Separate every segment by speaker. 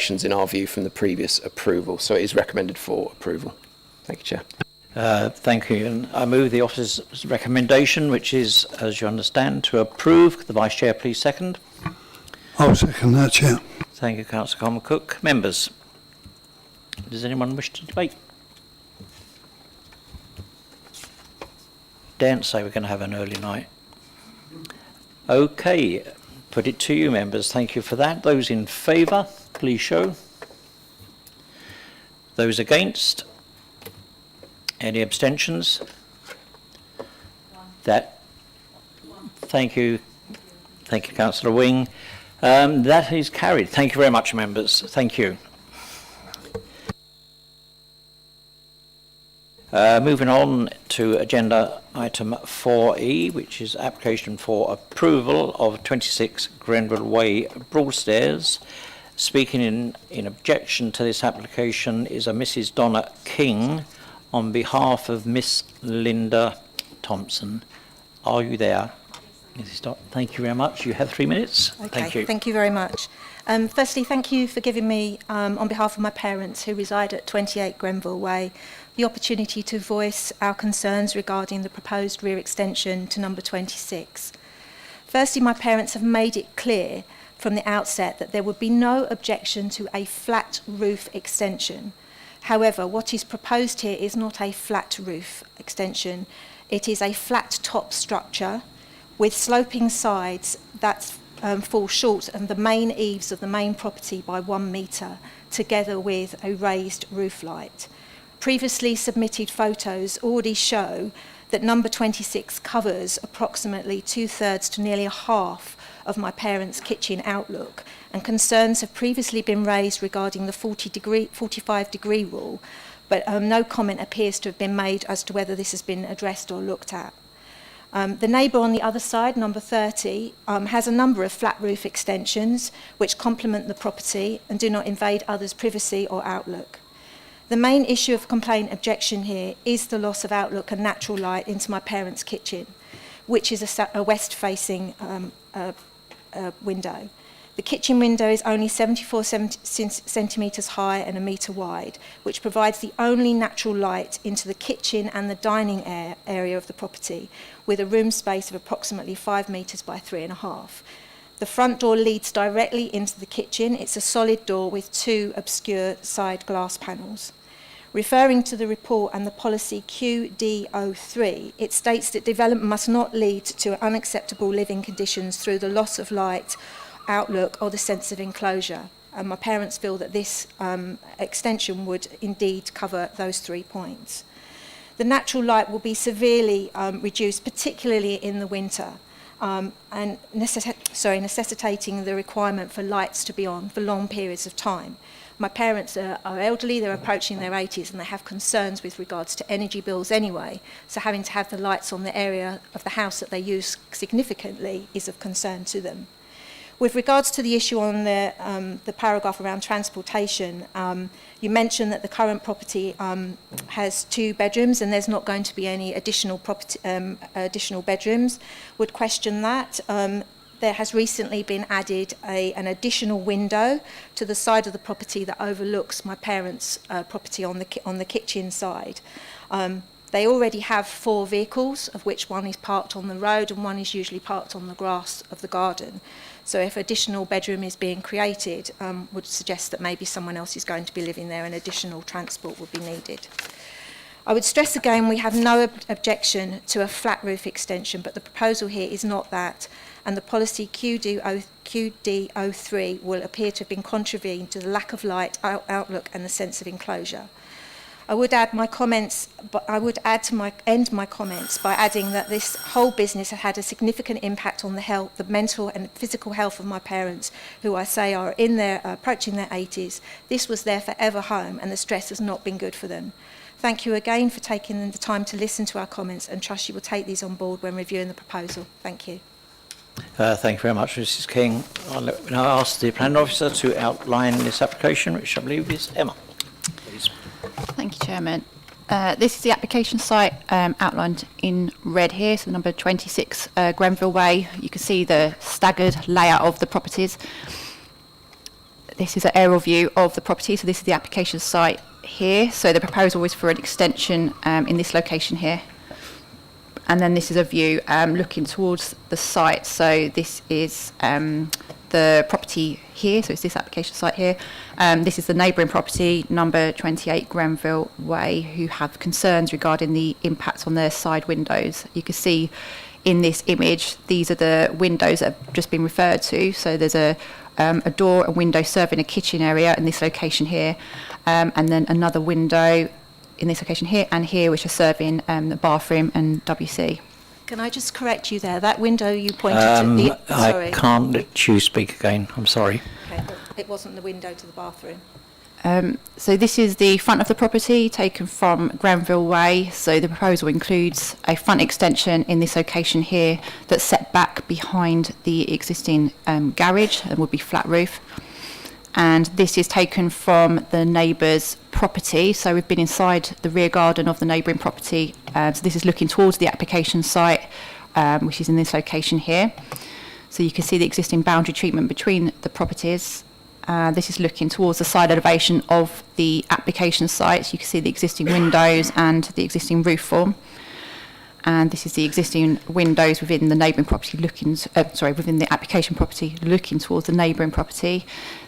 Speaker 1: observations in our view from the previous approval. So it is recommended for approval. Thank you, Chair.
Speaker 2: Thank you. And I move the officer's recommendation, which is, as you understand, to approve. Could the Vice Chair please second?
Speaker 3: I'll second that, Chair.
Speaker 2: Thank you, Councillor Coleman-Cook. Members, does anyone wish to debate? Daren't say we're going to have an early night. Okay, put it to you, members. Thank you for that. Those in favour, please show. Those against? Any abstentions? Thank you. Thank you, Councillor Wing. That is carried. Thank you very much, members. Thank you. Moving on to agenda item 4E, which is application for approval of 26 Grenville Way, Broadstairs. Speaking in objection to this application is a Mrs. Donna King on behalf of Miss Linda Thompson. Are you there, Mrs. Donna? Thank you very much. You have 3 minutes.
Speaker 4: Okay, thank you very much. Firstly, thank you for giving me, on behalf of my parents who reside at 28 Grenville Way, the opportunity to voice our concerns regarding the proposed rear extension to number 26. Firstly, my parents have made it clear from the outset that there would be no objection to a flat roof extension. However, what is proposed here is not a flat roof extension. It is a flat top structure with sloping sides that fall short of the main eaves of the main property by 1 metre, together with a raised roof light. Previously submitted photos already show that number 26 covers approximately 2/3 to nearly a half of my parents' kitchen outlook, and concerns have previously been raised regarding the 45-degree rule, but no comment appears to have been made as to whether this has been addressed or looked at. The neighbour on the other side, number 30, has a number of flat roof extensions which complement the property and do not invade others' privacy or outlook. The main issue of complaint objection here is the loss of outlook and natural light into my parents' kitchen, which is a west-facing window. The kitchen window is only 74 centimetres high and 1 metre wide, which provides the only natural light into the kitchen and the dining area of the property, with a room space of approximately 5 metres by 3.5. The front door leads directly into the kitchen. It's a solid door with 2 obscure side glass panels. Referring to the report and the policy QD03, it states that development must not lead to unacceptable living conditions through the loss of light, outlook or the sense of enclosure. And my parents feel that this extension would indeed cover those 3 points. The natural light will be severely reduced, particularly in the winter. And necessitating the requirement for lights to be on for long periods of time. My parents are elderly, they're approaching their 80s, and they have concerns with regards to energy bills anyway, so having to have the lights on the area of the house that they use significantly is of concern to them. With regards to the issue on the paragraph around transportation, you mentioned that the current property has 2 bedrooms and there's not going to be any additional bedrooms. Would question that. There has recently been added an additional window to the side of the property that overlooks my parents' property on the kitchen side. They already have 4 vehicles, of which 1 is parked on the road and 1 is usually parked on the grass of the garden. So if additional bedroom is being created, would suggest that maybe someone else is going to be living there and additional transport would be needed. I would stress again, we have no objection to a flat roof extension, but the proposal here is not that, and the policy QD03 will appear to have been contravened to the lack of light, outlook and the sense of enclosure. I would add my comments, but I would end my comments by adding that this whole business has had a significant impact on the mental and physical health of my parents, who I say are approaching their 80s. This was their forever home, and the stress has not been good for them. Thank you again for taking the time to listen to our comments, and trust you will take these on board when reviewing the proposal. Thank you.
Speaker 2: Thank you very much, Mrs. King. I'll now ask the planning officer to outline this application, which I believe is Emma. Please.
Speaker 5: Thank you, Chairman. This is the application site outlined in red here, so number 26 Grenville Way. You can see the staggered layout of the properties. This is an aerial view of the property. So this is the application site here. So the proposal is for an extension in this location here. And then this is a view looking towards the site. So this is the property here. So it's this application site here. This is the neighbouring property, number 28 Grenville Way, who have concerns regarding the impact on their side windows. You can see in this image, these are the windows that have just been referred to. So there's a door and window serving a kitchen area in this location here, and then another window in this location here and here, which are serving the bathroom and WC.
Speaker 4: Can I just correct you there? That window you pointed to...
Speaker 2: I can't let you speak again. I'm sorry.
Speaker 4: Okay, but it wasn't the window to the bathroom.
Speaker 5: So this is the front of the property taken from Granville Way. So the proposal includes a front extension in this location here that's set back behind the existing garage and would be flat roof. And this is taken from the neighbour's property. So we've been inside the rear garden of the neighbouring property. So this is looking towards the application site, which is in this location here. So you can see the existing boundary treatment between the properties. This is looking towards the side elevation of the application site. So you can see the existing windows and the existing roof form. And this is the existing windows within the neighbouring property within the application property looking towards the neighbouring property.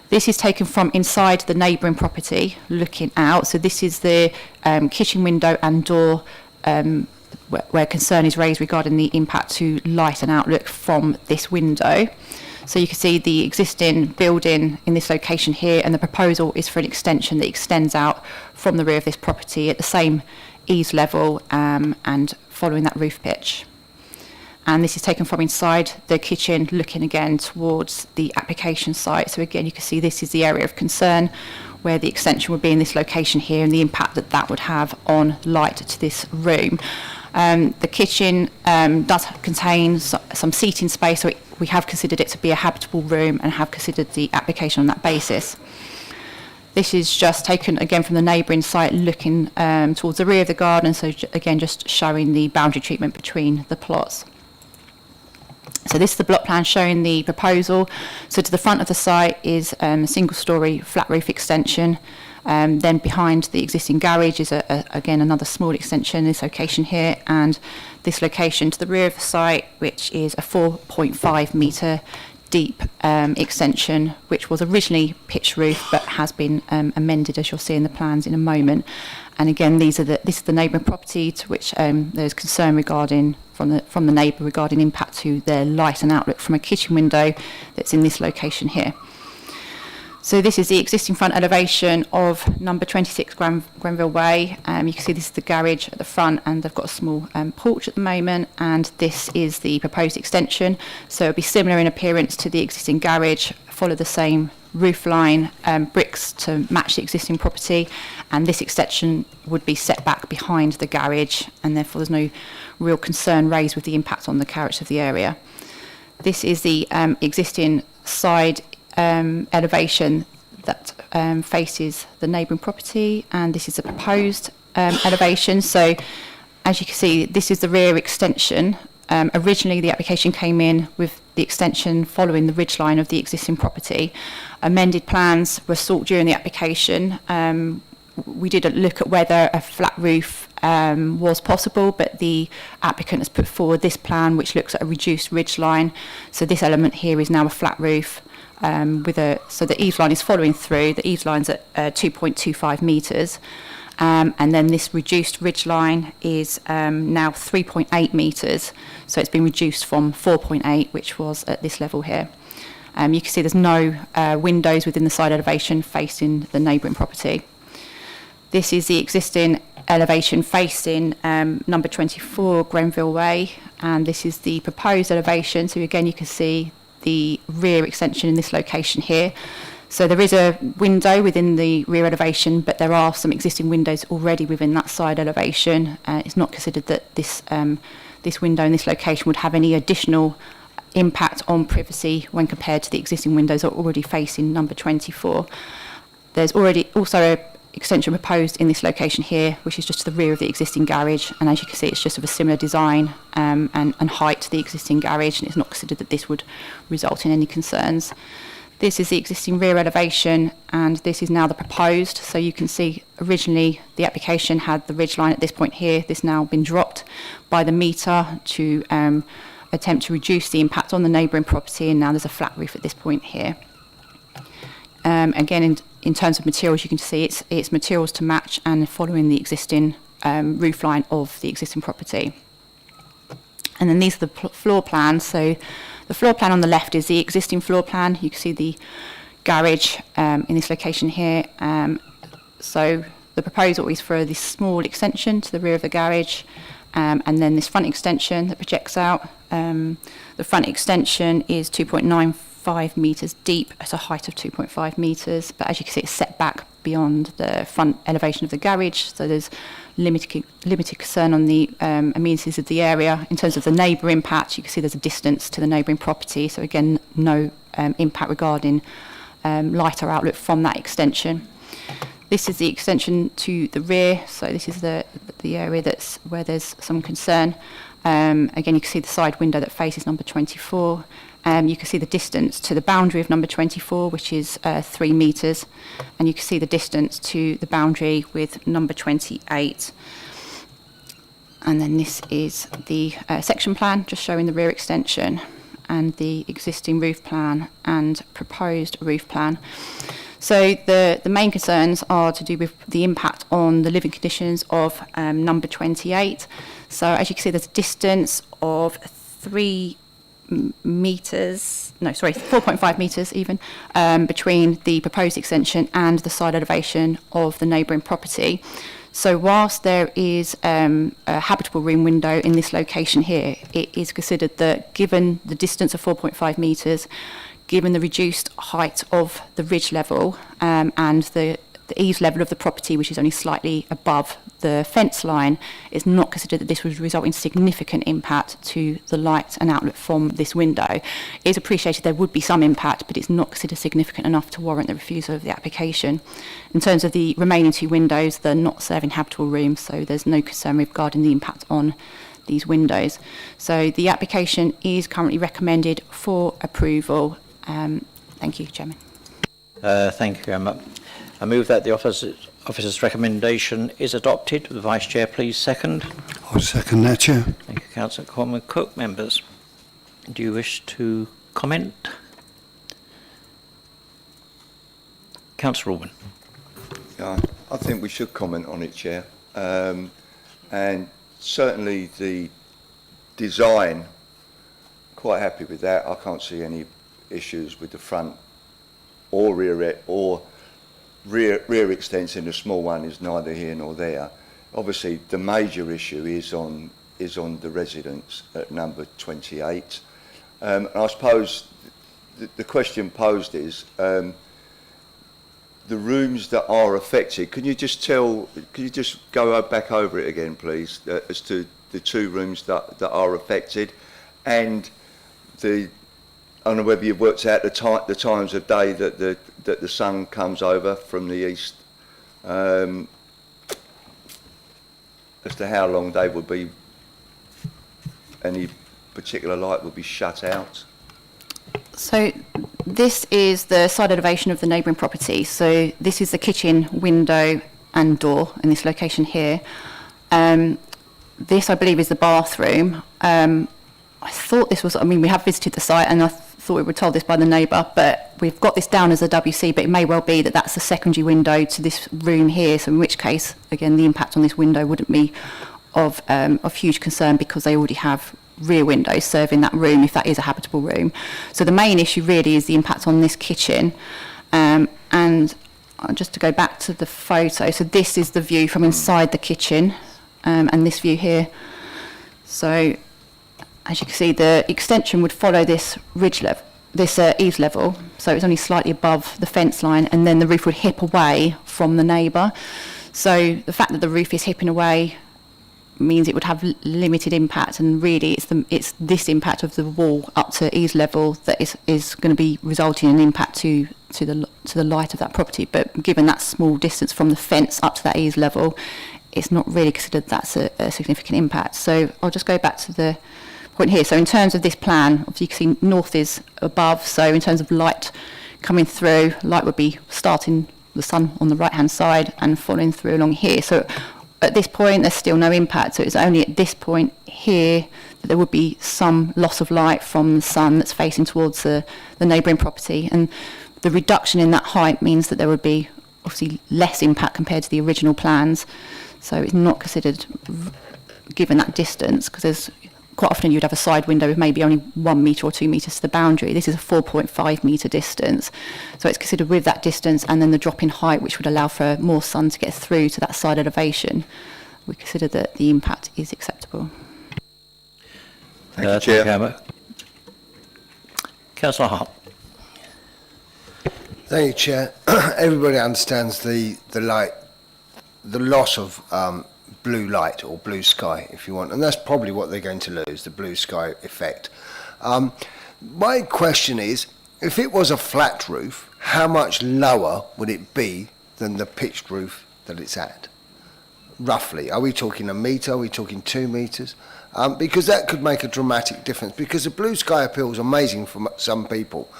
Speaker 5: This is taken from inside the neighbouring property looking out. So this is the kitchen window and door where concern is raised regarding the impact to light and outlook from this window. So you can see the existing building in this location here, and the proposal is for an extension that extends out from the rear of this property at the same eaves level and following that roof pitch. And this is taken from inside the kitchen, looking again towards the application site. So again, you can see this is the area of concern where the extension would be in this location here and the impact that that would have on light to this room. The kitchen does contain some seating space, so we have considered it to be a habitable room and have considered the application on that basis. This is just taken again from the neighbouring site looking towards the rear of the garden, so again just showing the boundary treatment between the plots. So this is the block plan showing the proposal. So to the front of the site is a single-storey flat roof extension. Then behind the existing garage is again another small extension in this location here, and this location to the rear of the site, which is a 4.5 metre deep extension, which was originally pitch roof but has been amended, as you'll see in the plans in a moment. And again, this is the neighbouring property to which there's concern regarding from the neighbour regarding impact to their light and outlook from a kitchen window that's in this location here. So this is the existing front elevation of number 26 Grenville Way. You can see this is the garage at the front, and they've got a small porch at the moment, and this is the proposed extension. So it'll be similar in appearance to the existing garage, follow the same roof line, bricks to match the existing property, and this extension would be set back behind the garage, and therefore there's no real concern raised with the impact on the character of the area. This is the existing side elevation that faces the neighbouring property, and this is a proposed elevation. So as you can see, this is the rear extension. Originally the application came in with the extension following the ridgeline of the existing property. Amended plans were sought during the application. We did look at whether a flat roof was possible, but the applicant has put forward this plan which looks at a reduced ridgeline. So this element here is now a flat roof. So the eaves line is following through. The eaves line's at 2.25 metres, and then this reduced ridge line is now 3.8 metres. So it's been reduced from 4.8, which was at this level here. You can see there's no windows within the side elevation facing the neighbouring property. This is the existing elevation facing number 24 Grenville Way, and this is the proposed elevation. So again, you can see the rear extension in this location here. So there is a window within the rear elevation, but there are some existing windows already within that side elevation. It's not considered that this window in this location would have any additional impact on privacy when compared to the existing windows that are already facing number 24. There's already also a extension proposed in this location here, which is just to the rear of the existing garage, and as you can see, it's just of a similar design and height to the existing garage, and it's not considered that this would result in any concerns. This is the existing rear elevation, and this is now the proposed. So you can see originally the application had the ridge line at this point here. This now been dropped by the meter to attempt to reduce the impact on the neighbouring property, and now there's a flat roof at this point here. Again, in terms of materials, you can see it's materials to match and following the existing roof line of the existing property. And then these are the floor plans. So the floor plan on the left is the existing floor plan. You can see the garage in this location here. So the proposal is for this small extension to the rear of the garage, and then this front extension that projects out. The front extension is 2.95 metres deep at a height of 2.5 metres, but as you can see, it's set back beyond the front elevation of the garage, so there's limited concern on the amenities of the area. In terms of the neighbour impact, you can see there's a distance to the neighbouring property, so again, no impact regarding lighter outlet from that extension. This is the extension to the rear, so this is the area that's where there's some concern. Again, you can see the side window that faces number 24. You can see the distance to the boundary of number 24, which is 3 metres, and you can see the distance to the boundary with number 28. And then this is the section plan, just showing the rear extension and the existing roof plan and proposed roof plan. So the main concerns are to do with the impact on the living conditions of number 28. So as you can see, there's a distance of 4.5 metres even, between the proposed extension and the side elevation of the neighbouring property. So whilst there is a habitable room window in this location here, it is considered that given the distance of 4.5 metres, given the reduced height of the ridge level and the eaves level of the property, which is only slightly above the fence line, it's not considered that this would result in significant impact to the light and outlet from this window. It is appreciated there would be some impact, but it's not considered significant enough to warrant the refusal of the application. In terms of the remaining 2 windows, they're not serving habitable rooms, so there's no concern regarding the impact on these windows. So the application is currently recommended for approval. Thank you, Chairman.
Speaker 2: Thank you, Emma. I move that the officer's recommendation is adopted. The Vice Chair, please second.
Speaker 3: I'll second that, Chair.
Speaker 2: Thank you, Councillor Cormac Cook. Members, do you wish to comment? Councillor Orban.
Speaker 6: Yeah, I think we should comment on it, Chair. And certainly the design, quite happy with that. I can't see any issues with the front or rear extension. The small one is neither here nor there. Obviously, the major issue is on the residence at number 28. I suppose the question posed is the rooms that are affected. Can you just go back over it again, please, as to the 2 rooms that are affected, and I don't know whether you've worked out the times of day that the sun comes over from the east, as to how long they would be, any particular light would be shut out.
Speaker 5: So this is the side elevation of the neighbouring property. So this is the kitchen window and door in this location here. This, I believe, is the bathroom. I thought this was, we have visited the site and I thought we were told this by the neighbour, but we've got this down as a WC, but it may well be that that's the secondary window to this room here, so in which case, again, the impact on this window wouldn't be of huge concern because they already have rear windows serving that room if that is a habitable room. So the main issue really is the impact on this kitchen. And just to go back to the photo, so this is the view from inside the kitchen, and this view here. So as you can see, the extension would follow this ridge level, this eaves level, so it's only slightly above the fence line, and then the roof would hip away from the neighbour. So the fact that the roof is hipping away means it would have limited impact, and really it's this impact of the wall up to eaves level that is going to be resulting in impact to the light of that property. But given that small distance from the fence up to that eaves level, it's not really considered that's a significant impact. So I'll just go back to the point here. So in terms of this plan, obviously you can see north is above, so in terms of light coming through, light would be starting the sun on the right-hand side and following through along here. So at this point, there's still no impact. So it's only at this point here that there would be some loss of light from the sun that's facing towards the neighbouring property. And the reduction in that height means that there would be obviously less impact compared to the original plans. So it's not considered, given that distance, because there's quite often you'd have a side window with maybe only 1 metre or 2 metres to the boundary. This is a 4.5 metre distance. So it's considered with that distance and then the drop in height, which would allow for more sun to get through to that side elevation. We consider that the impact is acceptable.
Speaker 6: Thank you, Chair.
Speaker 2: Councillor Hart.
Speaker 7: Thank you, Chair. Everybody understands the loss of blue light or blue sky, if you want, and that's probably what they're going to lose, the blue sky effect. My question is, if it was a flat roof, how much lower would it be than the pitched roof that it's at? Roughly, are we talking 1 metre? Are we talking 2 metres? Because that could make a dramatic difference, because the blue sky appeal is amazing for some people.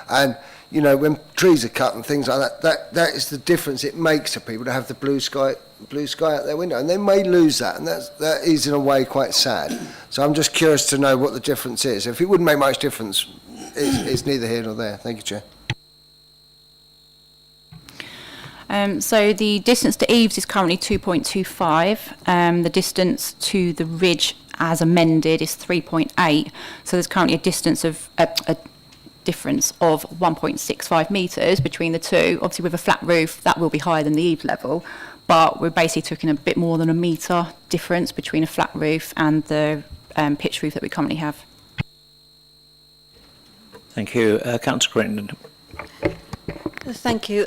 Speaker 7: And you know, when trees are cut and things like that is the difference it makes to people to have the blue sky out their window, and they may lose that, and that is in a way quite sad. So I'm just curious to know what the difference is. If it wouldn't make much difference, it's neither here nor there. Thank you, Chair.
Speaker 5: So the distance to eaves is currently 2.25. The distance to the ridge as amended is 3.8. So there's currently a distance of a difference of 1.65 metres between the two. Obviously with a flat roof that will be higher than the eave level, but we're basically talking a bit more than 1 metre difference between a flat roof and the pitched roof that we currently have.
Speaker 2: Thank you. Councillor Crittenden.
Speaker 8: Thank you.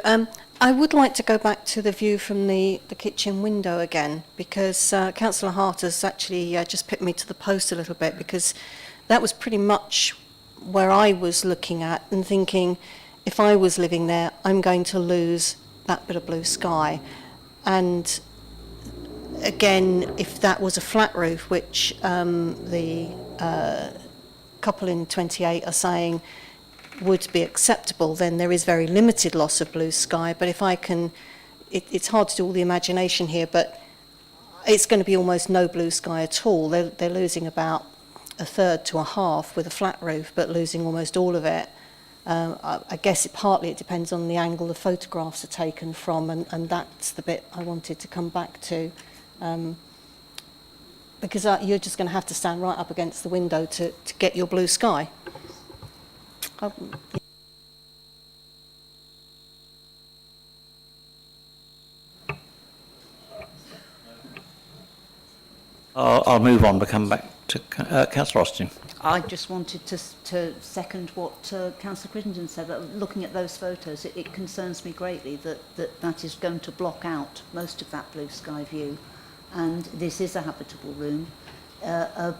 Speaker 8: I would like to go back to the view from the kitchen window again, because Councillor Hart has actually just put me to the post a little bit, because that was pretty much where I was looking at and thinking, if I was living there, I'm going to lose that bit of blue sky. And again, if that was a flat roof, which the couple in 28 are saying would be acceptable, then there is very limited loss of blue sky. But if I can, it's hard to do all the imagination here, but it's going to be almost no blue sky at all. They're losing about 1/3 to 1/2 with a flat roof, but losing almost all of it. I guess partly it depends on the angle the photographs are taken from, and that's the bit I wanted to come back to. Because you're just going to have to stand right up against the window to get your blue sky.
Speaker 2: I'll move on, but come back to Councillor Austin.
Speaker 9: I just wanted to second what Councillor Crittenden said. Looking at those photos, it concerns me greatly that is going to block out most of that blue sky view. And this is a habitable room. A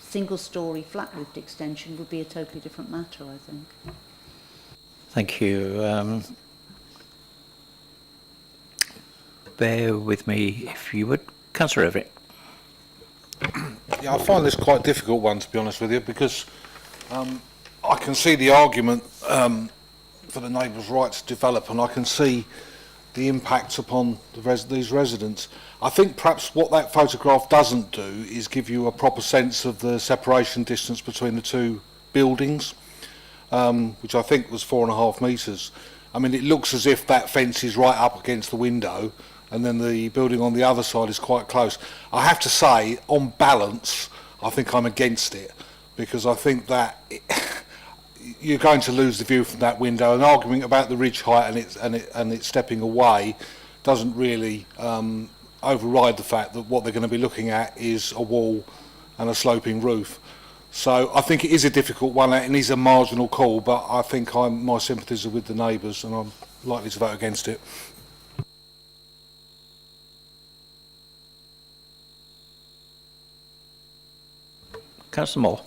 Speaker 9: single-storey flat-roofed extension would be a totally different matter, I think.
Speaker 2: Thank you. Bear with me, if you would. Councillor Everett.
Speaker 10: Yeah, I find this quite a difficult one, to be honest with you, because I can see the argument for the neighbours' right to develop, and I can see the impact upon these residents. I think perhaps what that photograph doesn't do is give you a proper sense of the separation distance between the two buildings, which I think was 4.5 metres. I mean, it looks as if that fence is right up against the window, and then the building on the other side is quite close. I have to say, on balance, I think I'm against it, because I think that you're going to lose the view from that window. An argument about the ridge height and it stepping away doesn't really override the fact that what they're going to be looking at is a wall and a sloping roof. So I think it is a difficult one, and it is a marginal call, but I think my sympathies are with the neighbours, and I'm likely to vote against it.
Speaker 2: Councillor Moore.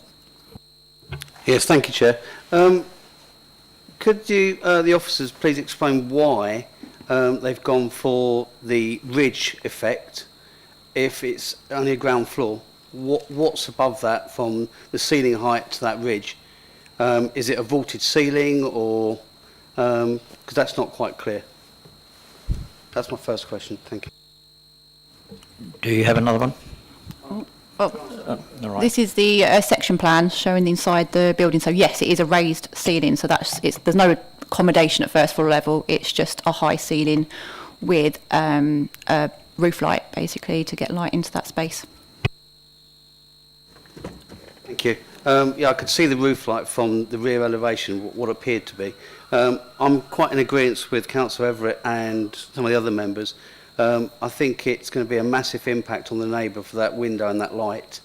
Speaker 11: Yes, thank you, Chair. Could you, the officers, please explain why they've gone for the ridge effect if it's only a ground floor? What's above that from the ceiling height to that ridge? Is it a vaulted ceiling or, because that's not quite clear. That's my first question. Thank you.
Speaker 2: Do you have another one?
Speaker 5: Well,
Speaker 2: All right.
Speaker 5: this is the section plan showing inside the building. So yes, it is a raised ceiling. So there's no accommodation at first floor level. It's just a high ceiling with a roof light, basically, to get light into that space.
Speaker 11: Thank you. Yeah, I could see the roof light from the rear elevation, what appeared to be. I'm quite in agreement with Councillor Everett and some of the other members. I think it's going to be a massive impact on the neighbour for that window and that light.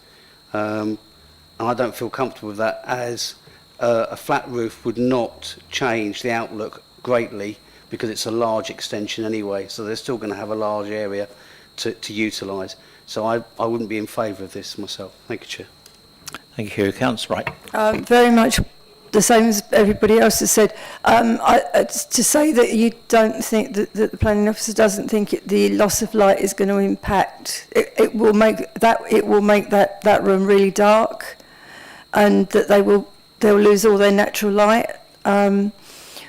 Speaker 11: And I don't feel comfortable with that, as a flat roof would not change the outlook greatly because it's a large extension anyway, so they're still going to have a large area to utilise. So I wouldn't be in favour of this myself. Thank you, Chair.
Speaker 2: Thank you. Councillor Wright.
Speaker 12: Very much the same as everybody else has said. To say that you don't think that the planning officer doesn't think the loss of light is going to impact, it will make that room really dark, and that they'll lose all their natural light,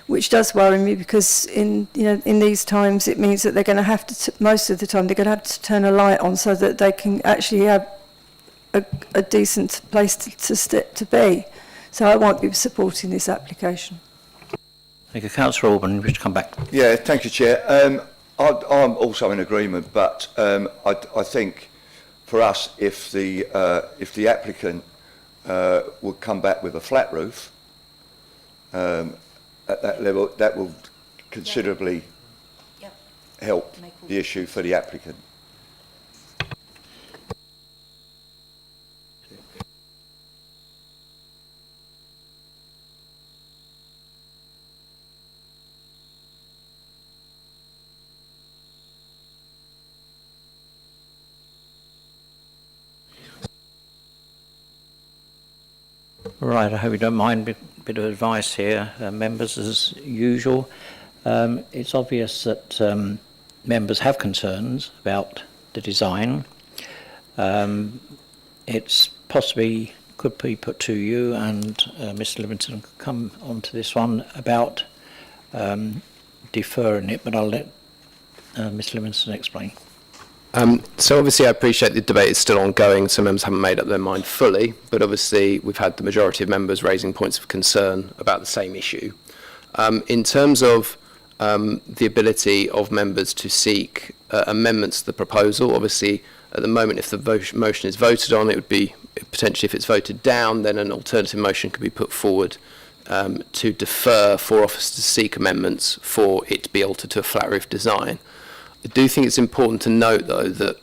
Speaker 12: which does worry me, because in these times it means that they're going to have to most of the time they're going to have to turn a light on so that they can actually have a decent place to be. So I won't be supporting this application.
Speaker 2: Thank you. Councillor Orban, you wish to come back?
Speaker 6: Yeah, thank you, Chair. I'm also in agreement, but I think for us, if the applicant would come back with a flat roof at that level, that will considerably help the issue for the applicant.
Speaker 2: Right, I hope you don't mind a bit of advice here, members, as usual. It's obvious that members have concerns about the design. It's possibly could be put to you, and Mr Livingston could come on to this one about deferring it, but I'll let Mr Livingston explain.
Speaker 1: So obviously I appreciate the debate is still ongoing, so members haven't made up their mind fully, but obviously we've had the majority of members raising points of concern about the same issue. In terms of the ability of members to seek amendments to the proposal, obviously at the moment if the motion is voted on, it would be potentially, if it's voted down, then an alternative motion could be put forward to defer for officers to seek amendments for it to be altered to a flat roof design. I do think it's important to note, though, that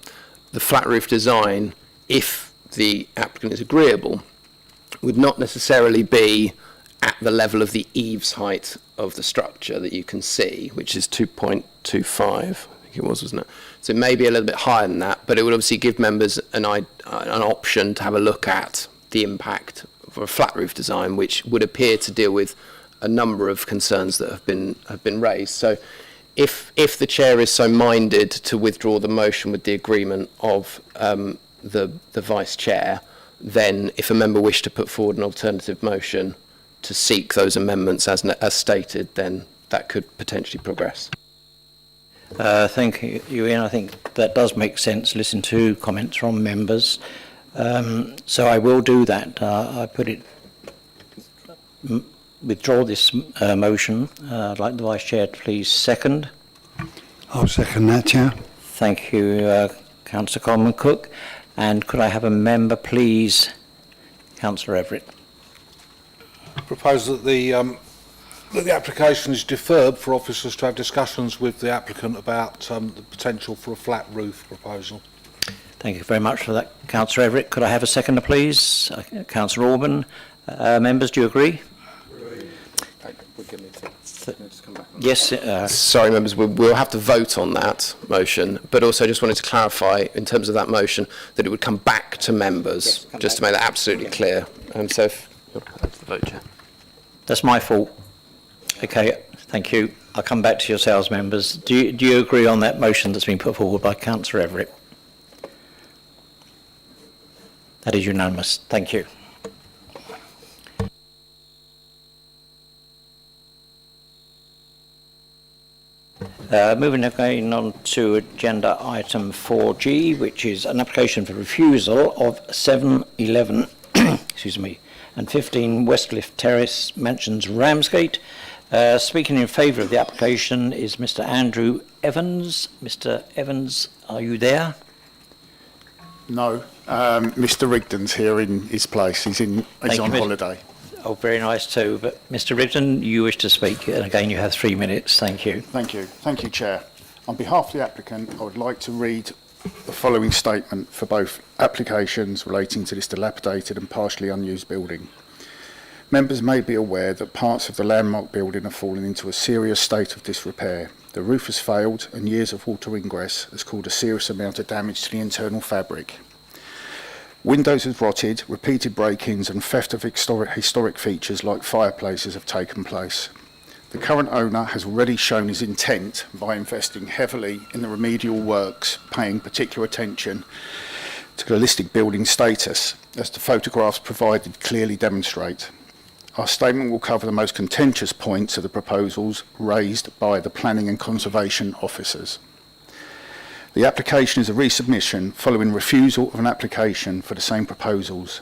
Speaker 1: the flat roof design, if the applicant is agreeable, would not necessarily be at the level of the eaves height of the structure that you can see, which is 2.25, I think it was, wasn't it? So it may be a little bit higher than that, but it would obviously give members an option to have a look at the impact of a flat roof design, which would appear to deal with a number of concerns that have been raised. So if the chair is so minded to withdraw the motion with the agreement of the vice chair, then if a member wished to put forward an alternative motion to seek those amendments as stated, then that could potentially progress.
Speaker 2: Thank you, Ian. I think that does make sense. Listen to comments from members. So I will do that. I put it, withdraw this motion. I'd like the Vice Chair to please second.
Speaker 3: I'll second that, Chair.
Speaker 2: Thank you, Councillor Coleman Cook. And could I have a member, please, Councillor Everett?
Speaker 10: I propose that the application is deferred for officers to have discussions with the applicant about the potential for a flat roof proposal.
Speaker 2: Thank you very much for that, Councillor Everett. Could I have a seconder, please? Councillor Orban. Members, do you agree? Yes.
Speaker 1: Sorry, members, we'll have to vote on that motion, but also just wanted to clarify in terms of that motion that it would come back to members, yes, just to make that absolutely clear. So if you'll put that to the vote, Chair.
Speaker 2: That's my fault. Okay, thank you. I'll come back to yourselves, members. Do you agree on that motion that's been put forward by Councillor Everett? That is unanimous. Thank you. Moving again on to agenda item 4G, which is an application for refusal of 711 excuse me, and 15 Westcliff Terrace, Mansions, Ramsgate. Speaking in favour of the application is Mr. Andrew Evans. Mr. Evans, are you there?
Speaker 13: No, Mr. Rigdon's here in his place. He's on holiday.
Speaker 2: Oh, very nice too. But Mr. Rigdon, you wish to speak, and again you have 3 minutes. Thank you.
Speaker 13: Thank you. Thank you, Chair. On behalf of the applicant, I would like to read the following statement for both applications relating to this dilapidated and partially unused building. Members may be aware that parts of the landmark building have fallen into a serious state of disrepair. The roof has failed and years of water ingress has caused a serious amount of damage to the internal fabric. Windows have rotted, repeated break-ins and theft of historic features like fireplaces have taken place. The current owner has already shown his intent by investing heavily in the remedial works, paying particular attention to the listed building status, as the photographs provided clearly demonstrate. Our statement will cover the most contentious points of the proposals raised by the planning and conservation officers. The application is a resubmission following refusal of an application for the same proposals.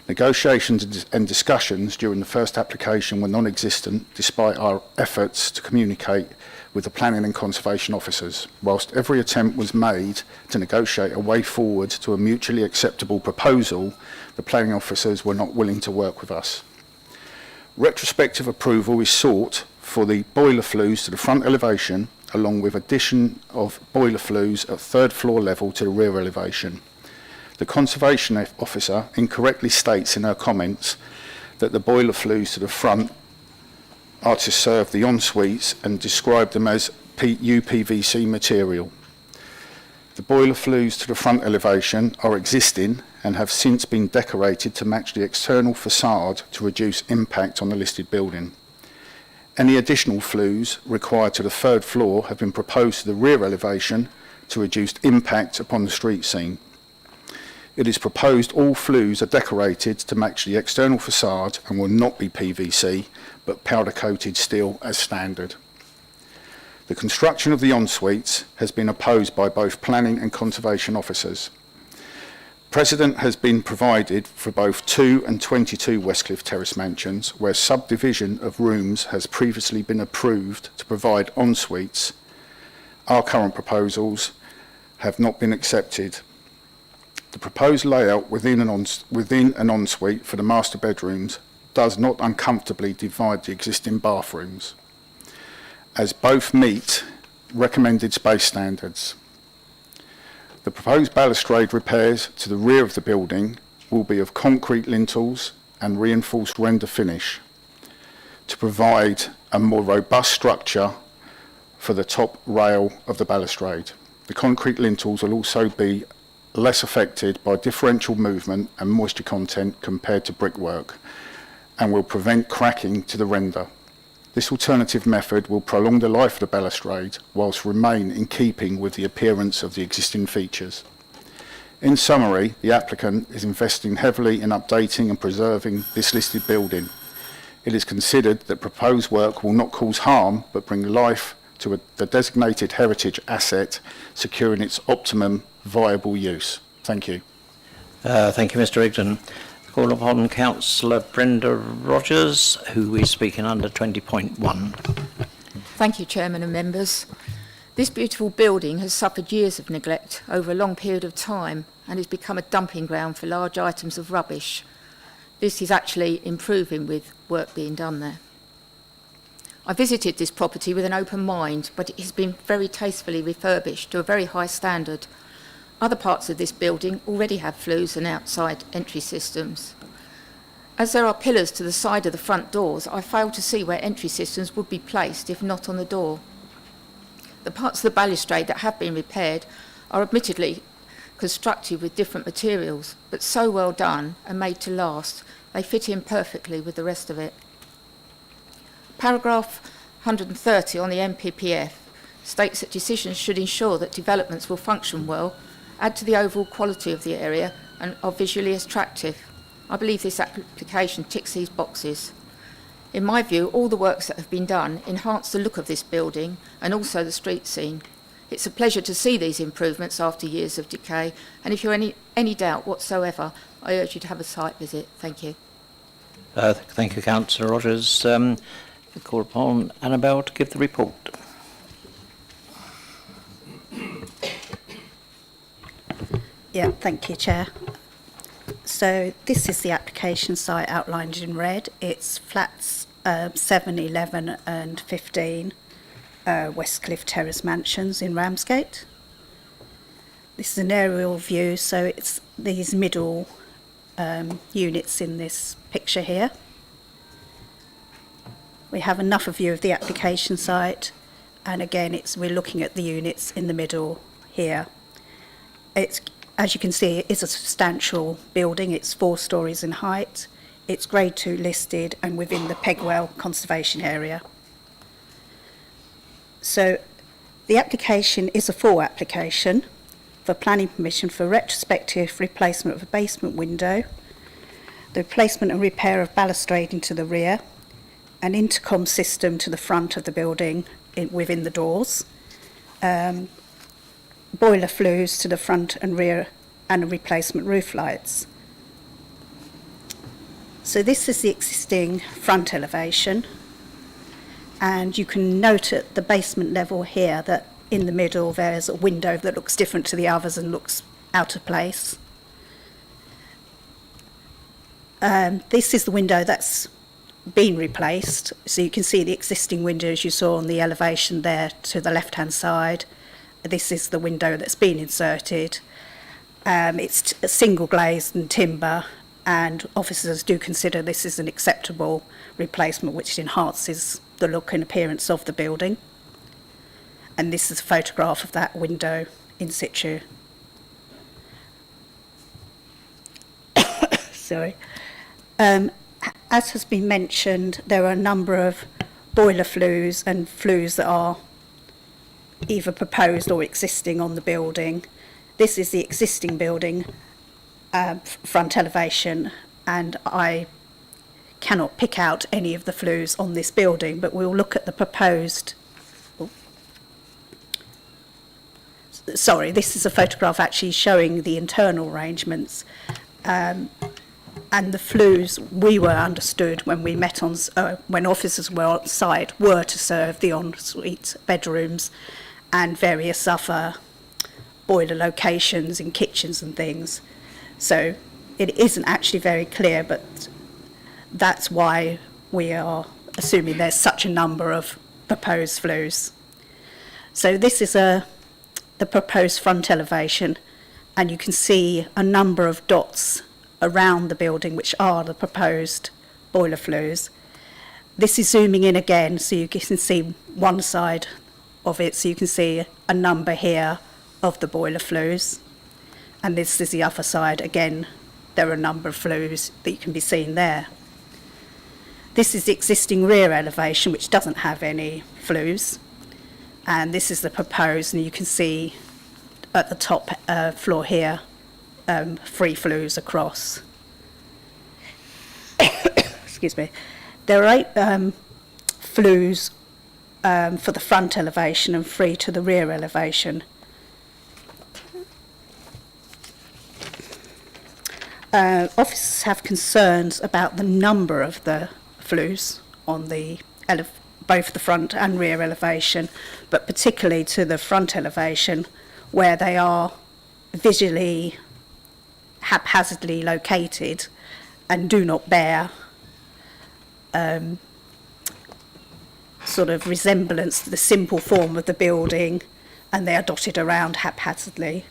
Speaker 13: Negotiations and discussions during the first application were non-existent despite our efforts to communicate with the planning and conservation officers. Whilst every attempt was made to negotiate a way forward to a mutually acceptable proposal, the planning officers were not willing to work with us. Retrospective approval is sought for the boiler flues to the front elevation, along with addition of boiler flues at third floor level to the rear elevation. The conservation officer incorrectly states in her comments that the boiler flues to the front are to serve the en-suites and describe them as UPVC material. The boiler flues to the front elevation are existing and have since been decorated to match the external facade to reduce impact on the listed building. Any additional flues required to the third floor have been proposed to the rear elevation to reduce impact upon the street scene. It is proposed all flues are decorated to match the external facade and will not be PVC, but powder-coated steel as standard. The construction of the en-suites has been opposed by both planning and conservation officers. Precedent has been provided for both 2 and 22 Westcliff Terrace mansions, where subdivision of rooms has previously been approved to provide en-suites. Our current proposals have not been accepted. The proposed layout within an en-suite for the master bedrooms does not uncomfortably divide the existing bathrooms, as both meet recommended space standards. The proposed balustrade repairs to the rear of the building will be of concrete lintels and reinforced render finish to provide a more robust structure for the top rail of the balustrade. The concrete lintels will also be less affected by differential movement and moisture content compared to brickwork and will prevent cracking to the render. This alternative method will prolong the life of the balustrade whilst remain in keeping with the appearance of the existing features. In summary, the applicant is investing heavily in updating and preserving this listed building. It is considered that proposed work will not cause harm but bring life to the designated heritage asset, securing its optimum viable use. Thank you.
Speaker 2: Thank you, Mr. Rigdon. Call upon Councillor Brenda Rogers, who is speaking under 20.1.
Speaker 5: Thank you, Chairman and members. This beautiful building has suffered years of neglect over a long period of time and has become a dumping ground for large items of rubbish. This is actually improving with work being done there. I visited this property with an open mind, but it has been very tastefully refurbished to a very high standard. Other parts of this building already have flues and outside entry systems. As there are pillars to the side of the front doors, I fail to see where entry systems would be placed if not on the door. The parts of the balustrade that have been repaired are admittedly constructed with different materials, but so well done and made to last, they fit in perfectly with the rest of it. Paragraph 130 on the MPPF states that decisions should ensure that developments will function well, add to the overall quality of the area and are visually attractive. I believe this application ticks these boxes. In my view, all the works that have been done enhance the look of this building and also the street scene. It's a pleasure to see these improvements after years of decay, and if you're any doubt whatsoever, I urge you to have a site visit. Thank you.
Speaker 2: Thank you, Councillor Rogers. I call upon Annabelle to give the report.
Speaker 14: Yeah, thank you, Chair. So this is the application site outlined in red. It's flats 7, 11 and 15, Westcliff Terrace Mansions in Ramsgate. This is an aerial view, so it's these middle units in this picture here. We have enough of view of the application site, and again we're looking at the units in the middle here. It's, as you can see, it is a substantial building. It's 4 stories in height. It's Grade 2 listed and within the Pegwell Conservation Area. So the application is a full application for planning permission for retrospective replacement of a basement window, the replacement and repair of balustrade into the rear, an intercom system to the front of the building within the doors, boiler flues to the front and rear, and replacement roof lights. So this is the existing front elevation, and you can note at the basement level here that in the middle there's a window that looks different to the others and looks out of place. This is the window that's been replaced, so you can see the existing windows you saw on the elevation there to the left hand side. This is the window that's been inserted. It's single glazed and timber, and officers do consider this is an acceptable replacement which enhances the look and appearance of the building. And this is a photograph of that window in situ. Sorry. As has been mentioned, there are a number of boiler flues and flues that are either proposed or existing on the building. This is the existing building front elevation, and I cannot pick out any of the flues on this building, but we'll look at the proposed. Sorry, this is a photograph actually showing the internal arrangements. And the flues, we were understood when we met on, when officers were on site, were to serve the ensuite bedrooms and various other boiler locations in kitchens and things. So it isn't actually very clear, but that's why we are assuming there's such a number of proposed flues. So this is the proposed front elevation, and you can see a number of dots around the building which are the proposed boiler flues. This is zooming in again so you can see one side of it, so you can see a number here of the boiler flues, and this is the other side. Again, there are a number of flues that you can be seen there. This is the existing rear elevation which doesn't have any flues, and this is the proposed, and you can see at the top floor here 3 flues across. Excuse me. There are 8 flues for the front elevation and 3 to the rear elevation. Officers have concerns about the number of the flues on the both the front and rear elevation, but particularly to the front elevation where they are visually haphazardly located and do not bear sort of resemblance to the simple form of the building, and they are dotted around haphazardly.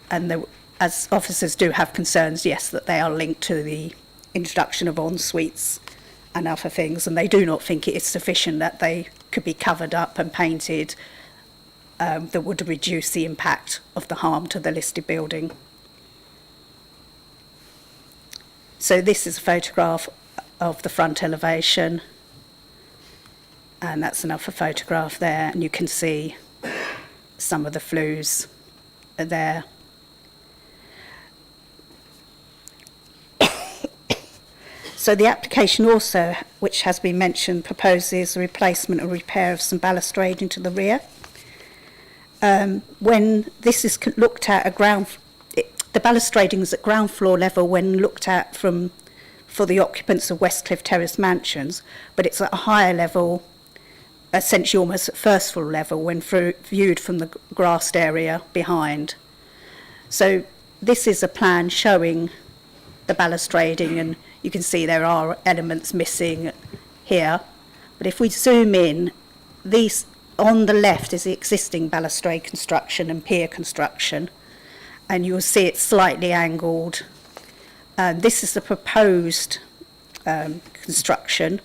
Speaker 14: And as officers do have concerns, yes, that they are linked to the introduction of en-suites and other things, and they do not think it is sufficient that they could be covered up and painted that would reduce the impact of the harm to the listed building. So this is a photograph of the front elevation, and that's another photograph there, and you can see some of the flues are there. So So the application also, which has been mentioned, proposes the replacement and repair of some balustrade into the rear. When this is looked at the balustrading is at ground floor level when looked at for the occupants of Westcliff Terrace mansions, but it's at a higher level, essentially almost at first floor level when viewed from the grassed area behind. So this is a plan showing the balustrading, and you can see there are elements missing here. But if we zoom in, these on the left is the existing balustrade construction and pier construction, and you'll see it's slightly angled. This is the proposed construction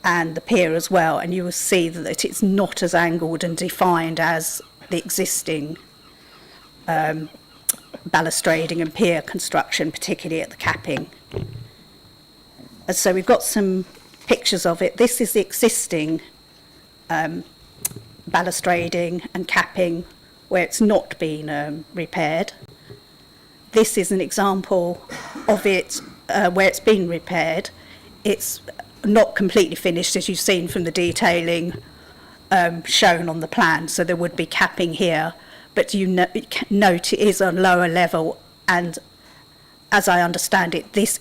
Speaker 14: and the pier as well, and you will see that it's not as angled and defined as the existing balustrading and pier construction, particularly at the capping. And so we've got some pictures of it. This is the existing balustrading and capping where it's not been repaired. This is an example of it where it's been repaired. It's not completely finished, as you've seen from the detailing shown on the plan, so there would be capping here, but you note it is on lower level, and as I understand it, this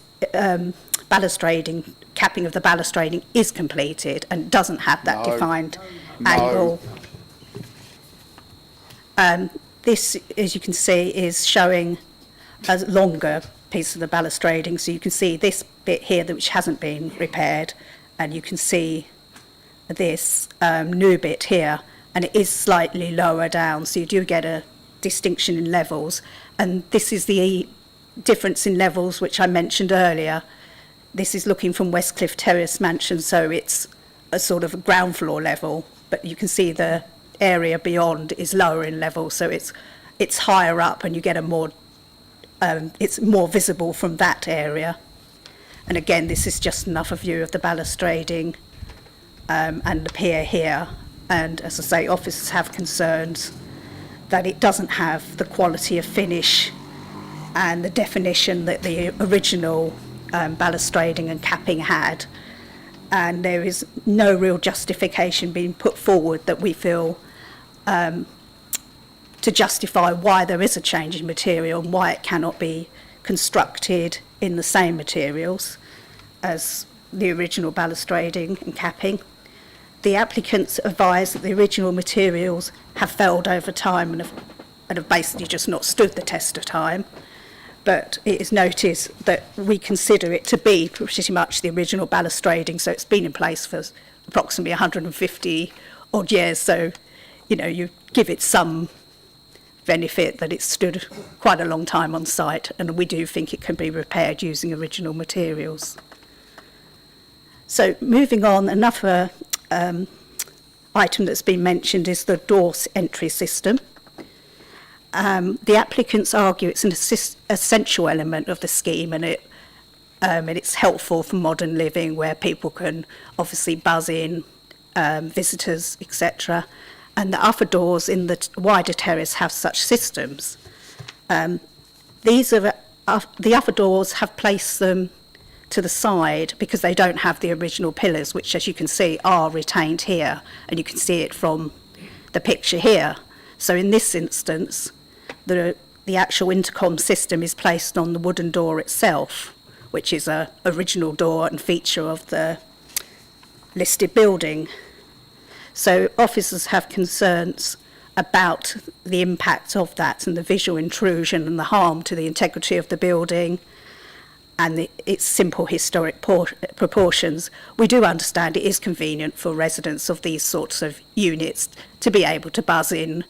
Speaker 14: balustrading, capping of the balustrading is completed and doesn't have that defined angle. This, as you can see, is showing a longer piece of the balustrading, so you can see this bit here which hasn't been repaired, and you can see this new bit here, and it is slightly lower down, so you do get a distinction in levels, and this is the difference in levels which I mentioned earlier. This is looking from Westcliff Terrace mansion, so it's a sort of a ground floor level, but you can see the area beyond is lower in level, so it's higher up, and you get a more it's more visible from that area. And again, this is just another view of the balustrading and the pier here. And as I say, officers have concerns that it doesn't have the quality of finish and the definition that the original balustrading and capping had. And there is no real justification being put forward that we feel to justify why there is a change in material and why it cannot be constructed in the same materials as the original balustrading and capping. The applicants advise that the original materials have failed over time and have basically just not stood the test of time. But it is noticed that we consider it to be pretty much the original balustrading, so it's been in place for approximately 150 odd years, so you give it some benefit that it's stood quite a long time on site, and we do think it can be repaired using original materials. So moving on, another item that's been mentioned is the door entry system. The applicants argue it's an essential element of the scheme, and it's helpful for modern living where people can obviously buzz in visitors, etc. And the other doors in the wider terrace have such systems. These are the other doors have placed them to the side because they don't have the original pillars, which, as you can see, are retained here, and you can see it from the picture here. So in this instance, the actual intercom system is placed on the wooden door itself, which is an original door and feature of the listed building. So officers have concerns about the impact of that and the visual intrusion and the harm to the integrity of the building and its simple historic proportions. We do understand it is convenient for residents of these sorts of units to be able to buzz in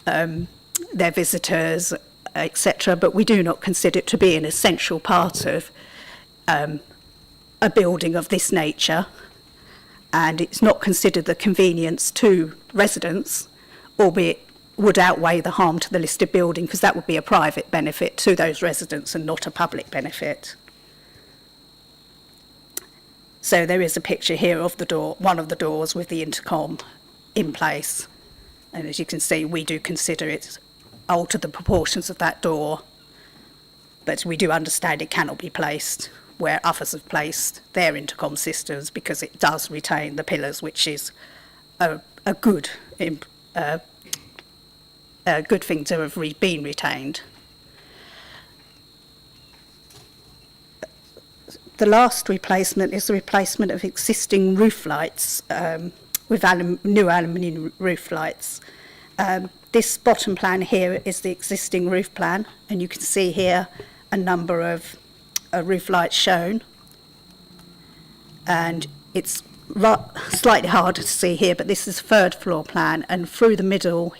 Speaker 14: their visitors, etc., but we do not consider it to be an essential part of a building of this nature. And it's not considered the convenience to residents, albeit would outweigh the harm to the listed building, because that would be a private benefit to those residents and not a public benefit. So there is a picture here of the door, one of the doors with the intercom in place. And as you can see, we do consider it alter the proportions of that door, but we do understand it cannot be placed where others have placed their intercom systems, because it does retain the pillars, which is a good thing to have been retained. The last replacement is the replacement of existing roof lights with new aluminium roof lights. This bottom plan here is the existing roof plan, and you can see here a number of roof lights shown. And it's slightly harder to see here, but this is third floor plan, and through the middle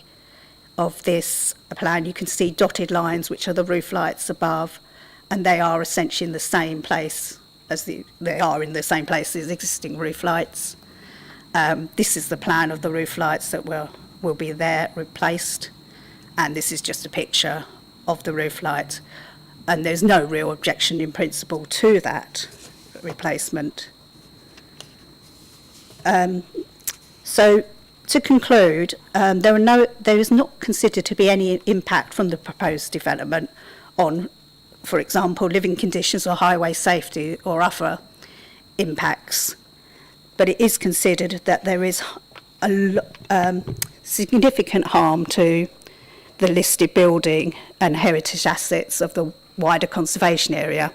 Speaker 14: of this plan you can see dotted lines, which are the roof lights above, and they are essentially in the same place as the existing roof lights. This is the plan of the roof lights that will be there replaced, and this is just a picture of the roof light, and there's no real objection in principle to that replacement. So to conclude, there is not considered to be any impact from the proposed development on, for example, living conditions or highway safety or other impacts, but it is considered that there is significant harm to the listed building and heritage assets of the wider conservation area.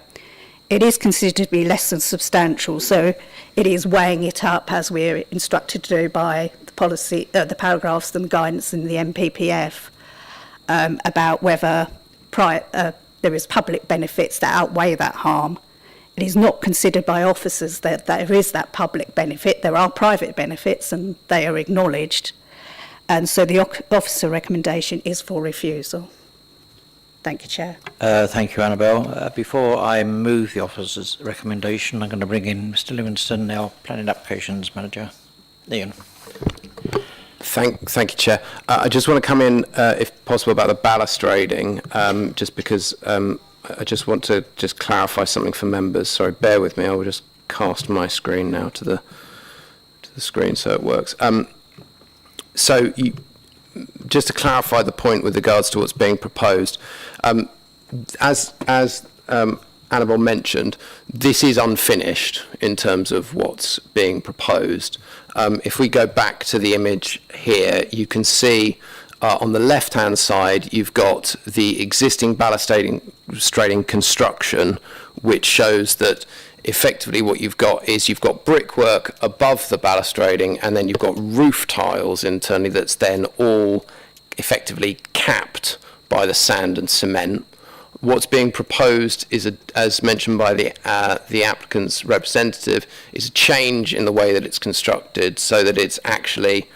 Speaker 14: It is considered to be less than substantial, so it is weighing it up, as we're instructed to do by the policy, the paragraphs and guidance in the MPPF, about whether there is public benefits that outweigh that harm. It is not considered by officers that there is that public benefit. There are private benefits, and they are acknowledged. And so the officer recommendation is for refusal. Thank you, Chair.
Speaker 2: Thank you, Annabelle. Before I move the officer's recommendation, I'm going to bring in Mr. Livingston, our Planning Applications Manager. Ian.
Speaker 1: Thank you, Chair. I just want to come in, if possible, about the balustrading, just because I just want to clarify something for members. Sorry, bear with me. I will just cast my screen now to the screen so it works. Just to clarify the point with regards to what's being proposed, as Annabelle mentioned, this is unfinished in terms of what's being proposed. If we go back to the image here, you can see on the left-hand side, you've got the existing balustrading construction, which shows that effectively what you've got is you've got brickwork above the balustrading, and then you've got roof tiles internally that's then all effectively capped by the sand and cement. What's being proposed is, as mentioned by the applicant's representative, is a change in the way that it's constructed so that it's actually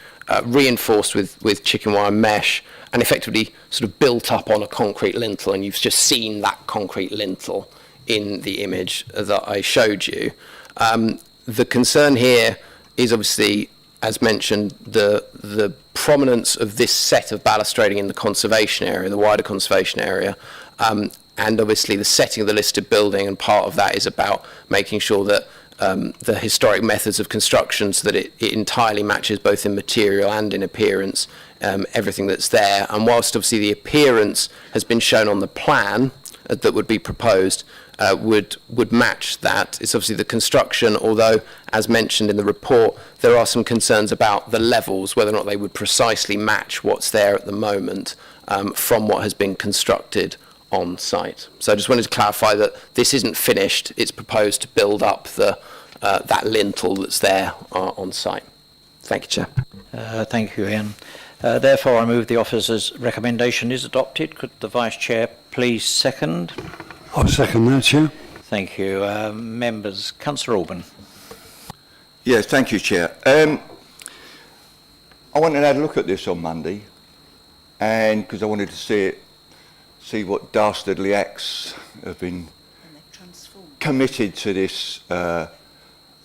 Speaker 1: reinforced with chicken wire mesh and effectively sort of built up on a concrete lintel, and you've just seen that concrete lintel in the image that I showed you. The concern here is obviously, as mentioned, the prominence of this set of balustrading in the conservation area, the wider conservation area, and obviously the setting of the listed building, and part of that is about making sure that the historic methods of construction, so that it entirely matches both in material and in appearance, everything that's there. And whilst obviously the appearance has been shown on the plan that would be proposed, would match that. It's obviously the construction, although, as mentioned in the report, there are some concerns about the levels, whether or not they would precisely match what's there at the moment from what has been constructed on site. So I just wanted to clarify that this isn't finished. It's proposed to build up that lintel that's there on site. Thank you, Chair.
Speaker 2: Thank you, Ian. Therefore, I move the officer's recommendation is adopted. Could the Vice Chair please second?
Speaker 3: I'll second that, Chair.
Speaker 2: Thank you. Members, Councillor Alban.
Speaker 6: Yes, thank you, Chair. I wanted to have a look at this on Monday, and because I wanted to see what dastardly acts have been committed to this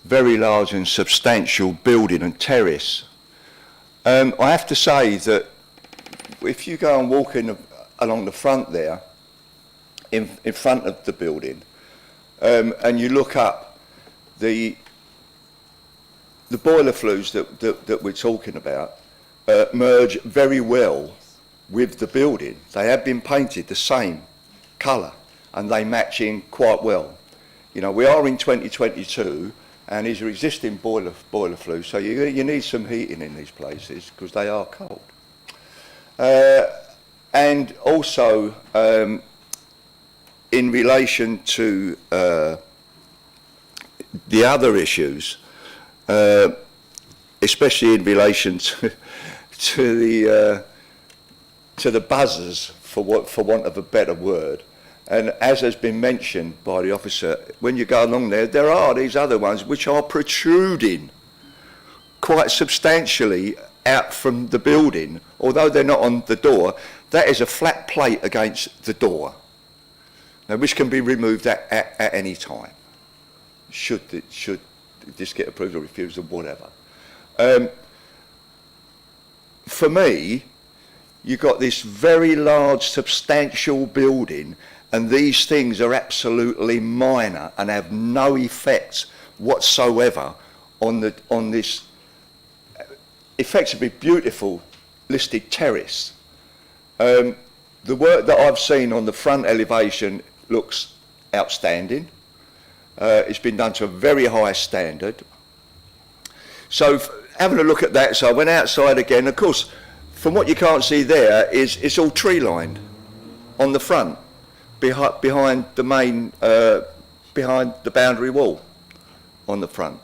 Speaker 6: very large and substantial building and terrace. I have to say that if you go and walk along the front there, in front of the building, and you look up the boiler flues that we're talking about, merge very well with the building. They have been painted the same colour and they match in quite well. You know, we are in 2022, and these are existing boiler flue, so you need some heating in these places because they are cold. And also, in relation to the other issues, especially in relation to the buzzers, for want of a better word, and as has been mentioned by the officer, when you go along there are these other ones which are protruding quite substantially out from the building, although they're not on the door. That is a flat plate against the door, now, which can be removed at any time, should this get approved or refused or whatever. For me, you've got this very large, substantial building, and these things are absolutely minor and have no effect whatsoever on this effectively beautiful listed terrace. The work that I've seen on the front elevation looks outstanding. It's been done to a very high standard. So having a look at that, so I went outside again. Of course, from what you can't see there, it's all tree lined on the front, behind the main, behind the boundary wall on the front.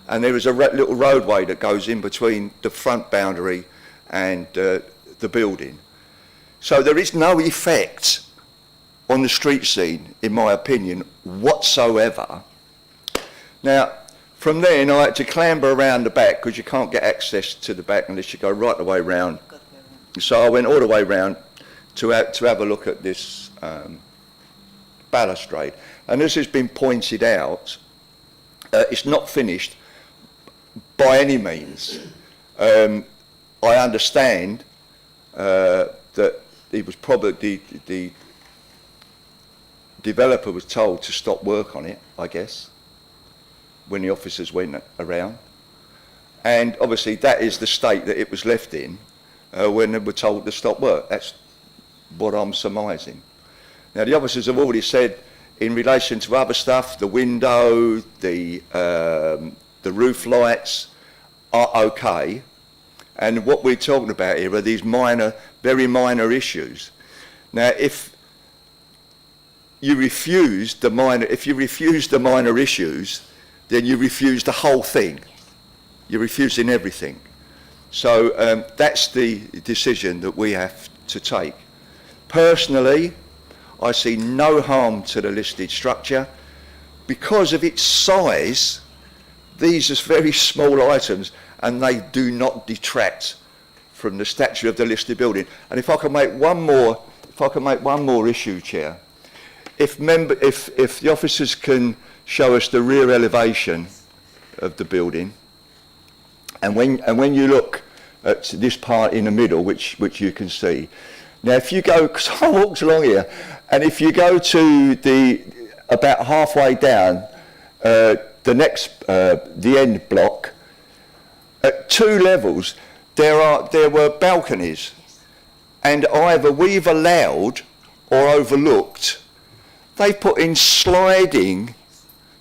Speaker 6: And there is a little roadway that goes in between the front boundary and the building. So there is no effect on the street scene, in my opinion, whatsoever. Now, from then I had to clamber around the back because you can't get access to the back unless you go right the way round. So I went all the way round to have a look at this balustrade. And as has been pointed out, it's not finished by any means. I understand that it was probably the developer was told to stop work on it, I guess, when the officers went around. And obviously that is the state that it was left in when they were told to stop work. That's what I'm surmising. Now the officers have already said in relation to other stuff, the window, the roof lights are okay. And what we're talking about here are these minor, very minor issues. Now, if you refuse the minor issues, then you refuse the whole thing. You're refusing everything. So that's the decision that we have to take. Personally, I see no harm to the listed structure. Because of its size, these are very small items and they do not detract from the stature of the listed building. And if I can make one more issue, Chair, if the officers can show us the rear elevation of the building, and when you look at this part in the middle, which you can see, now if you go, because I walked along here, and if you go to about halfway down, the end block, at 2 levels, there were balconies, and either we've allowed or overlooked, they've put in sliding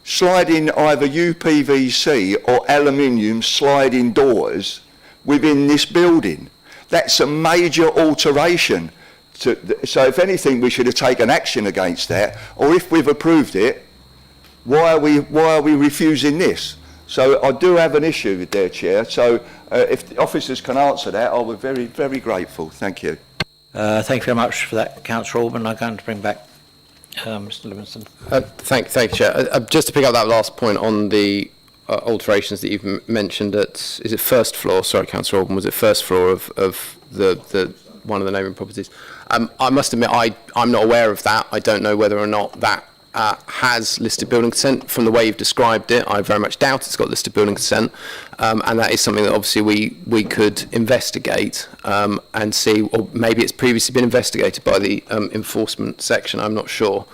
Speaker 6: either UPVC or aluminium sliding doors within this building. That's a major alteration. So if anything, we should have taken action against that, or if we've approved it, why are we refusing this? So I do have an issue there, Chair. So if the officers can answer that, I would be very, very grateful. Thank you.
Speaker 2: Thank you very much for that, Councillor Orban. I'm going to bring back Mr. Livingston.
Speaker 1: Thank you, Chair. Just to pick up that last point on the alterations that you've mentioned at, is it first floor? Sorry, Councillor Orban, was it first floor of the one of the neighbouring properties? I must admit, I'm not aware of that. I don't know whether or not that has listed building consent. From the way you've described it, I very much doubt it's got listed building consent, and that is something that obviously we could investigate and see, or maybe it's previously been investigated by the enforcement section, I'm not sure.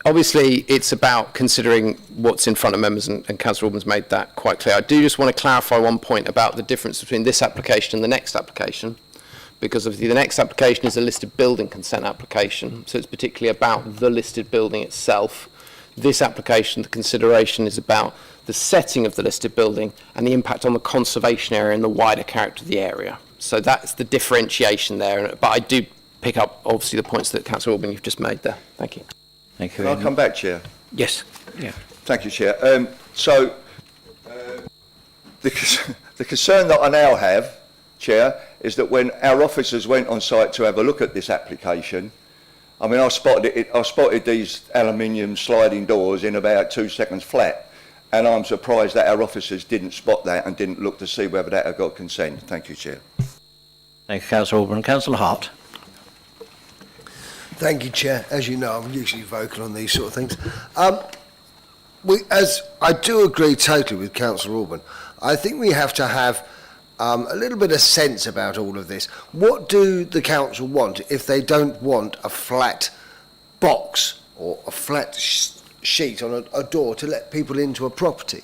Speaker 1: Obviously, it's about considering what's in front of members, and Councillor Orban's made that quite clear. I do just want to clarify one point about the difference between this application and the next application, because obviously the next application is a listed building consent application, so it's particularly about the listed building itself. This application, the consideration is about the setting of the listed building and the impact on the conservation area and the wider character of the area. So that's the differentiation there. But I do pick up, obviously, the points that Councillor Orban you've just made there. Thank you.
Speaker 2: Thank you.
Speaker 6: Can I come back, Chair?
Speaker 2: Yes. Yeah.
Speaker 6: Thank you, Chair. The concern that I now have, Chair, is that when our officers went on site to have a look at this application, I mean, I spotted these aluminium sliding doors in about 2 seconds flat, and I'm surprised that our officers didn't spot that and didn't look to see whether that had got consent. Thank you, Chair.
Speaker 2: Thank you, Councillor Orban. Councillor Hart.
Speaker 7: Thank you, Chair. As you know, I'm usually vocal on these sort of things. As I do agree totally with Councillor Orban, I think we have to have a little bit of sense about all of this. What do the council want if they don't want a flat box or a flat sheet on a door to let people into a property?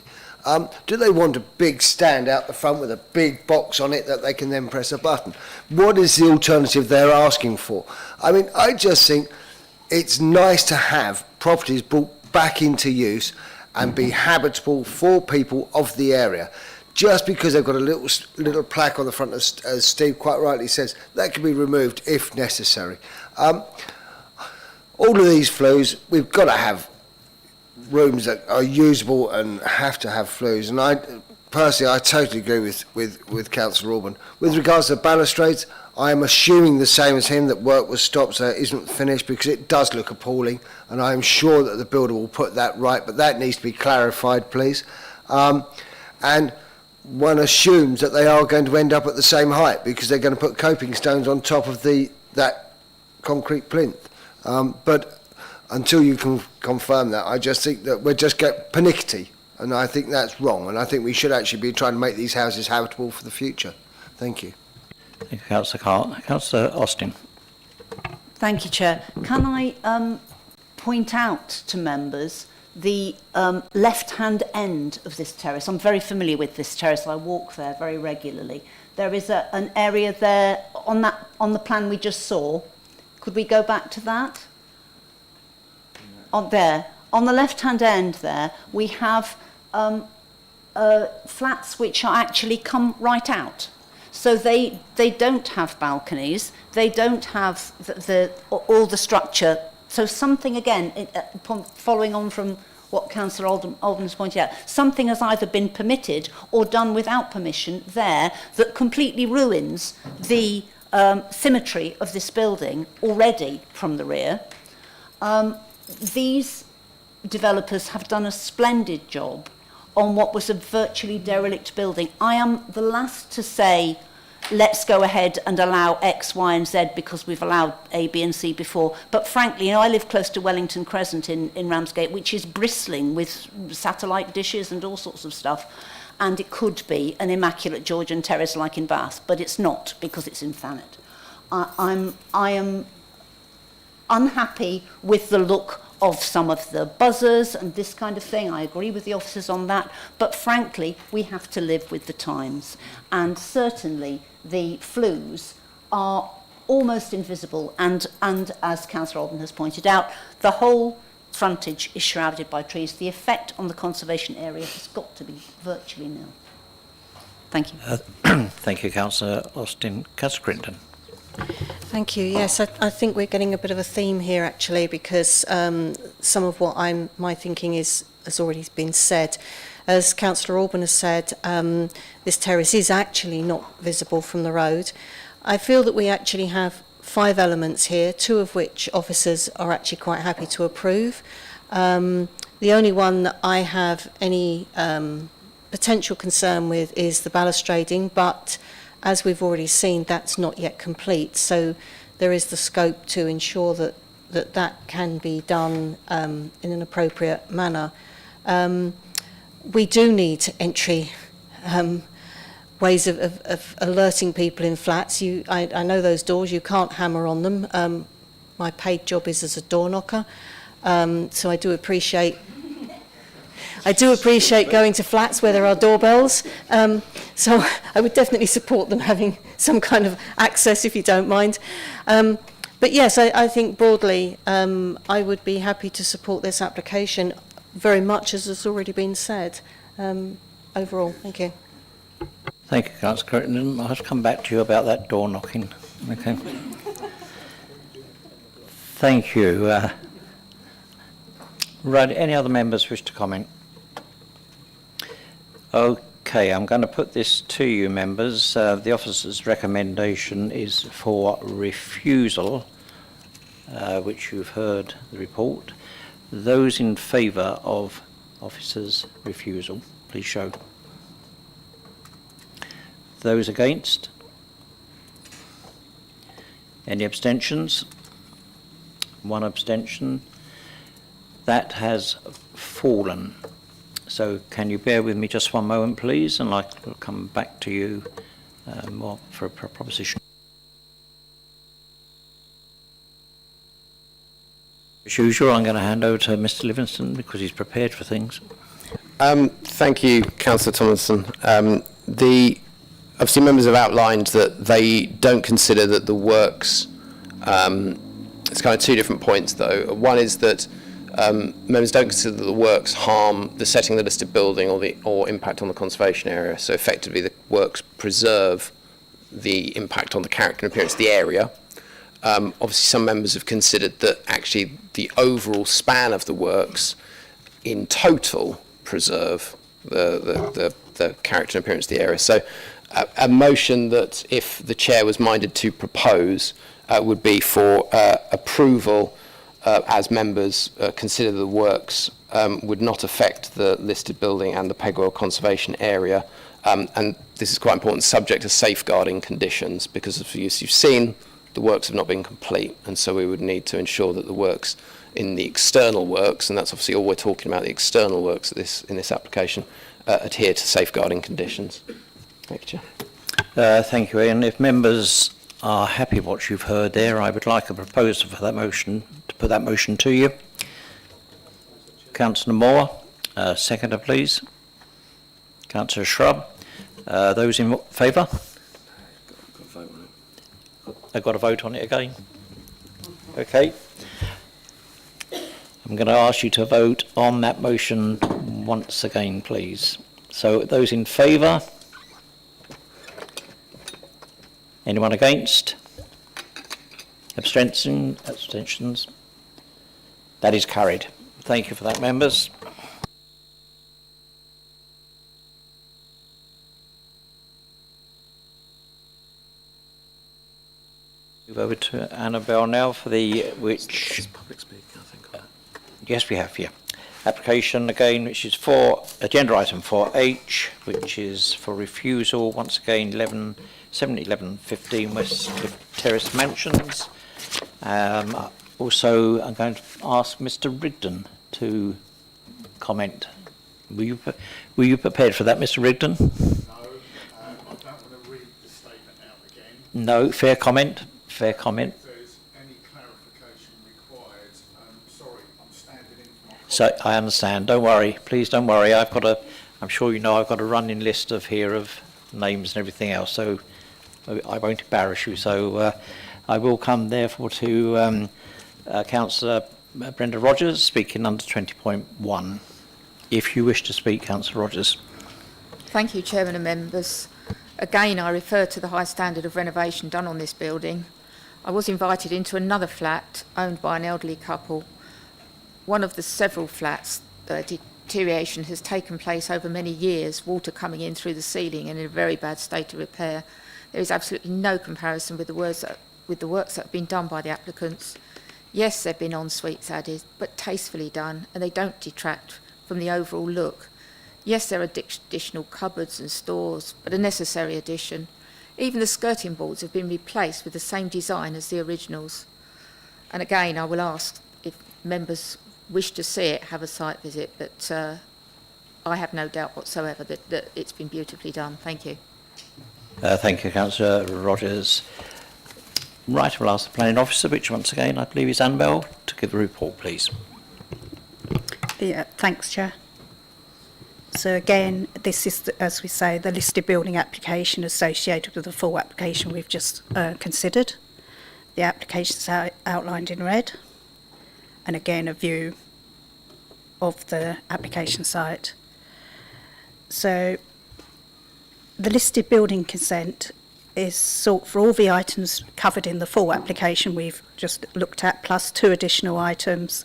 Speaker 7: Do they want a big stand out the front with a big box on it that they can then press a button? What is the alternative they're asking for? I mean, I just think it's nice to have properties brought back into use and be habitable for people of the area. Just because they've got a little plaque on the front, as Steve quite rightly says, that can be removed if necessary. All of these flues, we've got to have rooms that are usable and have to have flues. And I totally agree with Councillor Orban. With regards to balustrades, I am assuming the same as him, that work was stopped so it isn't finished, because it does look appalling, and I am sure that the builder will put that right, but that needs to be clarified, please. And one assumes that they are going to end up at the same height because they're going to put coping stones on top of that concrete plinth. But until you can confirm that, I just think that we'll just get pernickety, and I think that's wrong, and I think we should actually be trying to make these houses habitable for the future. Thank you.
Speaker 2: Thank you, Councillor Hart. Councillor Austin.
Speaker 9: Thank you, Chair. Can I point out to members the left-hand end of this terrace? I'm very familiar with this terrace. I walk there very regularly. There is an area there on the plan we just saw. Could we go back to that? On there, on the left-hand end there, we have flats which are actually come right out. So they don't have balconies. They don't have all the structure. So something, again, following on from what Councillor Oldham has pointed out, something has either been permitted or done without permission there that completely ruins the symmetry of this building already from the rear. These developers have done a splendid job on what was a virtually derelict building. I am the last to say, let's go ahead and allow X, Y and Z because we've allowed A, B and C before. But frankly, I live close to Wellington Crescent in Ramsgate, which is bristling with satellite dishes and all sorts of stuff. And it could be an immaculate Georgian terrace like in Bath, but it's not because it's in Thanet. I am unhappy with the look of some of the buzzers and this kind of thing. I agree with the officers on that, but frankly, we have to live with the times. And certainly the flues are almost invisible, and as Councillor Oldham has pointed out, the whole frontage is shrouded by trees. The effect on the conservation area has got to be virtually nil. Thank you.
Speaker 2: Thank you, Councillor Austin. Councillor Crichton.
Speaker 8: Thank you. Yes, I think we're getting a bit of a theme here, actually, because some of what my thinking has already been said. As Councillor Orban has said, this terrace is actually not visible from the road. I feel that we actually have 5 elements here, 2 of which officers are actually quite happy to approve. The only one that I have any potential concern with is the balustrading, but as we've already seen, that's not yet complete. So there is the scope to ensure that can be done in an appropriate manner. We do need entry ways of alerting people in flats. I know those doors, you can't hammer on them. My paid job is as a door knocker, so I do appreciate going to flats where there are doorbells, so I would definitely support them having some kind of access, if you don't mind. But But yes, I think broadly, I would be happy to support this application very much, as has already been said. Overall, thank you.
Speaker 2: Thank you, Councillor Crittenden. I'll come back to you about that door knocking. Okay. Thank you. Right, any other members wish to comment? Okay, I'm going to put this to you, members. The officer's recommendation is for refusal, which you've heard the report. Those in favour of officer's refusal, please show. Those against? Any abstentions? One abstention. That has fallen. So can you bear with me just one moment, please, and I will come back to you more for a proposition. As usual, I'm going to hand over to Mr. Livingston because he's prepared for things.
Speaker 1: Thank you, Councillor Tomlinson. Obviously, members have outlined that they don't consider that the works. It's kind of two different points, though. One is that members don't consider that the works harm the setting of the listed building or impact on the conservation area. So effectively, the works preserve the impact on the character and appearance of the area. Obviously, some members have considered that actually the overall span of the works in total preserve the character and appearance of the area. So a motion that, if the chair was minded to propose, would be for approval as members consider the works would not affect the listed building and the Pegwell conservation area. And this is quite important, subject to safeguarding conditions, because as you've seen, the works have not been complete, and so we would need to ensure that the works in the external works, and that's obviously all we're talking about, the external works in this application, adhere to safeguarding conditions. Thank you, Chair.
Speaker 2: Thank you, Ian. If members are happy with what you've heard there, I would like a proposal for that motion, to put that motion to you. Councillor Moore, seconder, please. Councillor Shrub. Those in favour? I've got to vote on it again. Okay. I'm going to ask you to vote on that motion once again, please. So those in favour? Anyone against? Abstentions? That is carried. Thank you for that, members. Move over to Annabelle now for which public speaking, I think. Yes, we have here. Application again, which is for agenda item 4H, which is for refusal once again 1115 West Cliff Terrace Mansions. Also, I'm going to ask Mr. Rigdon to comment. Were you prepared for that, Mr. Rigdon?
Speaker 13: No, I don't want to read the statement out again.
Speaker 2: No, fair comment. Fair comment.
Speaker 13: If there's any clarification required, sorry, I'm standing in for my colleague.
Speaker 2: So I understand. Don't worry. Please don't worry. I'm sure you know I've got a running list of names and everything else, so I won't embarrass you. So I will come therefore to Councillor Brenda Rogers, speaking under 20.1. If you wish to speak, Councillor Rogers.
Speaker 5: Thank you, Chairman and members. Again, I refer to the high standard of renovation done on this building. I was invited into another flat owned by an elderly couple. One of the several flats, deterioration has taken place over many years, water coming in through the ceiling and in a very bad state of repair. There is absolutely no comparison with the works that have been done by the applicants. Yes, there have been en-suites added, but tastefully done, and they don't detract from the overall look. Yes, there are additional cupboards and stores, but a necessary addition. Even the skirting boards have been replaced with the same design as the originals. And again, I will ask if members wish to see it, have a site visit, but I have no doubt whatsoever that it's been beautifully done. Thank you.
Speaker 2: Thank you, Councillor Rogers. Right, we'll ask the planning officer, which once again I believe is Annabelle, to give a report, please.
Speaker 14: Yeah, thanks, Chair. So again, this is, as we say, the listed building application associated with the full application we've just considered. the applications outlined in red, and again a view of the application site. So the listed building consent is sought for all the items covered in the full application we've just looked at, plus 2 additional items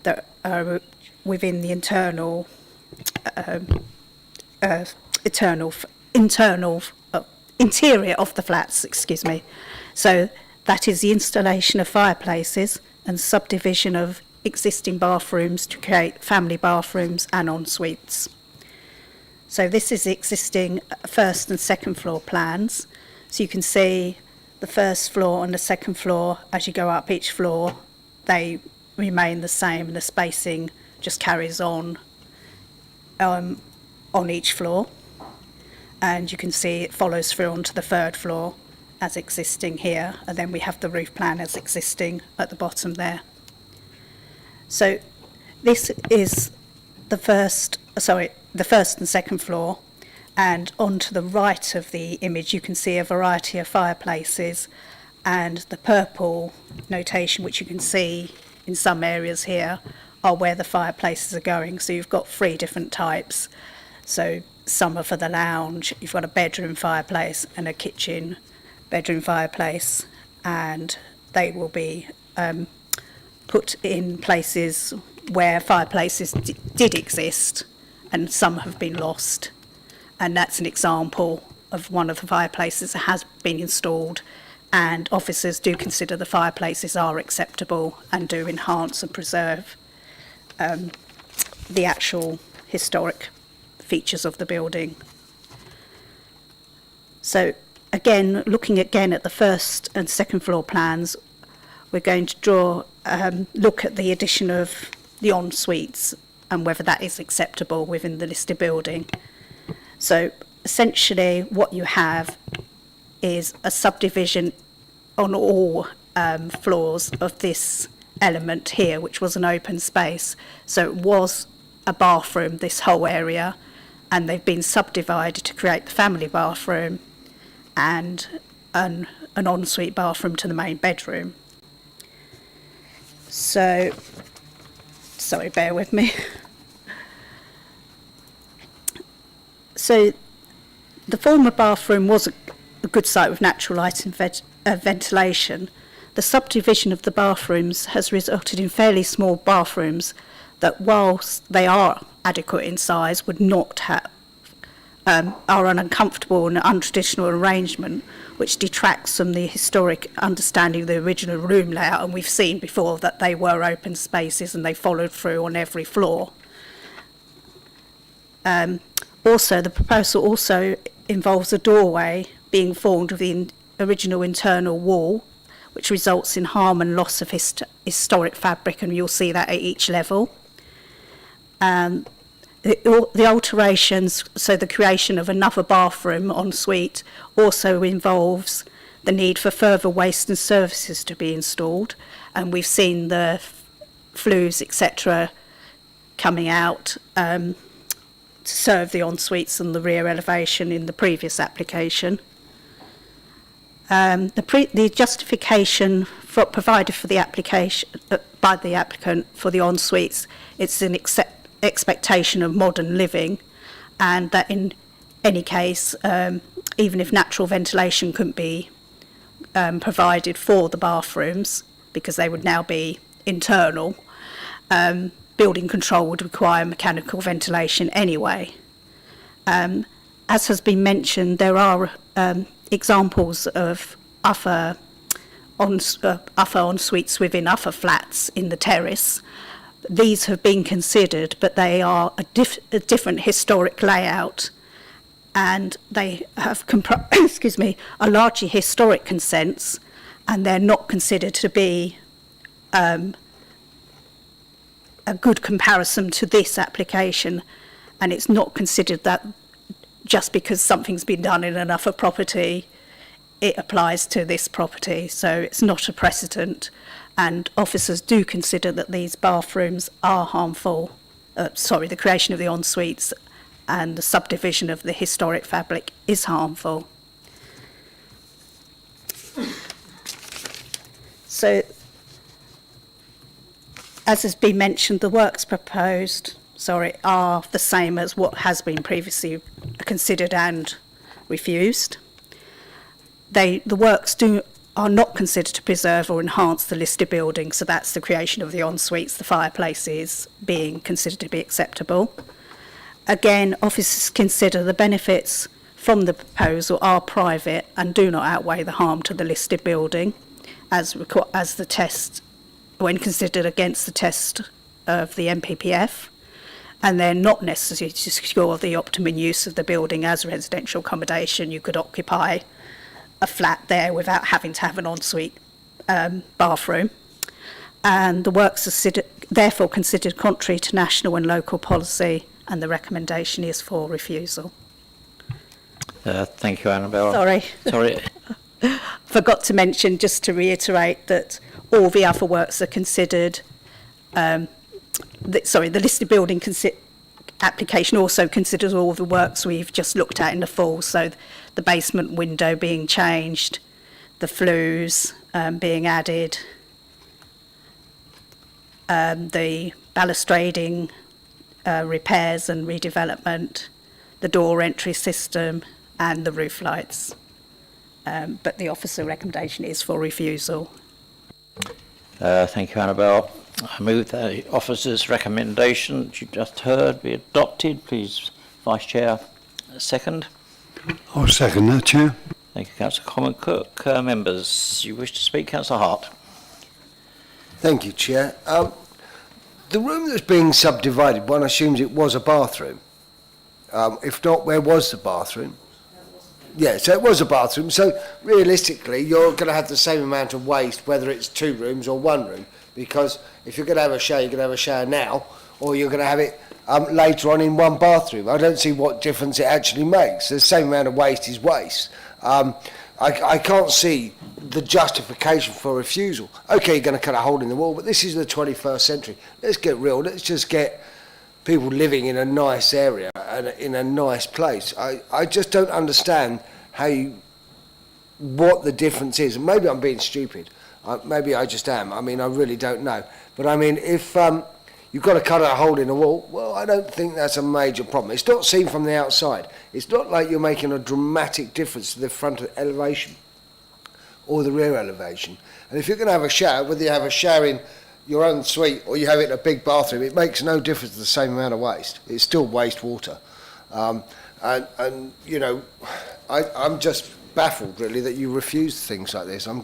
Speaker 14: that are within the interior of the flats, excuse me. So that is the installation of fireplaces and subdivision of existing bathrooms to create family bathrooms and en-suites. So this is the existing first and second floor plans. So you can see the first floor and the second floor, as you go up each floor, they remain the same and the spacing just carries on each floor. And you can see it follows through onto the third floor as existing here, and then we have the roof plan as existing at the bottom there. So this is the first and second floor, and onto the right of the image you can see a variety of fireplaces, and the purple notation which you can see in some areas here are where the fireplaces are going. So you've got 3 different types. So some are for the lounge, you've got a bedroom fireplace and a kitchen bedroom fireplace, and they will be put in places where fireplaces did exist and some have been lost. And that's an example of one of the fireplaces that has been installed, and officers do consider the fireplaces are acceptable and do enhance and preserve the actual historic features of the building. So again, looking again at the first and second floor plans, we're going to look at the addition of the en-suites and whether that is acceptable within the listed building. So essentially what you have is a subdivision on all floors of this element here, which was an open space. So it was a bathroom, this whole area, and they've been subdivided to create the family bathroom and an ensuite bathroom to the main bedroom. So, sorry, bear with me. So the former bathroom was a good site with natural light and ventilation. The subdivision of the bathrooms has resulted in fairly small bathrooms that, whilst they are adequate in size, would not have are an uncomfortable and untraditional arrangement, which detracts from the historic understanding of the original room layout. And we've seen before that they were open spaces and they followed through on every floor. Also, the proposal also involves a doorway being formed with the original internal wall, which results in harm and loss of historic fabric, and you'll see that at each level. The alterations, so the creation of another bathroom en suite, also involves the need for further waste and services to be installed, and we've seen the flues, etc., coming out to serve the en suites and the rear elevation in the previous application. The justification provided for the application by the applicant for the en suites, it's an expectation of modern living, and that in any case, even if natural ventilation couldn't be provided for the bathrooms, because they would now be internal, building control would require mechanical ventilation anyway. As has been mentioned, there are examples of other en suites within other flats in the terrace. These have been considered, but they are a different historic layout, and they have are largely historic consents, and they're not considered to be a good comparison to this application. And it's not considered that just because something's been done in another property, it applies to this property. So it's not a precedent. And officers do consider that these bathrooms are harmful, the creation of the en suites and the subdivision of the historic fabric is harmful. So, as has been mentioned, the works proposed, are the same as what has been previously considered and refused. The works are not considered to preserve or enhance the listed building, so that's the creation of the en-suites, the fireplaces being considered to be acceptable. Again, officers consider the benefits from the proposal are private and do not outweigh the harm to the listed building, as the test, when considered against the test of the MPPF, and they're not necessary to secure the optimum use of the building as residential accommodation. You could occupy a flat there without having to have an ensuite bathroom. And the works are therefore considered contrary to national and local policy, and the recommendation is for refusal.
Speaker 2: Thank you, Annabelle.
Speaker 14: Sorry. Forgot to mention, just to reiterate, that all the other works are considered, the listed building application also considers all the works we've just looked at in the full, so the basement window being changed, the flues being added, the balustrading repairs and redevelopment, the door entry system and the roof lights. But the officer recommendation is for refusal.
Speaker 2: Thank you, Annabelle. I move that the officer's recommendation that you just heard be adopted. Please, Vice Chair, second.
Speaker 3: I'll second that, Chair.
Speaker 2: Thank you, Councillor Common-Cook. Members, you wish to speak? Councillor Hart.
Speaker 7: Thank you, Chair. The room that's being subdivided, one assumes it was a bathroom. If not, where was the bathroom? Yeah, so it was a bathroom. So realistically, you're going to have the same amount of waste, whether it's 2 rooms or 1 room, because if you're going to have a shower, you're going to have a shower now, or you're going to have it later on in 1 bathroom. I don't see what difference it actually makes. The same amount of waste is waste. I can't see the justification for refusal. Okay, you're going to cut a hole in the wall, but this is the 21st century. Let's get real. Let's just get people living in a nice area and in a nice place. I just don't understand what the difference is. And maybe I'm being stupid. Maybe I just am. I mean, I really don't know. But I mean, if you've got to cut a hole in the wall, well, I don't think that's a major problem. It's not seen from the outside. It's not like you're making a dramatic difference to the front elevation or the rear elevation. And if you're going to have a shower, whether you have a shower in your own suite or you have it in a big bathroom, it makes no difference to the same amount of waste. It's still wastewater. And you know, I'm just baffled, really, that you refuse things like this. I'm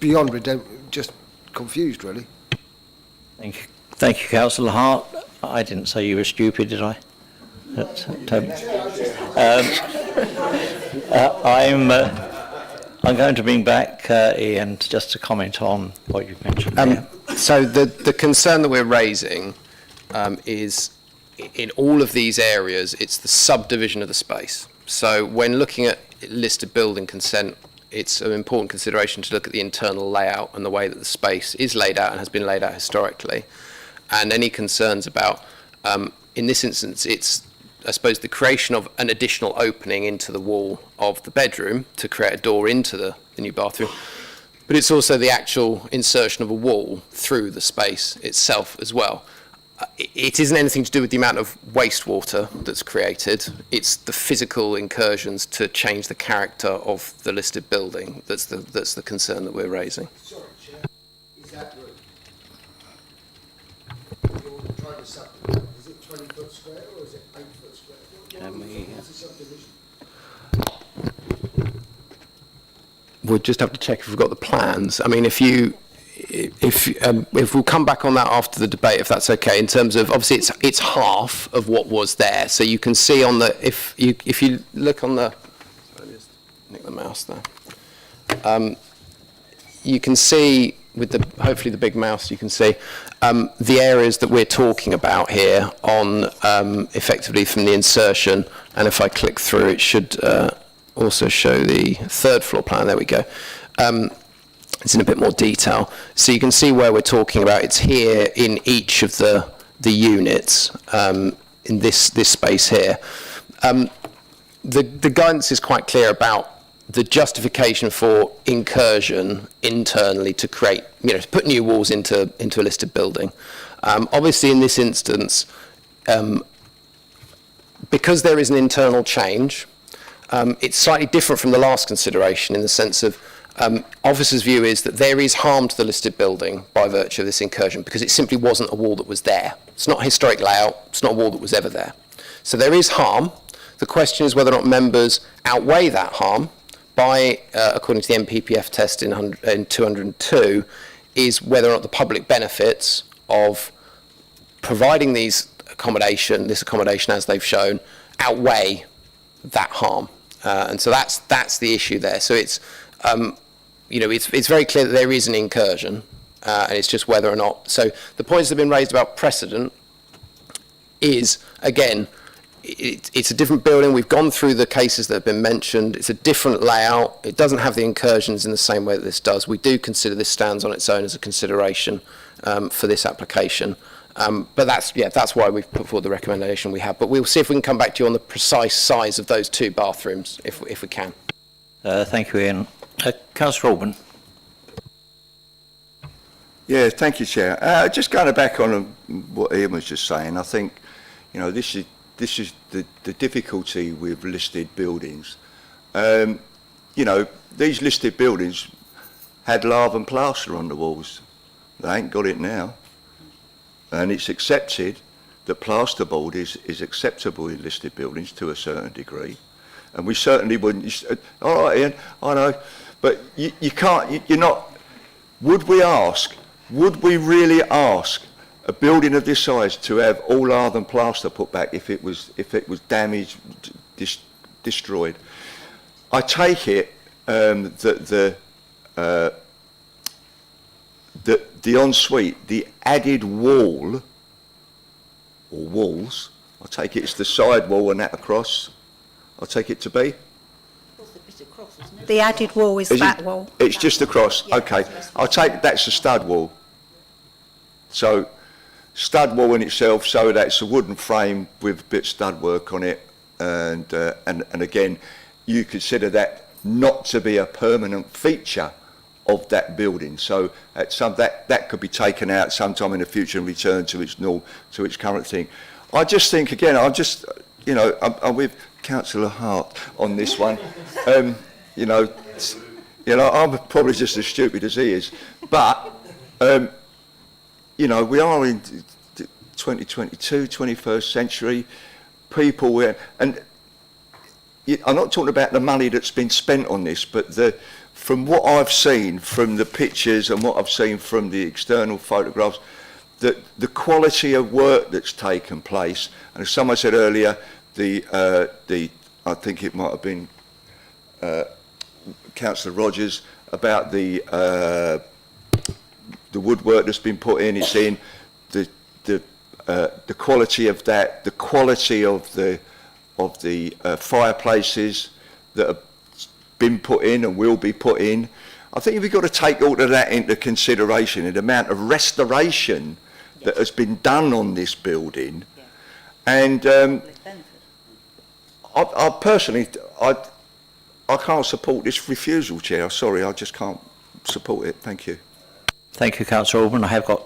Speaker 7: beyond just confused, really.
Speaker 2: Thank you, Councillor Hart. I didn't say you were stupid, did I? I'm going to bring back Ian just to comment on what you've mentioned there.
Speaker 1: So the concern that we're raising is in all of these areas, it's the subdivision of the space. So when looking at listed building consent, it's an important consideration to look at the internal layout and the way that the space is laid out and has been laid out historically. And any concerns about, in this instance, it's, I suppose, the creation of an additional opening into the wall of the bedroom to create a door into the new bathroom. But it's also the actual insertion of a wall through the space itself as well. It isn't anything to do with the amount of wastewater that's created. It's the physical incursions to change the character of the listed building that's the concern that we're raising.
Speaker 7: Sorry, Chair. Is that room? You're trying to subdivide. Is it 20 foot square or is it 8 foot square? What's the subdivision?
Speaker 1: We'll just have to check if we've got the plans. I mean, if we'll come back on that after the debate, if that's okay. In terms of, obviously, it's half of what was there. So you can see on the, if you look on the, sorry, just nick the mouse there. You can see with the, hopefully the big mouse, you can see the areas that we're talking about here on effectively from the insertion. And if I click through, it should also show the 3rd floor plan. There we go. It's in a bit more detail. So you can see where we're talking about. It's here in each of the units in this space here. The guidance is quite clear about the justification for incursion internally to create, to put new walls into a listed building. Obviously, in this instance, because there is an internal change, it's slightly different from the last consideration in the sense of officers' view is that there is harm to the listed building by virtue of this incursion because it simply wasn't a wall that was there. It's not a historic layout. It's not a wall that was ever there. So there is harm. The question is whether or not members outweigh that harm by, according to the MPPF test in 202, is whether or not the public benefits of providing this accommodation as they've shown, outweigh that harm. And so that's the issue there. So it's, it's very clear that there is an incursion, and it's just whether or not. So the points that have been raised about precedent is, again, it's a different building. We've gone through the cases that have been mentioned. It's a different layout. It doesn't have the incursions in the same way that this does. We do consider this stands on its own as a consideration for this application. But that's why we've put forward the recommendation we have. But we'll see if we can come back to you on the precise size of those 2 bathrooms, if we can.
Speaker 2: Thank you, Ian. Councillor Alban.
Speaker 6: Yeah, thank you, Chair. Just going back on what Ian was just saying, I think, this is the difficulty with listed buildings. These listed buildings had lath and plaster on the walls. They ain't got it now. And it's accepted that plasterboard is acceptable in listed buildings to a certain degree. And we certainly wouldn't, all right, Ian, I know, but you can't, you're not, would we really ask a building of this size to have all lath and plaster put back if it was damaged, destroyed? I take it that the ensuite, the added wall or walls, I take it it's the side wall and that across. I take it to be.
Speaker 14: The added wall is that wall.
Speaker 6: It's just across. Yeah, okay, I'll take that's a stud wall. So stud wall in itself, so that's a wooden frame with a bit of stud work on it, and again, you consider that not to be a permanent feature of that building. So that could be taken out sometime in the future and returned to its current thing. I just think again, I'm with Councillor Hart on this one. I'm probably just as stupid as he is, but we are in 2022, 21st century. People, and I'm not talking about the money that's been spent on this, but from what I've seen from the pictures and what I've seen from the external photographs, the quality of work that's taken place, and as someone said earlier, I think it might have been Councillor Rogers about the woodwork that's been put in. It's in the quality of that, the quality of the fireplaces that have been put in and will be put in. I think we've got to take all of that into consideration, and the amount of restoration that has been done on this building. And I personally, I can't support this refusal, Chair. Sorry, I just can't support it. Thank you.
Speaker 2: Thank you, Councillor Alban. I have got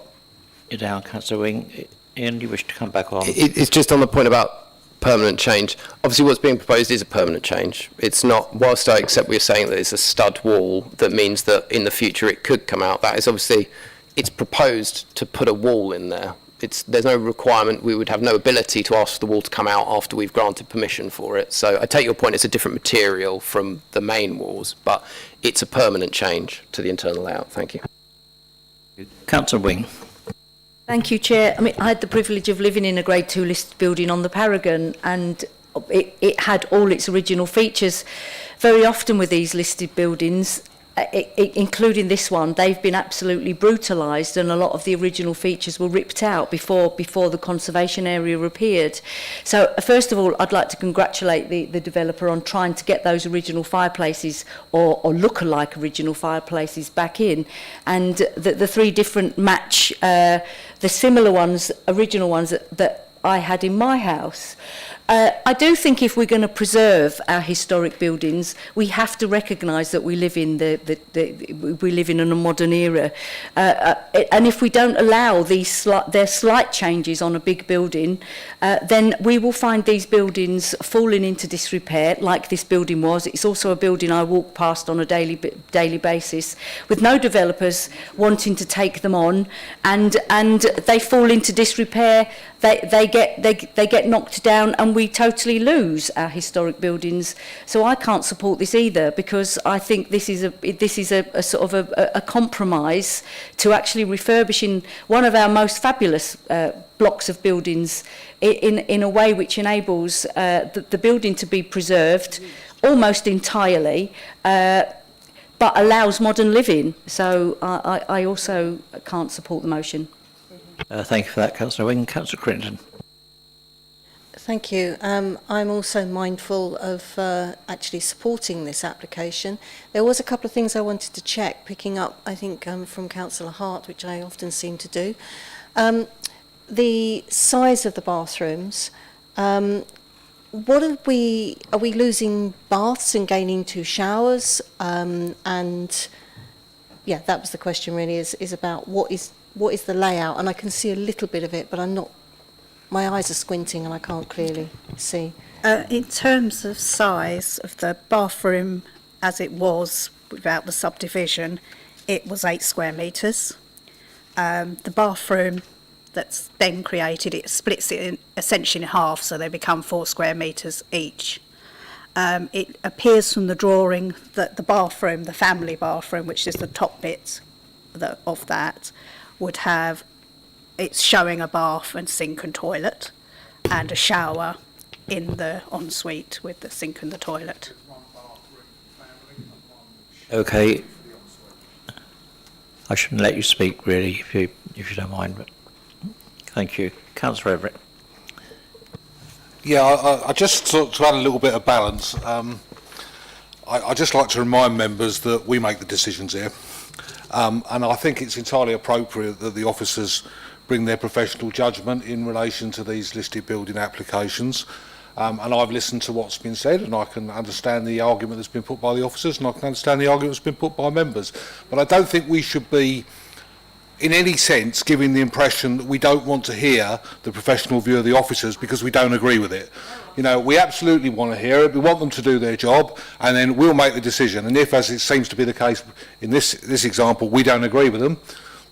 Speaker 2: you down, Councillor Wing. Ian, do you wish to come back on?
Speaker 1: It's just on the point about permanent change. Obviously, what's being proposed is a permanent change. It's not, whilst I accept what you're saying that it's a stud wall, that means that in the future it could come out. That is obviously, it's proposed to put a wall in there. There's no requirement. We would have no ability to ask the wall to come out after we've granted permission for it. So I take your point, it's a different material from the main walls, but it's a permanent change to the internal layout. Thank you.
Speaker 2: Councillor Wing.
Speaker 15: Thank you, Chair. I mean, I had the privilege of living in a Grade 2 listed building on the Paragon, and it had all its original features. Very often with these listed buildings, including this one, they've been absolutely brutalised, and a lot of the original features were ripped out before the conservation area appeared. So first of all, I'd like to congratulate the developer on trying to get those original fireplaces or look-alike original fireplaces back in, and the 3 different match the similar ones, original ones that I had in my house. I do think if we're going to preserve our historic buildings, we have to recognise that we live in we live in a modern era, and if we don't allow their slight changes on a big building, then we will find these buildings falling into disrepair, like this building was. It's also a building I walk past on a daily basis, with no developers wanting to take them on, and they fall into disrepair. They get knocked down, and we totally lose our historic buildings. So I can't support this either, because I think this is a sort of a compromise to actually refurbishing one of our most fabulous blocks of buildings in a way which enables the building to be preserved almost entirely, but allows modern living. So I also can't support the motion.
Speaker 2: Thank you for that, Councillor Wing. Councillor Crittenden.
Speaker 8: Thank you. I'm also mindful of actually supporting this application. There was a couple of things I wanted to check, picking up, I think, from Councillor Hart, which I often seem to do. The size of the bathrooms, what are we losing baths and gaining 2 showers? And yeah, that was the question really, is about what is the layout? And I can see a little bit of it, but my eyes are squinting and I can't clearly see.
Speaker 14: In terms of size of the bathroom as it was without the subdivision, it was 8 square metres. The bathroom that's then created, it splits it essentially in half, so they become 4 square metres each. It appears from the drawing that the bathroom, the family bathroom, which is the top bit of that, would have, it's showing a bath and sink and toilet and a shower in the ensuite with the sink and the toilet.
Speaker 2: Okay. I shouldn't let you speak, really, if you don't mind. But thank you. Councillor Everett.
Speaker 10: Yeah, I just to add a little bit of balance. I just like to remind members that we make the decisions here. And I think it's entirely appropriate that the officers bring their professional judgment in relation to these listed building applications. And I've listened to what's been said, and I can understand the argument that's been put by the officers, and I can understand the argument that's been put by members. But I don't think we should be, in any sense, giving the impression that we don't want to hear the professional view of the officers because we don't agree with it. You know, we absolutely want to hear it, we want them to do their job, and then we'll make the decision. And if, as it seems to be the case in this example, we don't agree with them,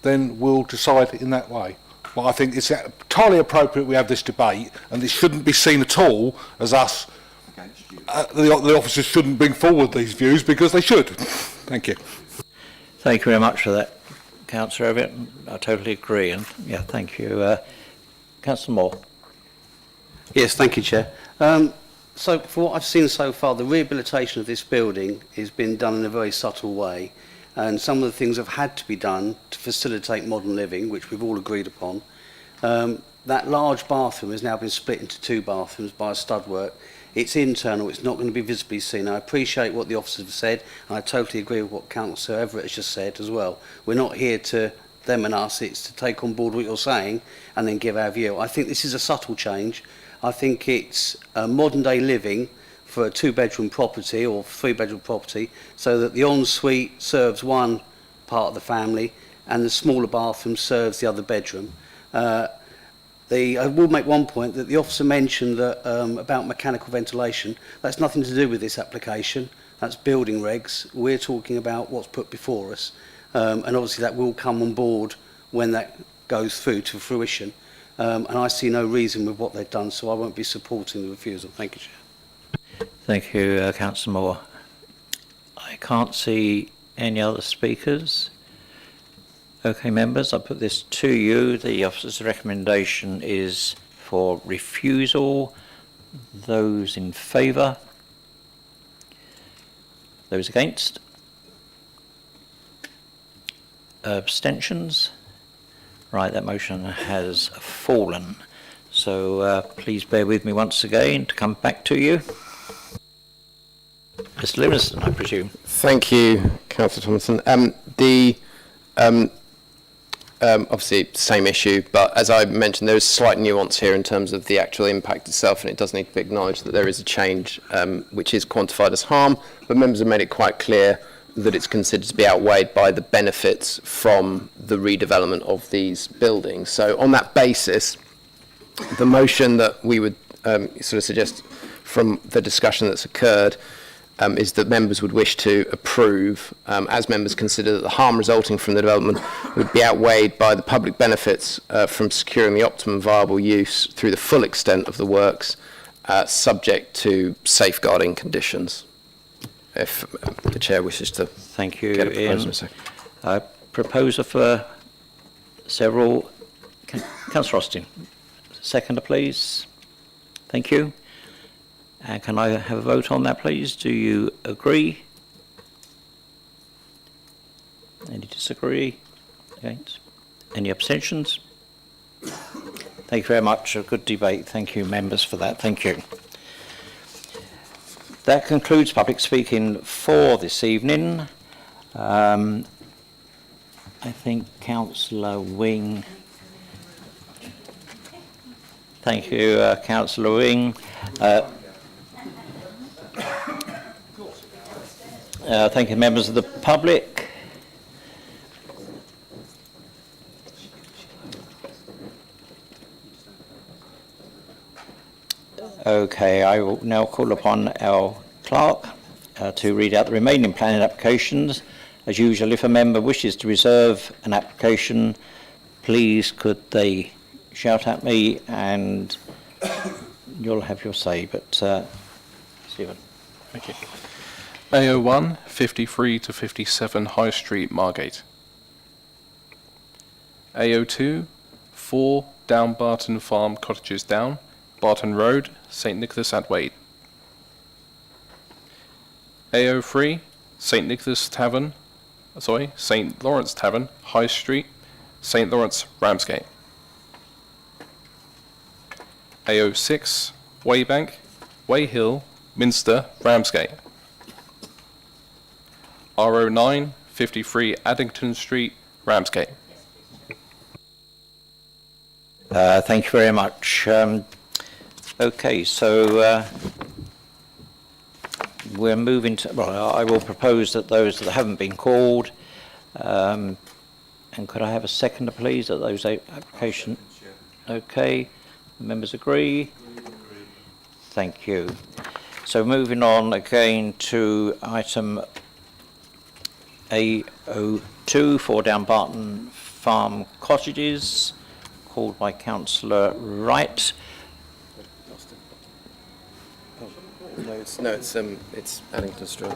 Speaker 10: then we'll decide in that way. But I think it's entirely appropriate we have this debate, and it shouldn't be seen at all as us, the officers shouldn't bring forward these views, because they should. Thank you.
Speaker 2: Thank you very much for that, Councillor Everett. I totally agree, and yeah, thank you. Councillor Moore.
Speaker 11: Yes, thank you, Chair. So for what I've seen so far, the rehabilitation of this building has been done in a very subtle way, and some of the things have had to be done to facilitate modern living, which we've all agreed upon. That large bathroom has now been split into 2 bathrooms by a stud work. It's internal, it's not going to be visibly seen. I appreciate what the officers have said, and I totally agree with what Councillor Everett has just said as well. We're not here to them and us, it's to take on board what you're saying and then give our view. I think this is a subtle change. I think it's modern day living for a 2-bedroom property or 3-bedroom property, so that the ensuite serves one part of the family and the smaller bathroom serves the other bedroom. I will make one point that the officer mentioned that about mechanical ventilation. That's nothing to do with this application. That's building regs. We're talking about what's put before us, and obviously that will come on board when that goes through to fruition. And I see no reason with what they've done, so I won't be supporting the refusal. Thank you, Chair.
Speaker 2: Thank you, Councillor Moore. I can't see any other speakers. Okay, members, I put this to you. The officer's recommendation is for refusal. Those in favour? Those against? Abstentions? Right, that motion has fallen. So please bear with me once again to come back to you. Mr. Livingston, I presume.
Speaker 1: Thank you, Councillor Thompson. obviously same issue, but as I mentioned, there is slight nuance here in terms of the actual impact itself, and it does need to be acknowledged that there is a change which is quantified as harm, but members have made it quite clear that it's considered to be outweighed by the benefits from the redevelopment of these buildings. So on that basis, the motion that we would sort of suggest from the discussion that's occurred is that members would wish to approve, as members consider that the harm resulting from the development would be outweighed by the public benefits from securing the optimum viable use through the full extent of the works, subject to safeguarding conditions. If the chair wishes to
Speaker 2: Thank you,
Speaker 1: get a proposal in a
Speaker 2: Ian.
Speaker 1: second.
Speaker 2: Proposer for several. Councillor Austin, seconder, please. Thank you. And can I have a vote on that, please? Do you agree? Any disagree? Against? Any abstentions? Thank you very much. A good debate. Thank you, members, for that. Thank you. That concludes public speaking for this evening. I think Councillor Wing. Thank you, Councillor Wing. Thank you, members of the public. Okay, I will now call upon our clerk to read out the remaining planning applications. As usual, if a member wishes to reserve an application, please could they shout at me and you'll have your say. But Stephen.
Speaker 16: Thank you. AO1, 53 to 57 High Street, Margate. AO2, 4 Down Barton Farm Cottages Down, Barton Road, St Nicholas at Wade. AO3, St Lawrence Tavern, High Street, St Lawrence, Ramsgate. AO6, Waybank, Way Hill, Minster, Ramsgate. RO9, 53 Addington Street, Ramsgate.
Speaker 2: Thank you very much. Okay, so we're moving to, well, I will propose that those that haven't been called, and could I have a seconder, please, at those applications? Okay, members agree? Thank you. So moving on again to item A02, 4 Down Barton Farm Cottages, called by Councillor Wright.
Speaker 1: No, it's Addington Street.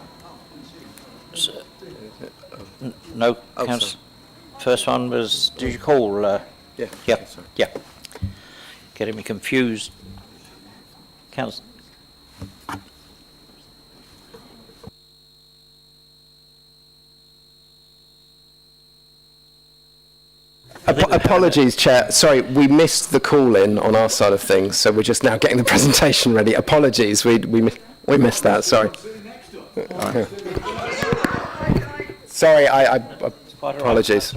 Speaker 2: No,
Speaker 1: Oh,
Speaker 2: Councillor. First one was, did you call?
Speaker 1: Yeah.
Speaker 2: Yeah, yeah. Getting me confused. Councillor.
Speaker 1: Apologies, Chair. Sorry, we missed the call-in on our side of things, so we're just now getting the presentation ready. Apologies, we missed that. Sorry. Sorry, I apologies.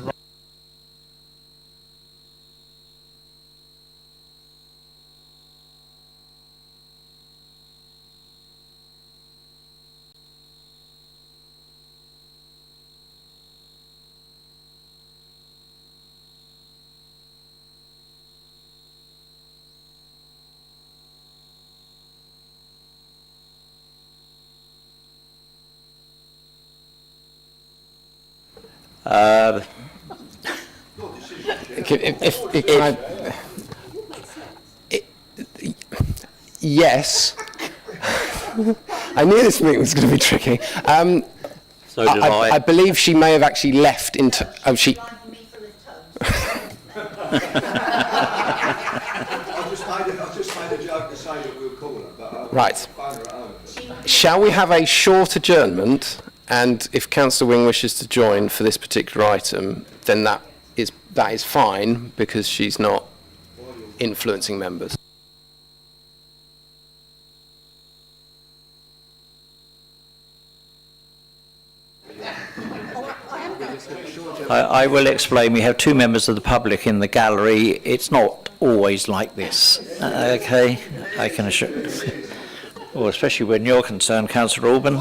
Speaker 1: Yes. I knew this meeting was going to be tricky.
Speaker 2: So did I.
Speaker 1: I believe she may have actually left into. Oh, she.
Speaker 6: I just made a joke to say that we'll call her, but
Speaker 1: Right. Shall we have a short adjournment? And if Councillor Wing wishes to join for this particular item, then that is fine, because she's not influencing members.
Speaker 2: I will explain. We have two members of the public in the gallery. It's not always like this. Okay, I can assure. Well, especially when you're concerned, Councillor Orban.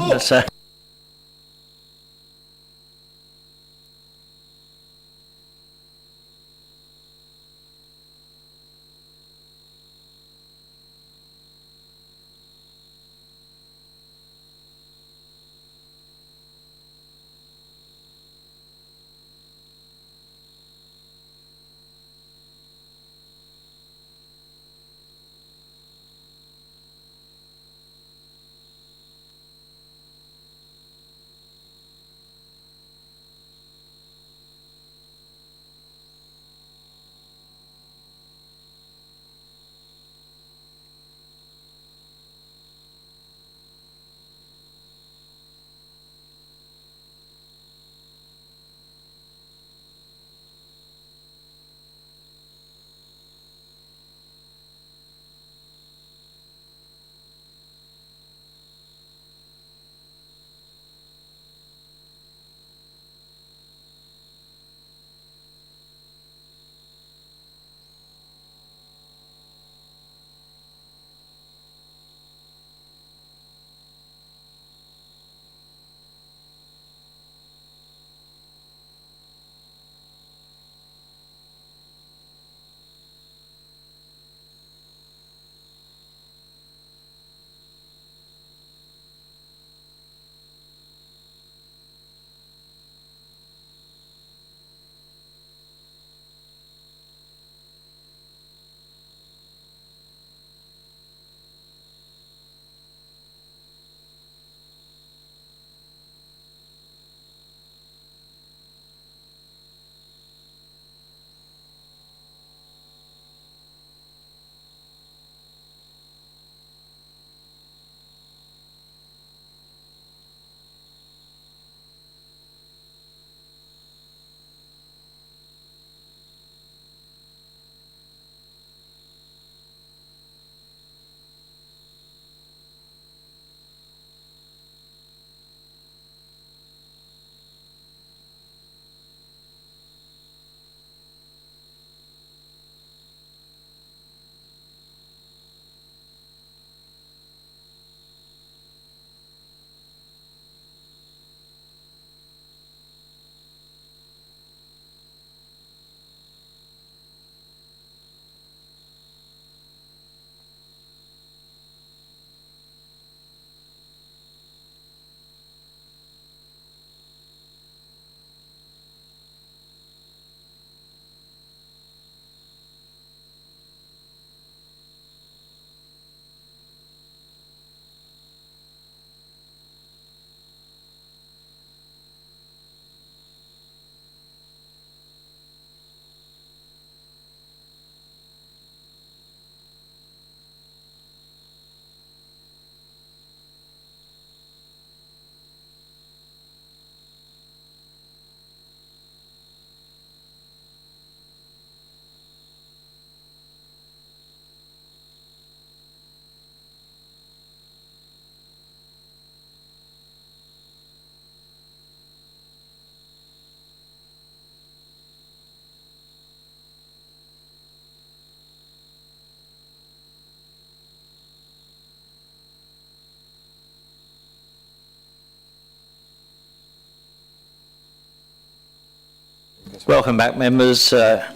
Speaker 2: Welcome back, members. A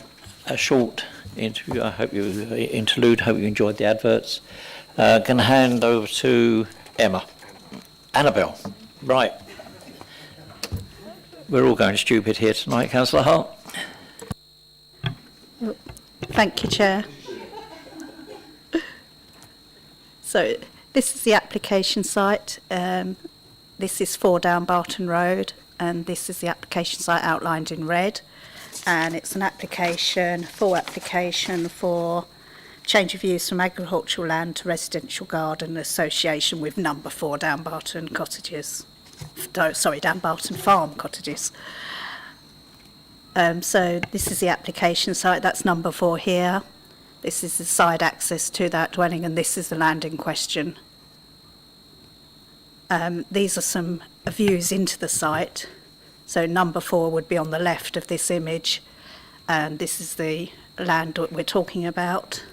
Speaker 2: short interview. I hope you interlude. Hope you enjoyed the adverts. Going to hand over to Emma. Annabelle. Right. We're all going stupid here tonight, Councillor Hart.
Speaker 14: Thank you, Chair. So this is the application site. This is 4 Down Barton Road, and this is the application site outlined in red. And it's an application for change of use from agricultural land to residential garden association with number 4 Down Barton Cottages. Down Barton Farm Cottages. So this is the application site, that's number 4 here. This is the side access to that dwelling, and this is the land in question. These are some views into the site. So number 4 would be on the left of this image, and this is the land that we're talking about.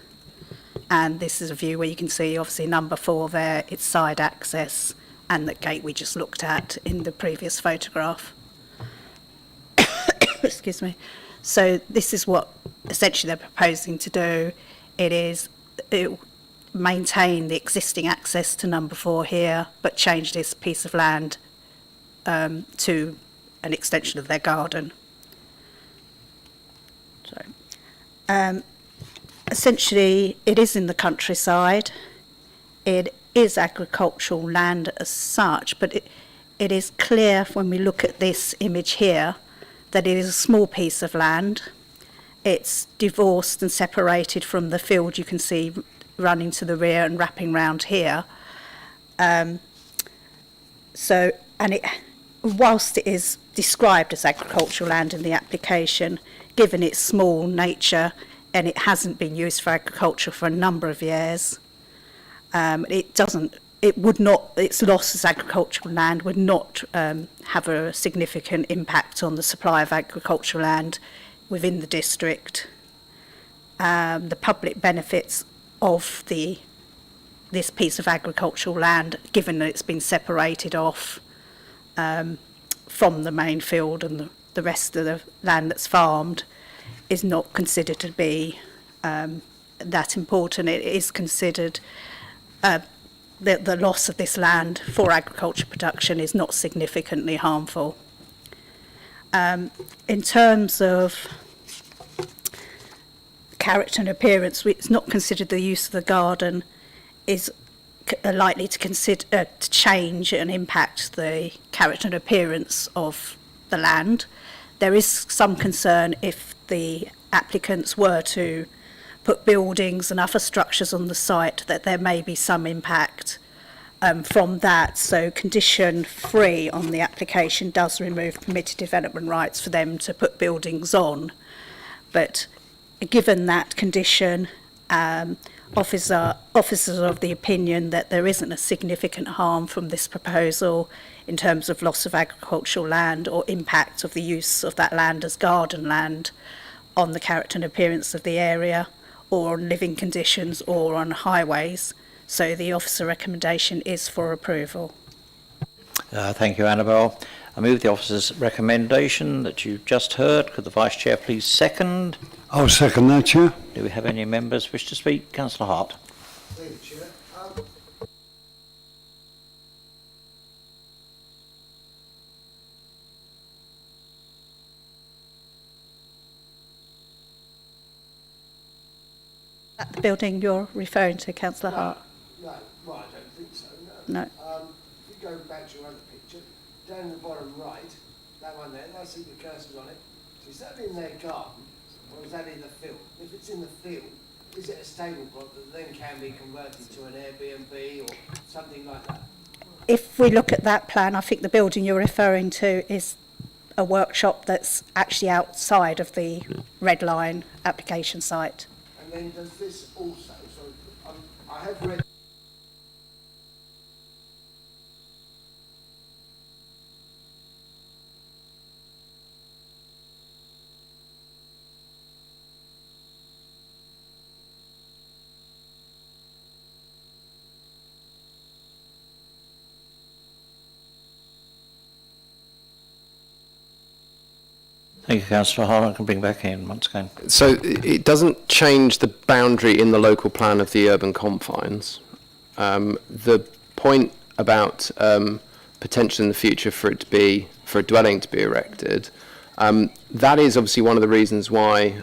Speaker 14: And this is a view where you can see obviously number 4 there, its side access, and the gate we just looked at in the previous photograph. Excuse me. So this is what essentially they're proposing to do. It maintain the existing access to number 4 here, but change this piece of land to an extension of their garden. So, essentially, it is in the countryside. It is agricultural land as such, but it is clear when we look at this image here that it is a small piece of land. It's divorced and separated from the field you can see running to the rear and wrapping round here. Whilst it is described as agricultural land in the application, given its small nature and it hasn't been used for agriculture for a number of years, its loss as agricultural land would not have a significant impact on the supply of agricultural land within the district. The public benefits of this piece of agricultural land, given that it's been separated off from the main field and the rest of the land that's farmed, is not considered to be that important. It is considered the loss of this land for agriculture production is not significantly harmful. In terms of character and appearance, it's not considered the use of the garden is likely to change and impact the character and appearance of the land. There is some concern if the applicants were to put buildings and other structures on the site that there may be some impact from that. So condition 3 on the application does remove permitted development rights for them to put buildings on. But given that condition, officers are of the opinion that there isn't a significant harm from this proposal in terms of loss of agricultural land or impact of the use of that land as garden land on the character and appearance of the area or on living conditions or on highways. So the officer recommendation is for approval.
Speaker 2: Thank you, Annabelle. I move the officer's recommendation that you've just heard. Could the Vice Chair please second?
Speaker 3: I'll second that, Chair.
Speaker 2: Do we have any members wish to speak? Councillor Hart.
Speaker 7: Thank you, Chair.
Speaker 14: That the building you're referring to, Councillor Hart?
Speaker 7: No, well, I don't think so,
Speaker 14: No.
Speaker 7: If you go back to your other picture, down the bottom right, that one there, I see the cursors on it. So is that in their garden, or is that in the field? If it's in the field, is it a stable plot that then can be converted to an Airbnb or something like that?
Speaker 14: If we look at that plan, I think the building you're referring to is a workshop that's actually outside of the red line application site.
Speaker 7: And then does this also, I have read
Speaker 2: Thank you, Councillor Hart. I can bring back in once again.
Speaker 1: So it doesn't change the boundary in the local plan of the urban confines. The point about potential in the future for a dwelling to be erected, that is obviously one of the reasons why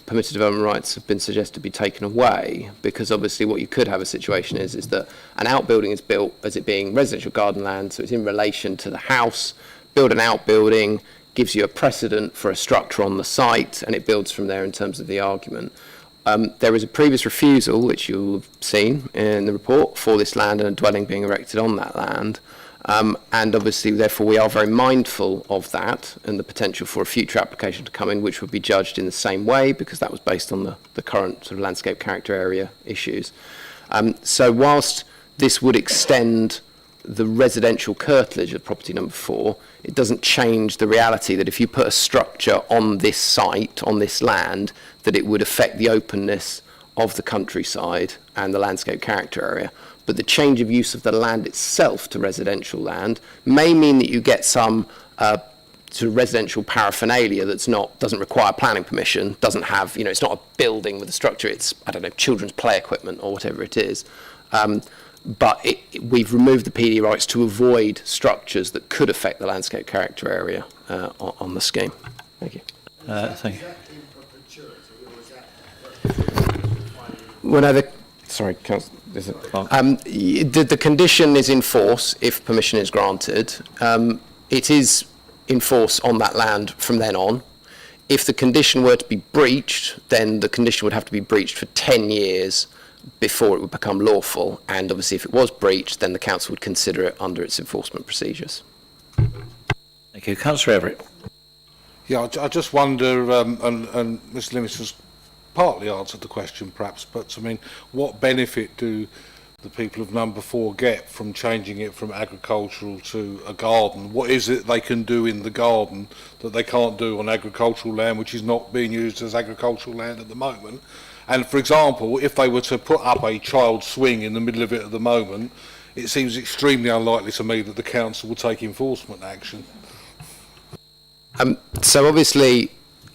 Speaker 1: permitted development rights have been suggested to be taken away, because obviously what you could have a situation is that an outbuilding is built as it being residential garden land, so it's in relation to the house. Build an outbuilding gives you a precedent for a structure on the site, and it builds from there in terms of the argument. There is a previous refusal, which you'll have seen in the report, for this land and a dwelling being erected on that land. And obviously, therefore, we are very mindful of that and the potential for a future application to come in, which would be judged in the same way, because that was based on the current sort of landscape character area issues. So whilst this would extend the residential curtilage of property number 4, it doesn't change the reality that if you put a structure on this site, on this land, that it would affect the openness of the countryside and the landscape character area. But the change of use of the land itself to residential land may mean that you get some sort of residential paraphernalia doesn't require planning permission, doesn't have, it's not a building with a structure, it's, I don't know, children's play equipment or whatever it is. But we've removed the PD rights to avoid structures that could affect the landscape character area on the scheme. Thank you.
Speaker 2: Thank you.
Speaker 1: Sorry, Councillor. The condition is in force if permission is granted. It is in force on that land from then on. If the condition were to be breached, then the condition would have to be breached for 10 years before it would become lawful, and obviously if it was breached, then the council would consider it under its enforcement procedures.
Speaker 2: Thank you. Councillor Everett.
Speaker 10: Yeah, I just wonder, and Mr Livingston's partly answered the question perhaps, but I mean, what benefit do the people of number 4 get from changing it from agricultural to a garden? What is it they can do in the garden that they can't do on agricultural land, which is not being used as agricultural land at the moment? And for example, if they were to put up a child swing in the middle of it at the moment, it seems extremely unlikely to me that the council will take enforcement action.
Speaker 1: So obviously,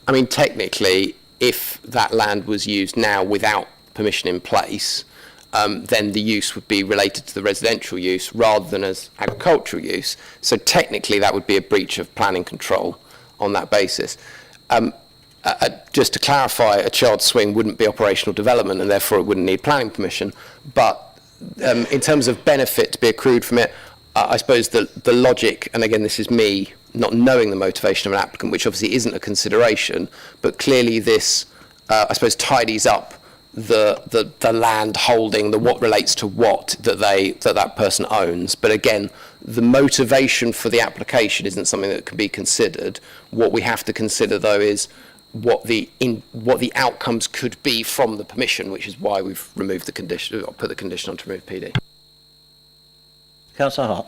Speaker 1: I mean, technically, if that land was used now without permission in place, then the use would be related to the residential use rather than as agricultural use. So technically, that would be a breach of planning control on that basis. Just to clarify, a child swing wouldn't be operational development and therefore it wouldn't need planning permission. But in terms of benefit to be accrued from it, I suppose the logic, and again, this is me not knowing the motivation of an applicant, which obviously isn't a consideration, but clearly this, I suppose, tidies up the land holding, the what relates to what that person owns. But again, the motivation for the application isn't something that can be considered. What we have to consider, though, is what the outcomes could be from the permission, which is why we've removed the condition, or put the condition on to remove PD.
Speaker 2: Councillor Hart.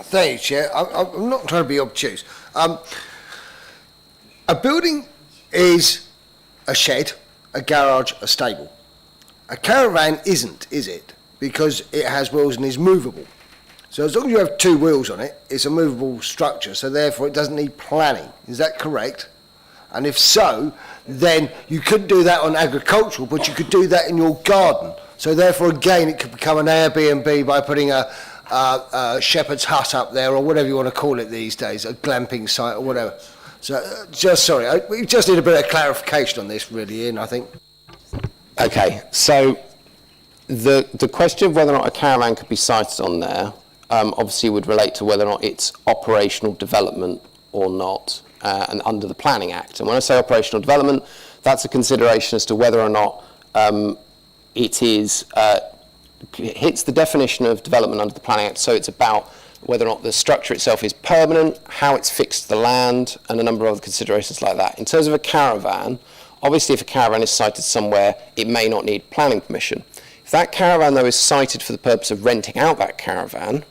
Speaker 7: Thank you, Chair. I'm not trying to be obtuse. A building is a shed, a garage, a stable. A caravan isn't, is it? Because it has wheels and is movable. So as long as you have 2 wheels on it, it's a movable structure, so therefore it doesn't need planning. Is that correct? And if so, then you couldn't do that on agricultural, but you could do that in your garden. So therefore, again, it could become an Airbnb by putting a shepherd's hut up there, or whatever you want to call it these days, a glamping site or whatever. So, we just need a bit of clarification on this, really, Ian, I think.
Speaker 1: Okay, so the question of whether or not a caravan could be sited on there obviously would relate to whether or not it's operational development or not, and under the Planning Act. And when I say operational development, that's a consideration as to whether or not it is hits the definition of development under the Planning Act. So it's about whether or not the structure itself is permanent, how it's fixed to the land, and a number of other considerations like that. In terms of a caravan, obviously if a caravan is sited somewhere, it may not need planning permission. If that caravan, though, is sited for the purpose of renting out that caravan,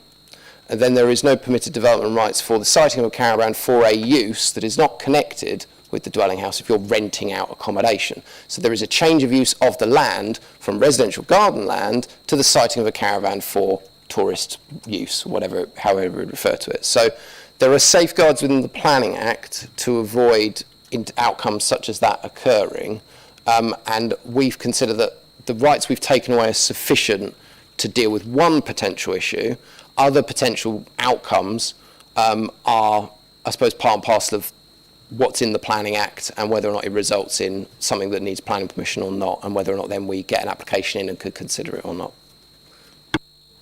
Speaker 1: and then there is no permitted development rights for the siting of a caravan for a use that is not connected with the dwelling house if you're renting out accommodation. So there is a change of use of the land from residential garden land to the siting of a caravan for tourist use, however we refer to it. So there are safeguards within the Planning Act to avoid outcomes such as that occurring, and we've considered that the rights we've taken away are sufficient to deal with one potential issue. Other potential outcomes are, I suppose, part and parcel of what's in the Planning Act and whether or not it results in something that needs planning permission or not, and whether or not then we get an application in and could consider it or not.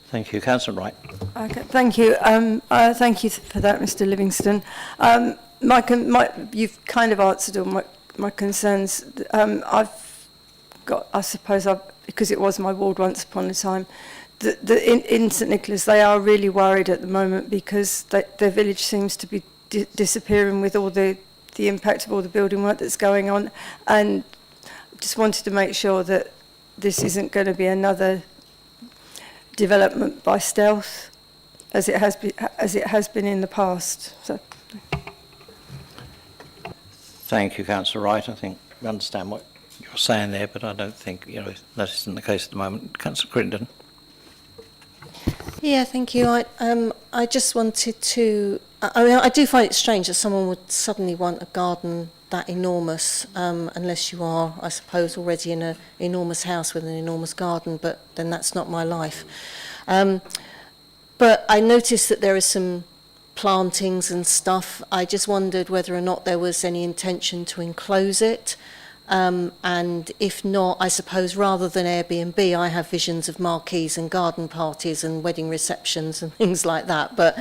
Speaker 2: Thank you. Councillor Wright.
Speaker 12: Okay, thank you. Thank you for that, Mr Livingston. You've kind of answered all my concerns. I've got, I suppose, because it was my ward once upon a time, in St Nicholas, they are really worried at the moment because their village seems to be disappearing with all the impact of all the building work that's going on, and just wanted to make sure that this isn't going to be another development by stealth, as it has been in the past. So.
Speaker 2: Thank you, Councillor Wright. I think we understand what you're saying there, but I don't think that isn't the case at the moment. Councillor Crittenden.
Speaker 8: Yeah, thank you. I just wanted to. I mean, I do find it strange that someone would suddenly want a garden that enormous, unless you are, I suppose, already in an enormous house with an enormous garden. But then that's not my life. But I noticed that there are some plantings and stuff. I just wondered whether or not there was any intention to enclose it. And if not, I suppose rather than Airbnb, I have visions of marquees and garden parties and wedding receptions and things like that. But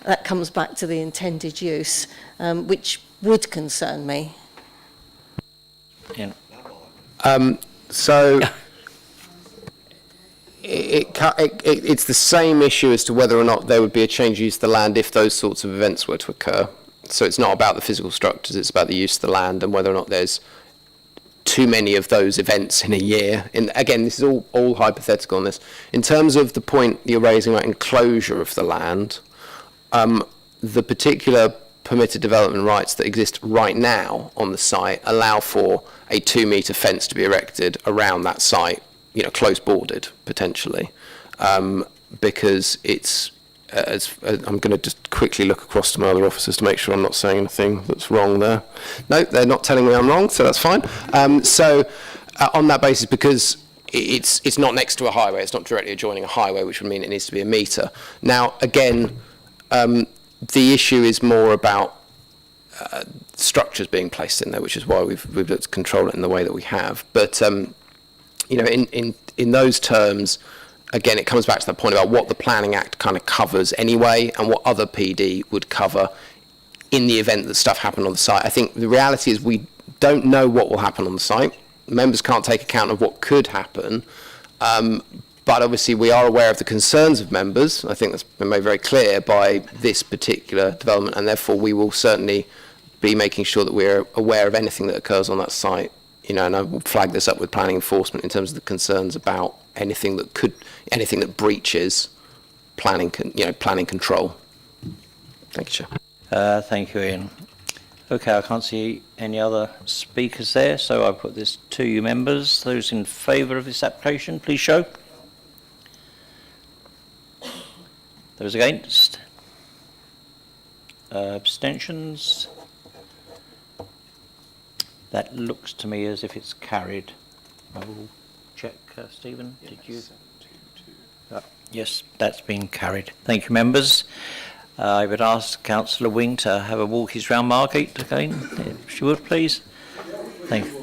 Speaker 8: that comes back to the intended use, which would concern me.
Speaker 2: Yeah.
Speaker 1: So it's the same issue as to whether or not there would be a change of use of the land if those sorts of events were to occur. So it's not about the physical structures, it's about the use of the land and whether or not there's too many of those events in a year. And again, this is all hypothetical on this. In terms of the point you're raising about enclosure of the land, the particular permitted development rights that exist right now on the site allow for a 2-metre fence to be erected around that site, close bordered potentially, because it's, I'm going to just quickly look across to my other officers to make sure I'm not saying anything that's wrong there. No, they're not telling me I'm wrong, so that's fine. So on that basis, because it's not next to a highway, it's not directly adjoining a highway, which would mean it needs to be a metre. Now, again, the issue is more about structures being placed in there, which is why we've looked to control it in the way that we have. But in those terms, again, it comes back to that point about what the Planning Act kind of covers anyway and what other PD would cover in the event that stuff happened on the site. I think the reality is we don't know what will happen on the site. Members can't take account of what could happen, but obviously we are aware of the concerns of members. I think that's been made very clear by this particular development, and therefore we will certainly be making sure that we're aware of anything that occurs on that site. And I will flag this up with planning enforcement in terms of the concerns about anything that breaches planning control. Thank you, Chair.
Speaker 2: Thank you, Ian. Okay, I can't see any other speakers there, so I'll put this to you, members. Those in favour of this application, please show. Those against? Abstentions? That looks to me as if it's carried. I will check, Stephen, did you? Yes, that's been carried. Thank you, members. I would ask Councillor Wing to have a walkies round Margate again, if she would, please. Thank you.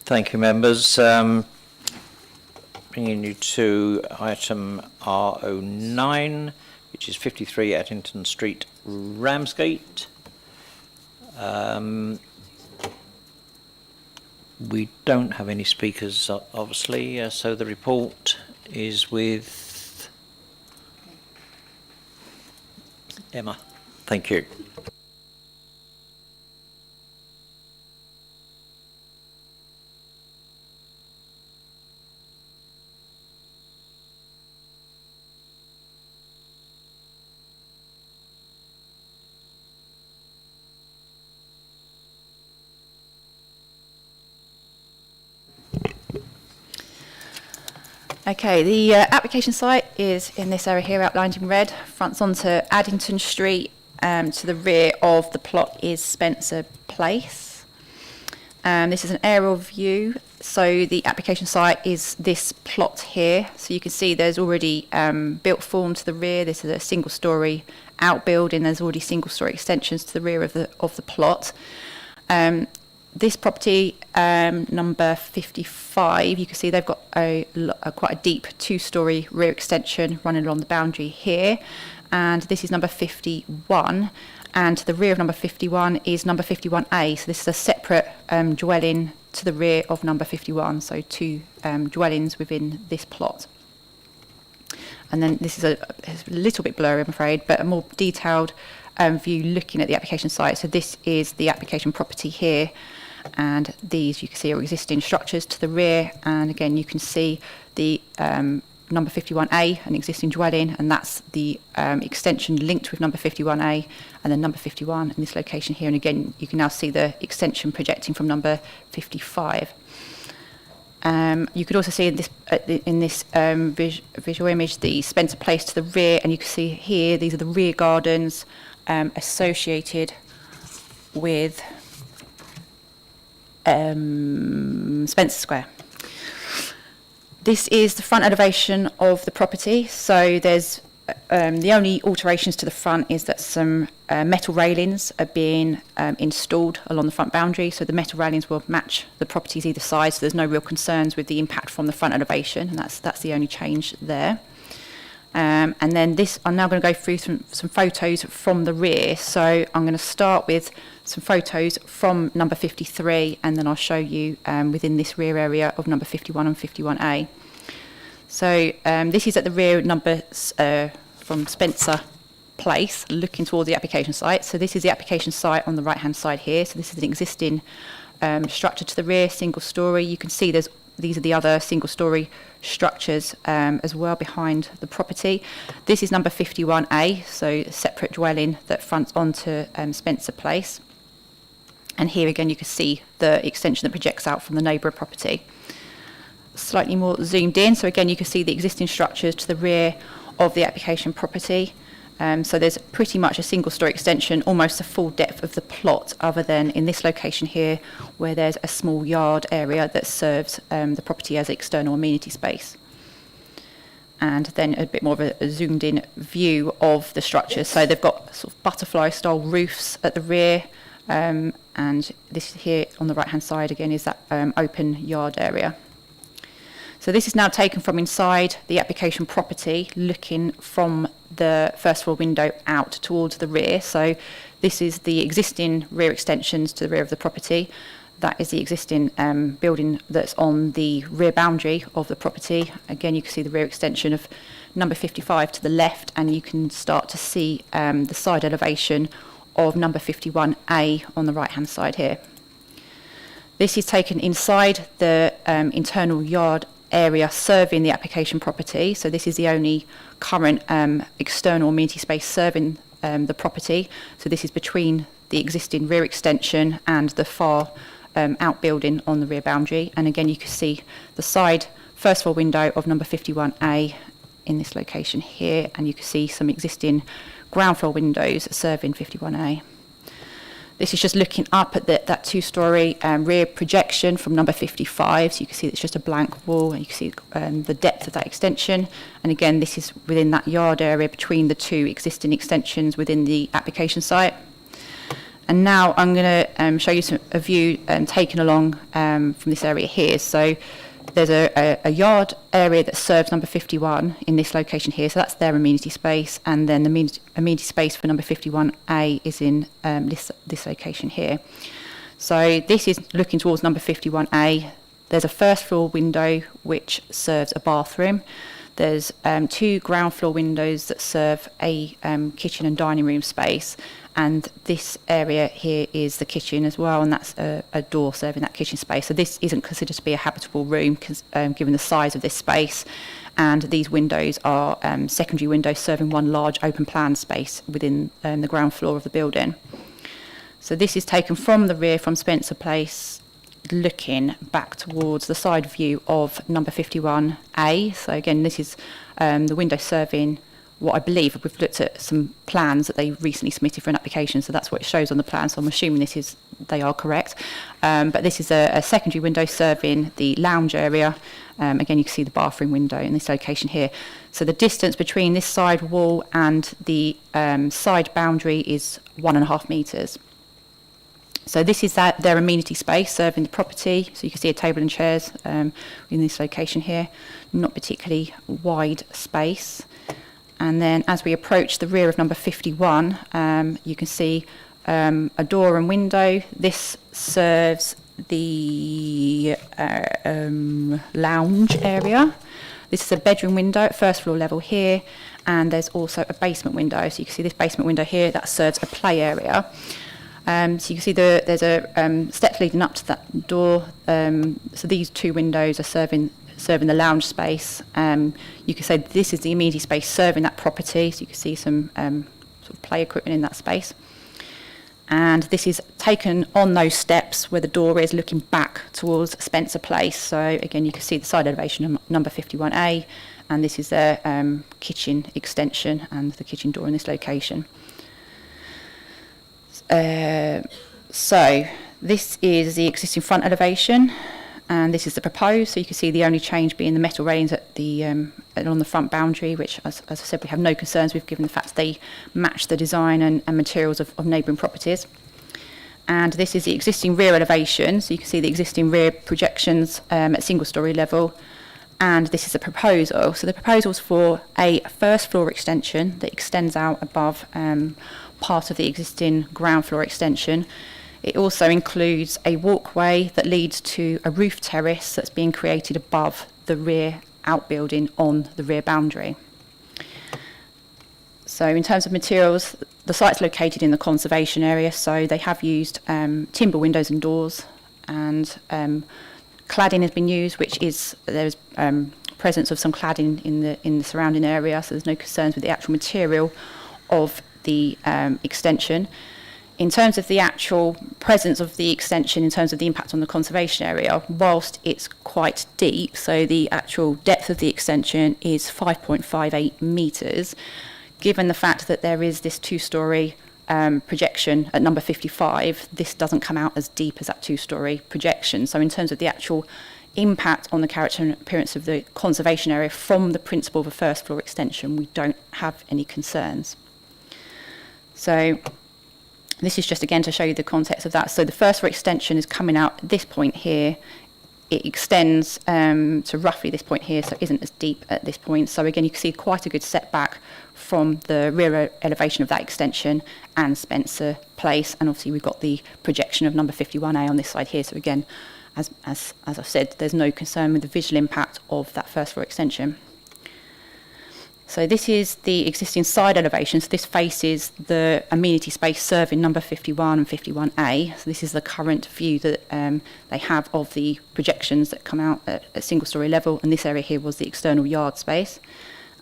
Speaker 2: Thank you, members. Bringing you to item R09, which is 53 Ettington Street, Ramsgate. We don't have any speakers, obviously, so the report is with Emma. Thank you.
Speaker 5: Okay, the application site is in this area here, outlined in red. Fronts onto Addington Street. To the rear of the plot is Spencer Place. This is an aerial view. So the application site is this plot here. So you can see there's already built form to the rear. This is a single-storey outbuilding. There's already single-storey extensions to the rear of the plot. This property, number 55, you can see they've got quite a deep 2-storey rear extension running along the boundary here. And this is number 51. And to the rear of number 51 is number 51A. So this is a separate dwelling to the rear of number 51. So 2 dwellings within this plot. and then this is it's a little bit blurry, I'm afraid, but a more detailed view looking at the application site. So this is the application property here, and these you can see are existing structures to the rear, and again you can see the number 51A, an existing dwelling, and that's the extension linked with number 51A, and then number 51 in this location here, and again you can now see the extension projecting from number 55. You could also see in this visual image the Spencer Place to the rear, and you can see here these are the rear gardens associated with Spencer Square. This is the front elevation of the property. So there's the only alterations to the front is that some metal railings are being installed along the front boundary. So the metal railings will match the properties either side. So there's no real concerns with the impact from the front elevation, and that's the only change there. And then I'm now going to go through some photos from the rear. So I'm going to start with some photos from number 53, and then I'll show you within this rear area of number 51 and 51A. So this is at the rear numbers from Spencer Place, looking towards the application site. So this is the application site on the right-hand side here. So this is an existing structure to the rear, single story. You can see these are the other single-storey structures as well behind the property. This is number 51A, so a separate dwelling that fronts onto Spencer Place. And here again you can see the extension that projects out from the neighbouring property. Slightly more zoomed in, so again you can see the existing structures to the rear of the application property. So there's pretty much a single-storey extension, almost the full depth of the plot, other than in this location here, where there's a small yard area that serves the property as external amenity space. And then a bit more of a zoomed-in view of the structure. So they've got sort of butterfly-style roofs at the rear, and this here on the right-hand side again is that open yard area. So this is now taken from inside the application property, looking from the first floor window out towards the rear. So this is the existing rear extensions to the rear of the property. That is the existing building that's on the rear boundary of the property. Again, you can see the rear extension of number 55 to the left, and you can start to see the side elevation of number 51A on the right-hand side here. This is taken inside the internal yard area serving the application property. So this is the only current external amenity space serving the property. So this is between the existing rear extension and the far outbuilding on the rear boundary. And again, you can see the side first floor window of number 51A in this location here, and you can see some existing ground floor windows serving 51A. This is just looking up at that two-storey rear projection from number 55. So you can see it's just a blank wall, and you can see the depth of that extension. And again, this is within that yard area between the two existing extensions within the application site. And now I'm going to show you a view taken along from this area here. So there's a yard area that serves number 51 in this location here, so that's their amenity space, and then the amenity space for number 51A is in this location here. So this is looking towards number 51A. There's a first floor window which serves a bathroom. There's two ground floor windows that serve a kitchen and dining room space, and this area here is the kitchen as well, and that's a door serving that kitchen space. So this isn't considered to be a habitable room given the size of this space, and these windows are secondary windows serving one large open plan space within the ground floor of the building. So this is taken from the rear from Spencer Place, looking back towards the side view of number 51A. So again, this is the window serving what I believe, we've looked at some plans that they recently submitted for an application, so that's what it shows on the plan, so I'm assuming they are correct. But this is a secondary window serving the lounge area. Again, you can see the bathroom window in this location here. So the distance between this side wall and the side boundary is 1.5 metres. So this is their amenity space serving the property. So you can see a table and chairs in this location here. Not particularly wide space. And then as we approach the rear of number 51, you can see a door and window. This serves the lounge area. This is a bedroom window at first floor level here, and there's also a basement window. So you can see this basement window here, that serves a play area. So you can see there's a steps leading up to that door. So these two windows are serving the lounge space. You could say this is the amenity space serving that property. So you can see some sort of play equipment in that space. And this is taken on those steps where the door is looking back towards Spencer Place. So again, you can see the side elevation of number 51A, and this is their kitchen extension and the kitchen door in this location. So this is the existing front elevation, and this is the proposed. So you can see the only change being the metal railings at the on the front boundary, which, as I said, we have no concerns with, given the fact they match the design and materials of neighbouring properties. And this is the existing rear elevation. So you can see the existing rear projections at single-storey level. And this is the proposal. So the proposal is for a first floor extension that extends out above part of the existing ground floor extension. It also includes a walkway that leads to a roof terrace that's being created above the rear outbuilding on the rear boundary. So in terms of materials, the site's located in the conservation area, so they have used timber windows and doors, and cladding has been used, which is there's presence of some cladding in the surrounding area, so there's no concerns with the actual material of the extension. In terms of the actual presence of the extension, in terms of the impact on the conservation area, whilst it's quite deep, so the actual depth of the extension is 5.58 metres, given the fact that there is this two-storey projection at number 55, this doesn't come out as deep as that two-storey projection. So in terms of the actual impact on the character and appearance of the conservation area from the principle of a first floor extension, we don't have any concerns. So this is just again to show you the context of that. So the first floor extension is coming out at this point here. It extends to roughly this point here, so it isn't as deep at this point. So again, you can see quite a good setback from the rear elevation of that extension and Spencer Place. And obviously we've got the projection of number 51A on this side here. So again, as I've said, there's no concern with the visual impact of that first floor extension. So this is the existing side elevation. So this faces the amenity space serving number 51 and 51A. So this is the current view that they have of the projections that come out at a single-storey level. And this area here was the external yard space.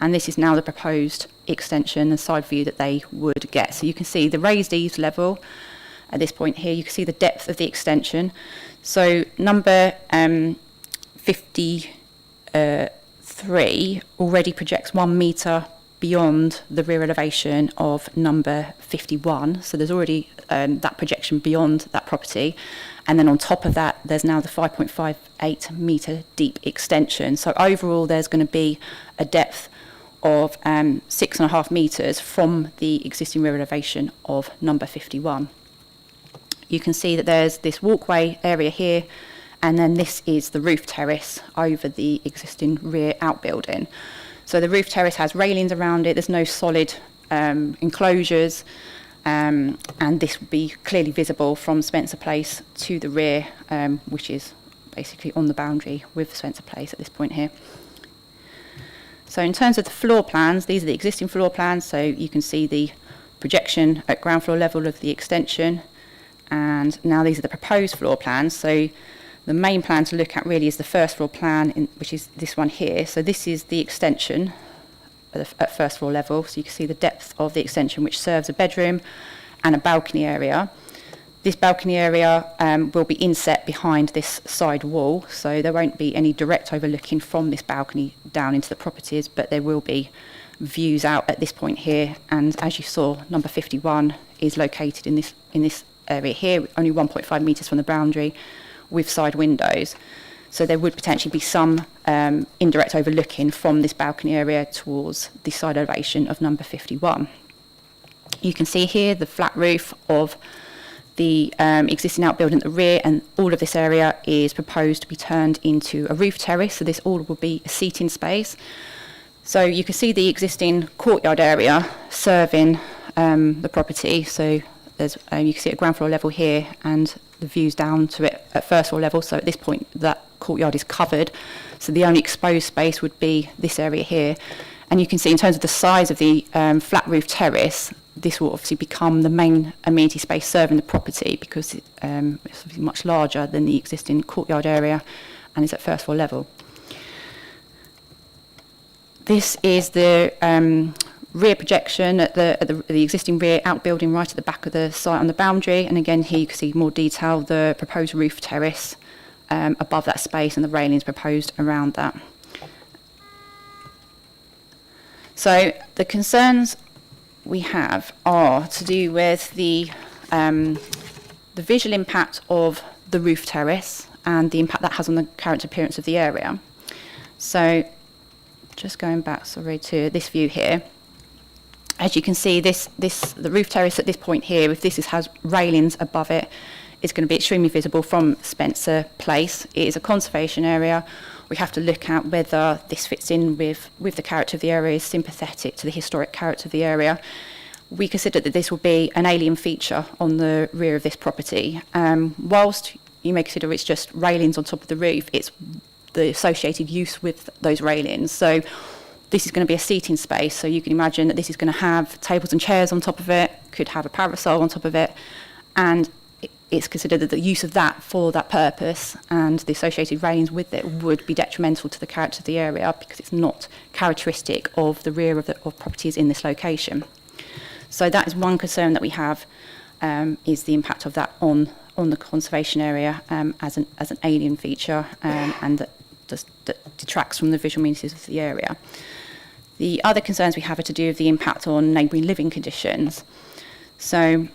Speaker 5: And this is now the proposed extension and side view that they would get. So you can see the raised eaves level at this point here. You can see the depth of the extension. So number 53 already projects 1 metre beyond the rear elevation of number 51. So there's already that projection beyond that property. And then on top of that, there's now the 5.58 metre deep extension. So overall, there's going to be a depth of 6.5 metres from the existing rear elevation of number 51. You can see that there's this walkway area here, and then this is the roof terrace over the existing rear outbuilding. So the roof terrace has railings around it, there's no solid enclosures, and this will be clearly visible from Spencer Place to the rear, which is basically on the boundary with Spencer Place at this point here. So in terms of the floor plans, these are the existing floor plans, so you can see the projection at ground floor level of the extension, and now these are the proposed floor plans. So the main plan to look at really is the first floor plan, which is this one here. So this is the extension at first floor level. So you can see the depth of the extension, which serves a bedroom and a balcony area. This balcony area will be inset behind this side wall, so there won't be any direct overlooking from this balcony down into the properties, but there will be views out at this point here. And as you saw, number 51 is located in this area here, only 1.5 metres from the boundary, with side windows. So there would potentially be some indirect overlooking from this balcony area towards the side elevation of number 51. You can see here the flat roof of the existing outbuilding at the rear, and all of this area is proposed to be turned into a roof terrace. So this all will be a seating space. So you can see the existing courtyard area serving the property. So there's you can see at ground floor level here, and the views down to it at first floor level. So at this point, that courtyard is covered. So the only exposed space would be this area here. And you can see in terms of the size of the flat roof terrace, this will obviously become the main amenity space serving the property, because it's obviously much larger than the existing courtyard area and is at first floor level. This is the rear projection at the existing rear outbuilding right at the back of the site on the boundary. And again, here you can see more detail, the proposed roof terrace above that space and the railings proposed around that. So the concerns we have are to do with the visual impact of the roof terrace and the impact that has on the character appearance of the area. So just going back, sorry, to this view here. As you can see, the roof terrace at this point here, if this has railings above it, is going to be extremely visible from Spencer Place. It is a conservation area. We have to look at whether this fits in with the character of the area, is sympathetic to the historic character of the area. We consider that this will be an alien feature on the rear of this property. Whilst you may consider it's just railings on top of the roof, it's the associated use with those railings. So this is going to be a seating space, so you can imagine that this is going to have tables and chairs on top of it, could have a parasol on top of it, and it's considered that the use of that for that purpose and the associated railings with it would be detrimental to the character of the area, because it's not characteristic of the rear of properties in this location. So that is one concern that we have, is the impact of that on the conservation area as an alien feature, and that detracts from the visual amenities of the area. The other concerns we have are to do with the impact on neighbouring living conditions. So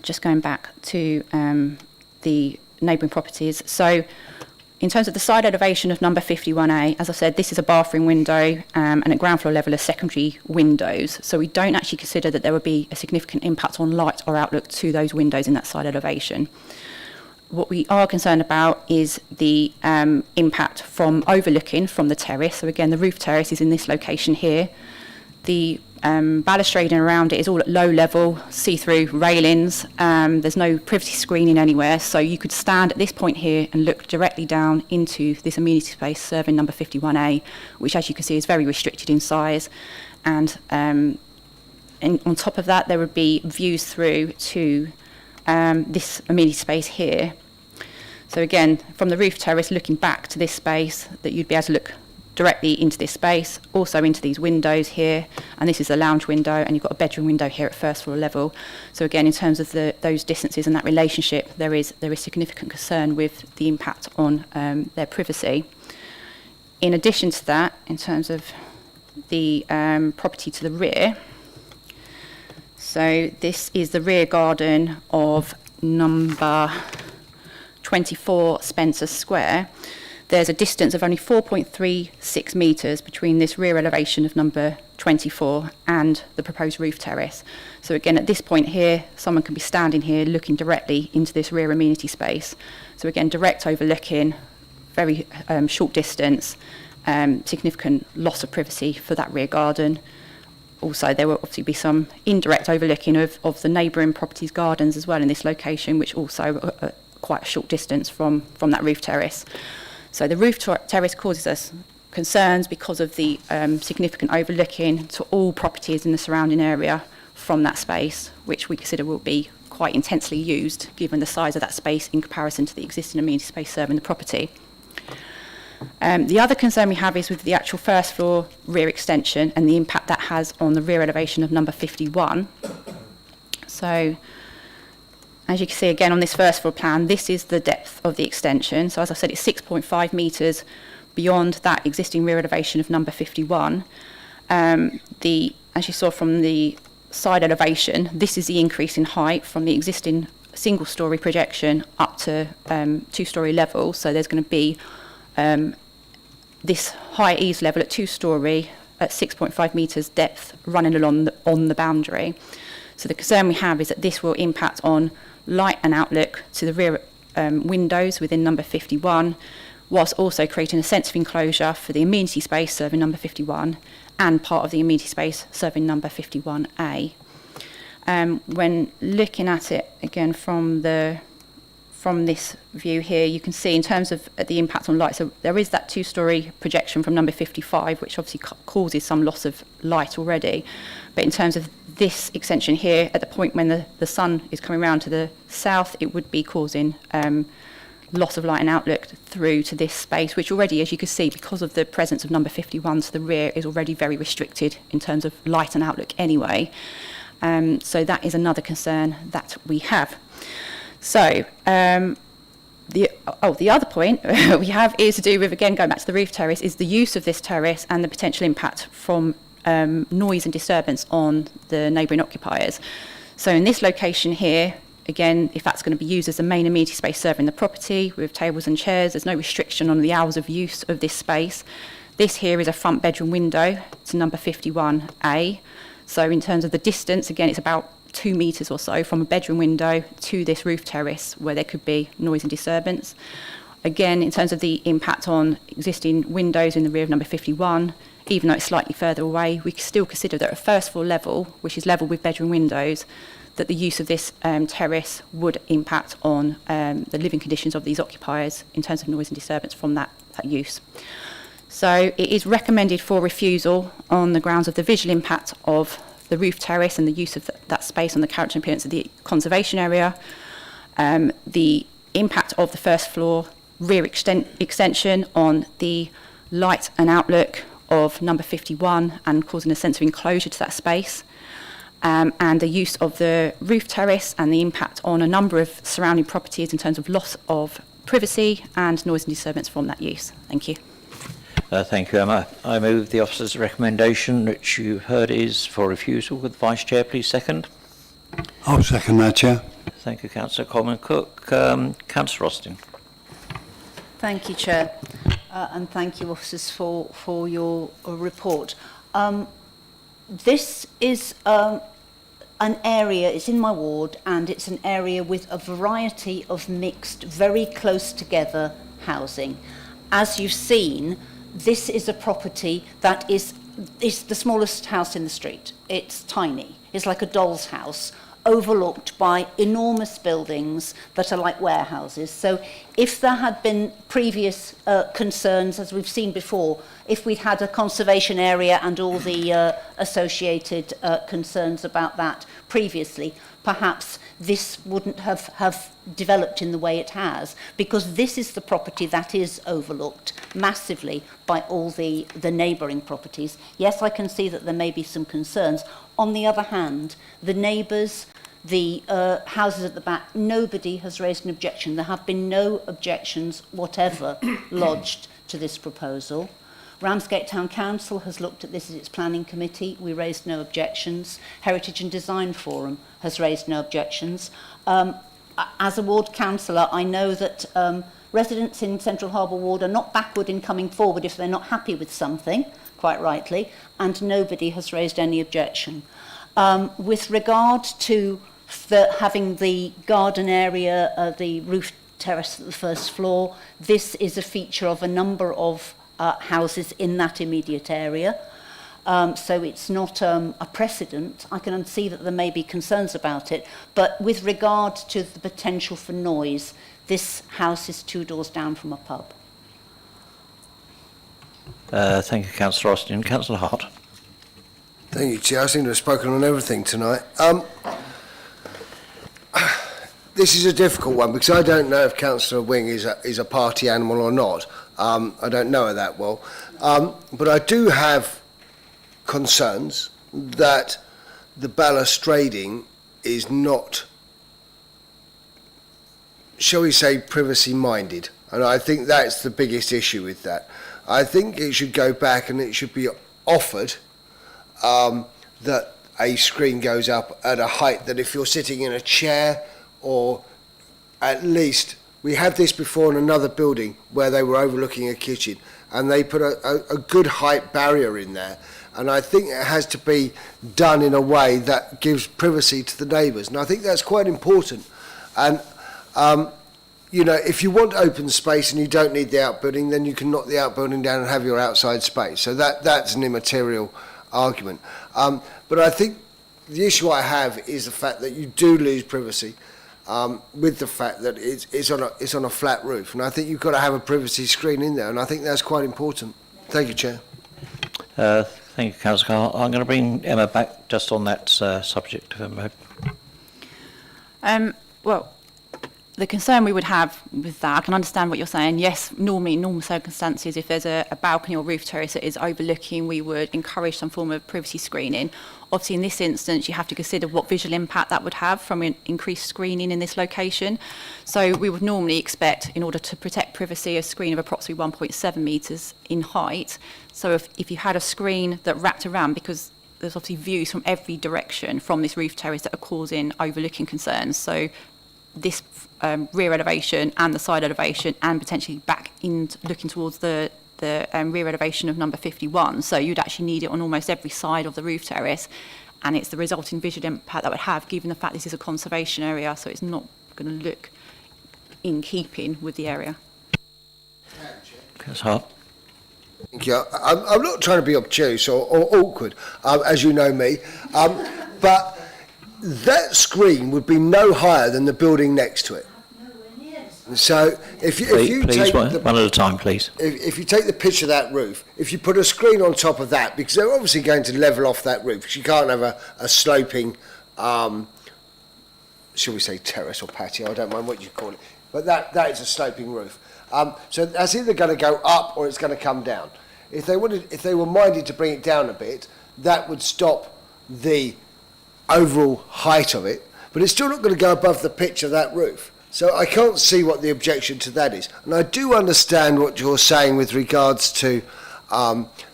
Speaker 5: just going back to the neighbouring properties. So in terms of the side elevation of number 51A, as I said, this is a bathroom window, and at ground floor level are secondary windows. So we don't actually consider that there would be a significant impact on light or outlook to those windows in that side elevation. What we are concerned about is the impact from overlooking from the terrace. So again, the roof terrace is in this location here. The balustrading around it is all at low level, see-through railings. There's no privacy screening anywhere, so you could stand at this point here and look directly down into this amenity space serving number 51A, which, as you can see, is very restricted in size. And on top of that, there would be views through to this amenity space here. So again, from the roof terrace looking back to this space, that you'd be able to look directly into this space, also into these windows here, and this is a lounge window, and you've got a bedroom window here at first floor level. So again, in terms of those distances and that relationship, there is significant concern with the impact on their privacy. In addition to that, in terms of the property to the rear, so this is the rear garden of number 24 Spencer Square. There's a distance of only 4.36 metres between this rear elevation of number 24 and the proposed roof terrace. So again, at this point here, someone can be standing here looking directly into this rear amenity space. So again, direct overlooking, very short distance, significant loss of privacy for that rear garden. Also, there will obviously be some indirect overlooking of the neighbouring properties' gardens as well in this location, which also are quite a short distance from that roof terrace. So the roof terrace causes us concerns because of the significant overlooking to all properties in the surrounding area from that space, which we consider will be quite intensely used given the size of that space in comparison to the existing amenity space serving the property. The other concern we have is with the actual first floor rear extension and the impact that has on the rear elevation of number 51. So as you can see again on this first floor plan, this is the depth of the extension. So as I said, it's 6.5 metres beyond that existing rear elevation of number 51. As you saw from the side elevation, this is the increase in height from the existing single-storey projection up to two-storey level. So there's going to be this high eaves level at two-storey at 6.5 metres depth running along on the boundary. So the concern we have is that this will impact on light and outlook to the rear windows within number 51, whilst also creating a sense of enclosure for the amenity space serving number 51 and part of the amenity space serving number 51A. When looking at it again from this view here, you can see in terms of the impact on light, so there is that two-storey projection from number 55, which obviously causes some loss of light already. But in terms of this extension here, at the point when the sun is coming round to the south, it would be causing loss of light and outlook through to this space, which already, as you can see, because of the presence of number 51 to the rear, is already very restricted in terms of light and outlook anyway. So that is another concern that we have. So the other point we have is to do with, again, going back to the roof terrace, is the use of this terrace and the potential impact from noise and disturbance on the neighbouring occupiers. So in this location here, again, if that's going to be used as the main amenity space serving the property with tables and chairs, there's no restriction on the hours of use of this space. This here is a front bedroom window to number 51A. So in terms of the distance, again, it's about 2 metres or so from a bedroom window to this roof terrace where there could be noise and disturbance. Again, in terms of the impact on existing windows in the rear of number 51, even though it's slightly further away, we still consider that at first floor level, which is level with bedroom windows, that the use of this terrace would impact on the living conditions of these occupiers in terms of noise and disturbance from that use. So it is recommended for refusal on the grounds of the visual impact of the roof terrace and the use of that space on the character and appearance of the conservation area, the impact of the first floor rear extension on the light and outlook of number 51 and causing a sense of enclosure to that space, and the use of the roof terrace and the impact on a number of surrounding properties in terms of loss of privacy and noise and disturbance from that use. Thank you.
Speaker 2: Thank you, Emma. I move the officer's recommendation, which you heard is for refusal. Would the Vice Chair please second?
Speaker 3: I'll second that, Chair.
Speaker 2: Thank you, Councillor Coleman-Cook. Councillor Austin.
Speaker 9: Thank you, Chair, and thank you, officers, for your report. This is an area, it's in my ward, and it's an area with a variety of mixed, very close together housing. As you've seen, this is a property that is the smallest house in the street. It's tiny. It's like a doll's house, overlooked by enormous buildings that are like warehouses. So if there had been previous concerns, as we've seen before, if we'd had a conservation area and all the associated concerns about that previously, perhaps this wouldn't have developed in the way it has, because this is the property that is overlooked massively by all the neighbouring properties. Yes, I can see that there may be some concerns. On the other hand, the neighbours, the houses at the back, nobody has raised an objection. There have been no objections whatever lodged to this proposal. Ramsgate Town Council has looked at this as its planning committee. We raised no objections. Heritage and Design Forum has raised no objections. As a ward councillor, I know that residents in Central Harbour Ward are not backward in coming forward if they're not happy with something, quite rightly, and nobody has raised any objection. With regard to having the garden area, the roof terrace at the first floor, this is a feature of a number of houses in that immediate area. So it's not a precedent. I can see that there may be concerns about it, but with regard to the potential for noise, this house is 2 doors down from a pub.
Speaker 2: Thank you, Councillor Austin. Councillor Hart.
Speaker 7: Thank you, Chair. I seem to have spoken on everything tonight. This is a difficult one because I don't know if Councillor Wing is a party animal or not. I don't know her that well. But I do have concerns that the balustrading is not, shall we say, privacy-minded. And I think that's the biggest issue with that. I think it should go back and it should be offered that a screen goes up at a height that if you're sitting in a chair, or at least, we had this before in another building where they were overlooking a kitchen and they put a good height barrier in there, and I think it has to be done in a way that gives privacy to the neighbours, and I think that's quite important. And you know, if you want open space and you don't need the outbuilding, then you can knock the outbuilding down and have your outside space. So that's an immaterial argument. But I think the issue I have is the fact that you do lose privacy with the fact that it's on a flat roof, and I think you've got to have a privacy screen in there, and I think that's quite important. Thank you, Chair.
Speaker 2: Thank you, Councillor Carr. I'm going to bring Emma back just on that subject, if I may.
Speaker 5: Well, the concern we would have with that, I can understand what you're saying. Yes, normally in normal circumstances, if there's a balcony or roof terrace that is overlooking, we would encourage some form of privacy screening. Obviously, in this instance, you have to consider what visual impact that would have from an increased screening in this location. So we would normally expect, in order to protect privacy, a screen of approximately 1.7 metres in height. So if you had a screen that wrapped around, because there's obviously views from every direction from this roof terrace that are causing overlooking concerns. So this rear elevation and the side elevation, and potentially back in looking towards the rear elevation of number 51. So you'd actually need it on almost every side of the roof terrace, and it's the resulting visual impact that would have, given the fact this is a conservation area, so it's not going to look in keeping with the area.
Speaker 2: Councillor Hart.
Speaker 7: Thank you. I'm not trying to be obtuse or awkward, as you know me, but that screen would be no higher than the building next to it. So if you
Speaker 2: Please,
Speaker 7: take
Speaker 2: one at a time, please.
Speaker 7: If you take the pitch of that roof, if you put a screen on top of that, because they're obviously going to level off that roof, because you can't have a sloping, shall we say terrace or patio, I don't mind what you call it, but that is a sloping roof. So that's either going to go up or it's going to come down. If they were minded to bring it down a bit, that would stop the overall height of it, but it's still not going to go above the pitch of that roof. So I can't see what the objection to that is. And I do understand what you're saying with regards to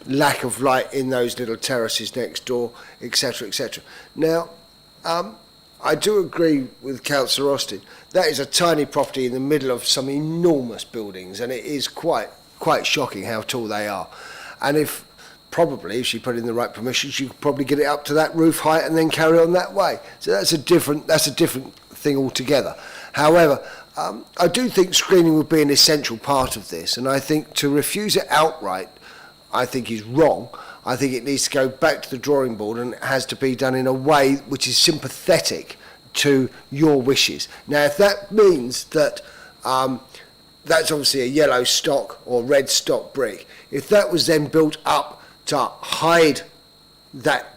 Speaker 7: lack of light in those little terraces next door, etc., etc. Now, I do agree with Councillor Austin. That is a tiny property in the middle of some enormous buildings, and it is quite shocking how tall they are. And if she put in the right permission, she could probably get it up to that roof height and then carry on that way. So that's a different thing altogether. However, I do think screening would be an essential part of this, and I think to refuse it outright, I think is wrong. I think it needs to go back to the drawing board, and it has to be done in a way which is sympathetic to your wishes. Now, if that means that that's obviously a yellow stock or red stock brick, if that was then built up to hide that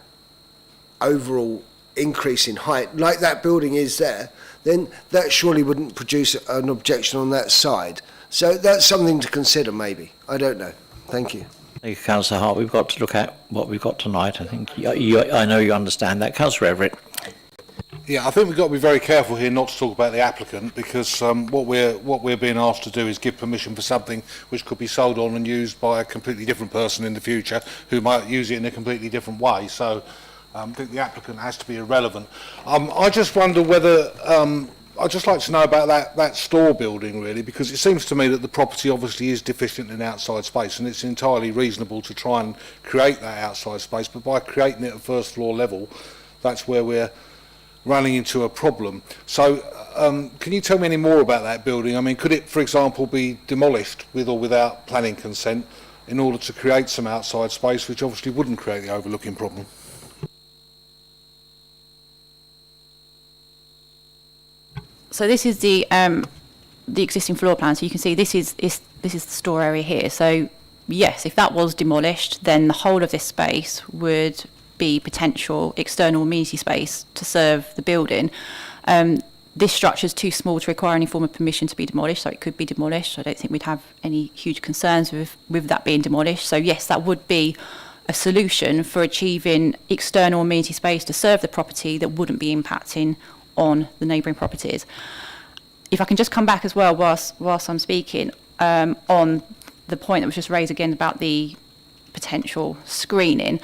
Speaker 7: overall increase in height, like that building is there, then that surely wouldn't produce an objection on that side. So that's something to consider, maybe. I don't know. Thank you.
Speaker 2: Thank you, Councillor Hart. We've got to look at what we've got tonight. I think I know you understand that. Councillor Everett.
Speaker 10: Yeah, I think we've got to be very careful here not to talk about the applicant, because what we're being asked to do is give permission for something which could be sold on and used by a completely different person in the future who might use it in a completely different way. So I think the applicant has to be irrelevant. I just wonder whether, I'd just like to know about that store building, really, because it seems to me that the property obviously is deficient in outside space, and it's entirely reasonable to try and create that outside space, but by creating it at first floor level, that's where we're running into a problem. So can you tell me any more about that building? I mean, could it, for example, be demolished with or without planning consent in order to create some outside space, which obviously wouldn't create the overlooking problem?
Speaker 5: So this is the existing floor plan. So you can see this is the store area here. So yes, if that was demolished, then the whole of this space would be potential external amenity space to serve the building. This structure is too small to require any form of permission to be demolished, so it could be demolished. I don't think we'd have any huge concerns with that being demolished. So yes, that would be a solution for achieving external amenity space to serve the property that wouldn't be impacting on the neighbouring properties. If I can just come back as well whilst I'm speaking on the point that was just raised again about the potential screening.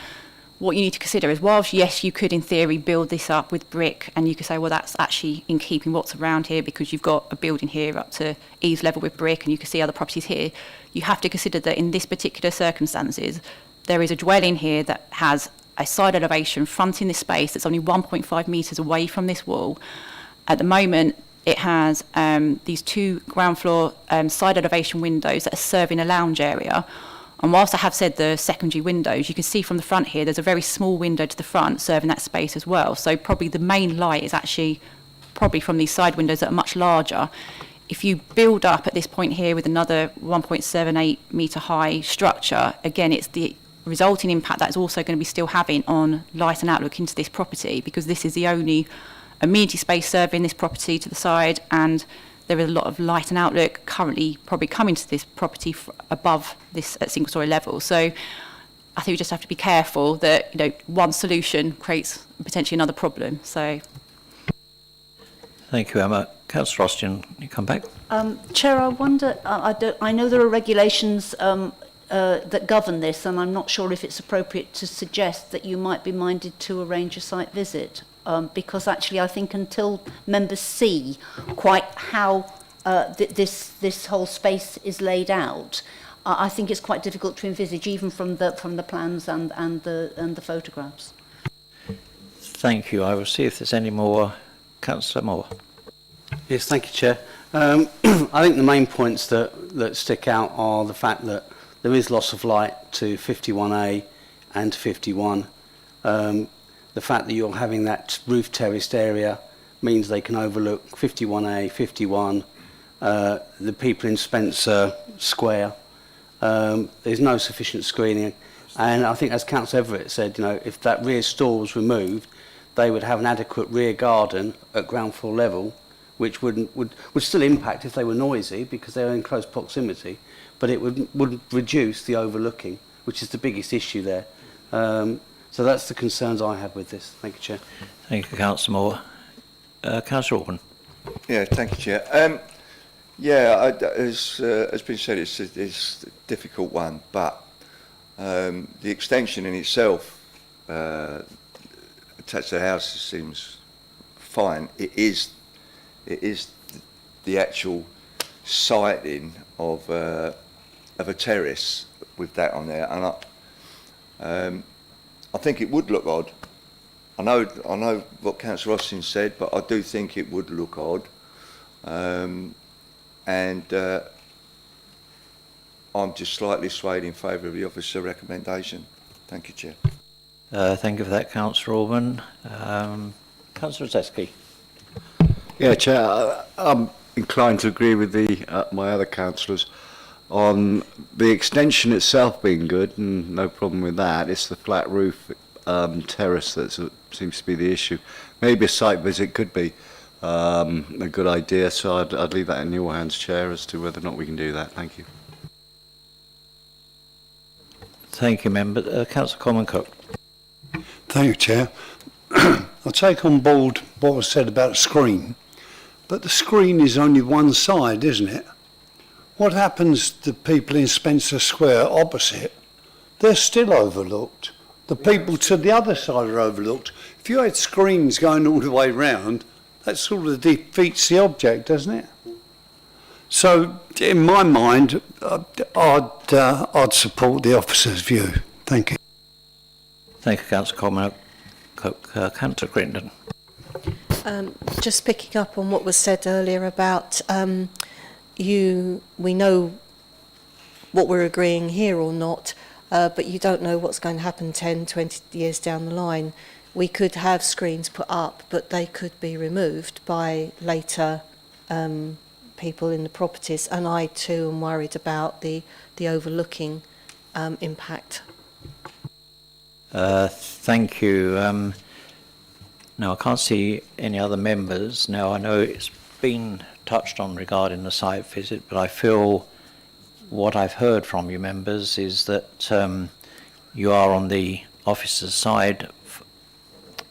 Speaker 5: What you need to consider is, whilst yes, you could in theory build this up with brick, and you could say, well, that's actually in keeping what's around here because you've got a building here up to eaves level with brick and you can see other properties here. You have to consider that in this particular circumstances, there is a dwelling here that has a side elevation fronting this space that's only 1.5 metres away from this wall. At the moment, it has these two ground floor side elevation windows that are serving a lounge area. And whilst I have said the secondary windows, you can see from the front here, there's a very small window to the front serving that space as well. So probably the main light is actually probably from these side windows that are much larger. If you build up at this point here with another 1.78 metre high structure, again, it's the resulting impact that's also going to be still having on light and outlook into this property, because this is the only amenity space serving this property to the side, and there is a lot of light and outlook currently probably coming to this property above this at single story level. So I think we just have to be careful that, you know, one solution creates potentially another problem. So.
Speaker 2: Thank you, Emma. Councillor Austin, you come back.
Speaker 9: Chair, I wonder, I know there are regulations that govern this, and I'm not sure if it's appropriate to suggest that you might be minded to arrange a site visit. Because actually I think until members see quite how this whole space is laid out, I think it's quite difficult to envisage, even from the plans and the photographs.
Speaker 2: Thank you. I will see if there's any more. Councillor Moore.
Speaker 11: Yes, thank you, Chair. I think the main points that stick out are the fact that there is loss of light to 51A and to 51. The fact that you're having that roof terraced area means they can overlook 51A, 51, the people in Spencer Square. There's no sufficient screening. And I think, as Councillor Everett said, you know, if that rear store was removed, they would have an adequate rear garden at ground floor level, which would still impact if they were noisy because they're in close proximity, but it would reduce the overlooking, which is the biggest issue there. So that's the concerns I have with this. Thank you, Chair.
Speaker 2: Thank you, Councillor Moore. Councillor Orban.
Speaker 6: Yeah, thank you, Chair. Yeah, as been said, it's a difficult one, but the extension in itself attached to the house seems fine. It is the actual siting of a terrace with that on there, and I think it would look odd. I know what Councillor Austin said, but I do think it would look odd. And I'm just slightly swayed in favour of the officer recommendation. Thank you, Chair.
Speaker 2: Thank you for that, Councillor Orban. Councillor Zeski.
Speaker 17: Yeah, Chair, I'm inclined to agree with my other councillors on the extension itself being good, and no problem with that. It's the flat roof terrace that seems to be the issue. Maybe a site visit could be a good idea, so I'd leave that in your hands, Chair, as to whether or not we can do that. Thank you.
Speaker 2: Thank you, Member. Councillor Coleman-Cook.
Speaker 3: Thank you, Chair. I'll take on board what was said about a screen, but the screen is only one side, isn't it? What happens to people in Spencer Square opposite? They're still overlooked. The people to the other side are overlooked. If you had screens going all the way round, that sort of defeats the object, doesn't it? So, in my mind, I'd support the officer's view. Thank you.
Speaker 2: Thank you, Councillor Coleman-Cook. Councillor Crittenden.
Speaker 8: Just picking up on what was said earlier about we know what we're agreeing here or not, but you don't know what's going to happen 10, 20 years down the line. We could have screens put up, but they could be removed by later people in the properties, and I too am worried about the overlooking impact.
Speaker 2: Thank you. Now, I can't see any other members. Now, I know it's been touched on regarding the site visit, but I feel what I've heard from you members is that you are on the officer's side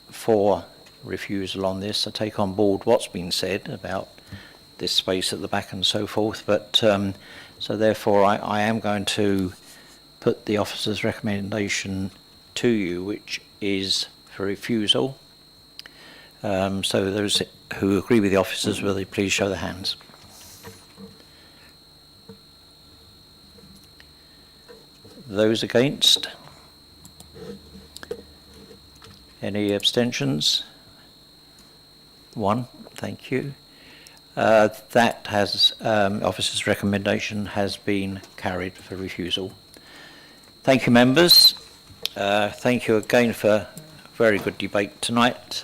Speaker 2: for refusal on this. I take on board what's been said about this space at the back and so forth, but so therefore I am going to put the officer's recommendation to you, which is for refusal. So those who agree with the officers, will they please show their hands? Those against? Any abstentions? One, thank you. That has, officer's recommendation has been carried for refusal. Thank you, members. Thank you again for very good debate tonight.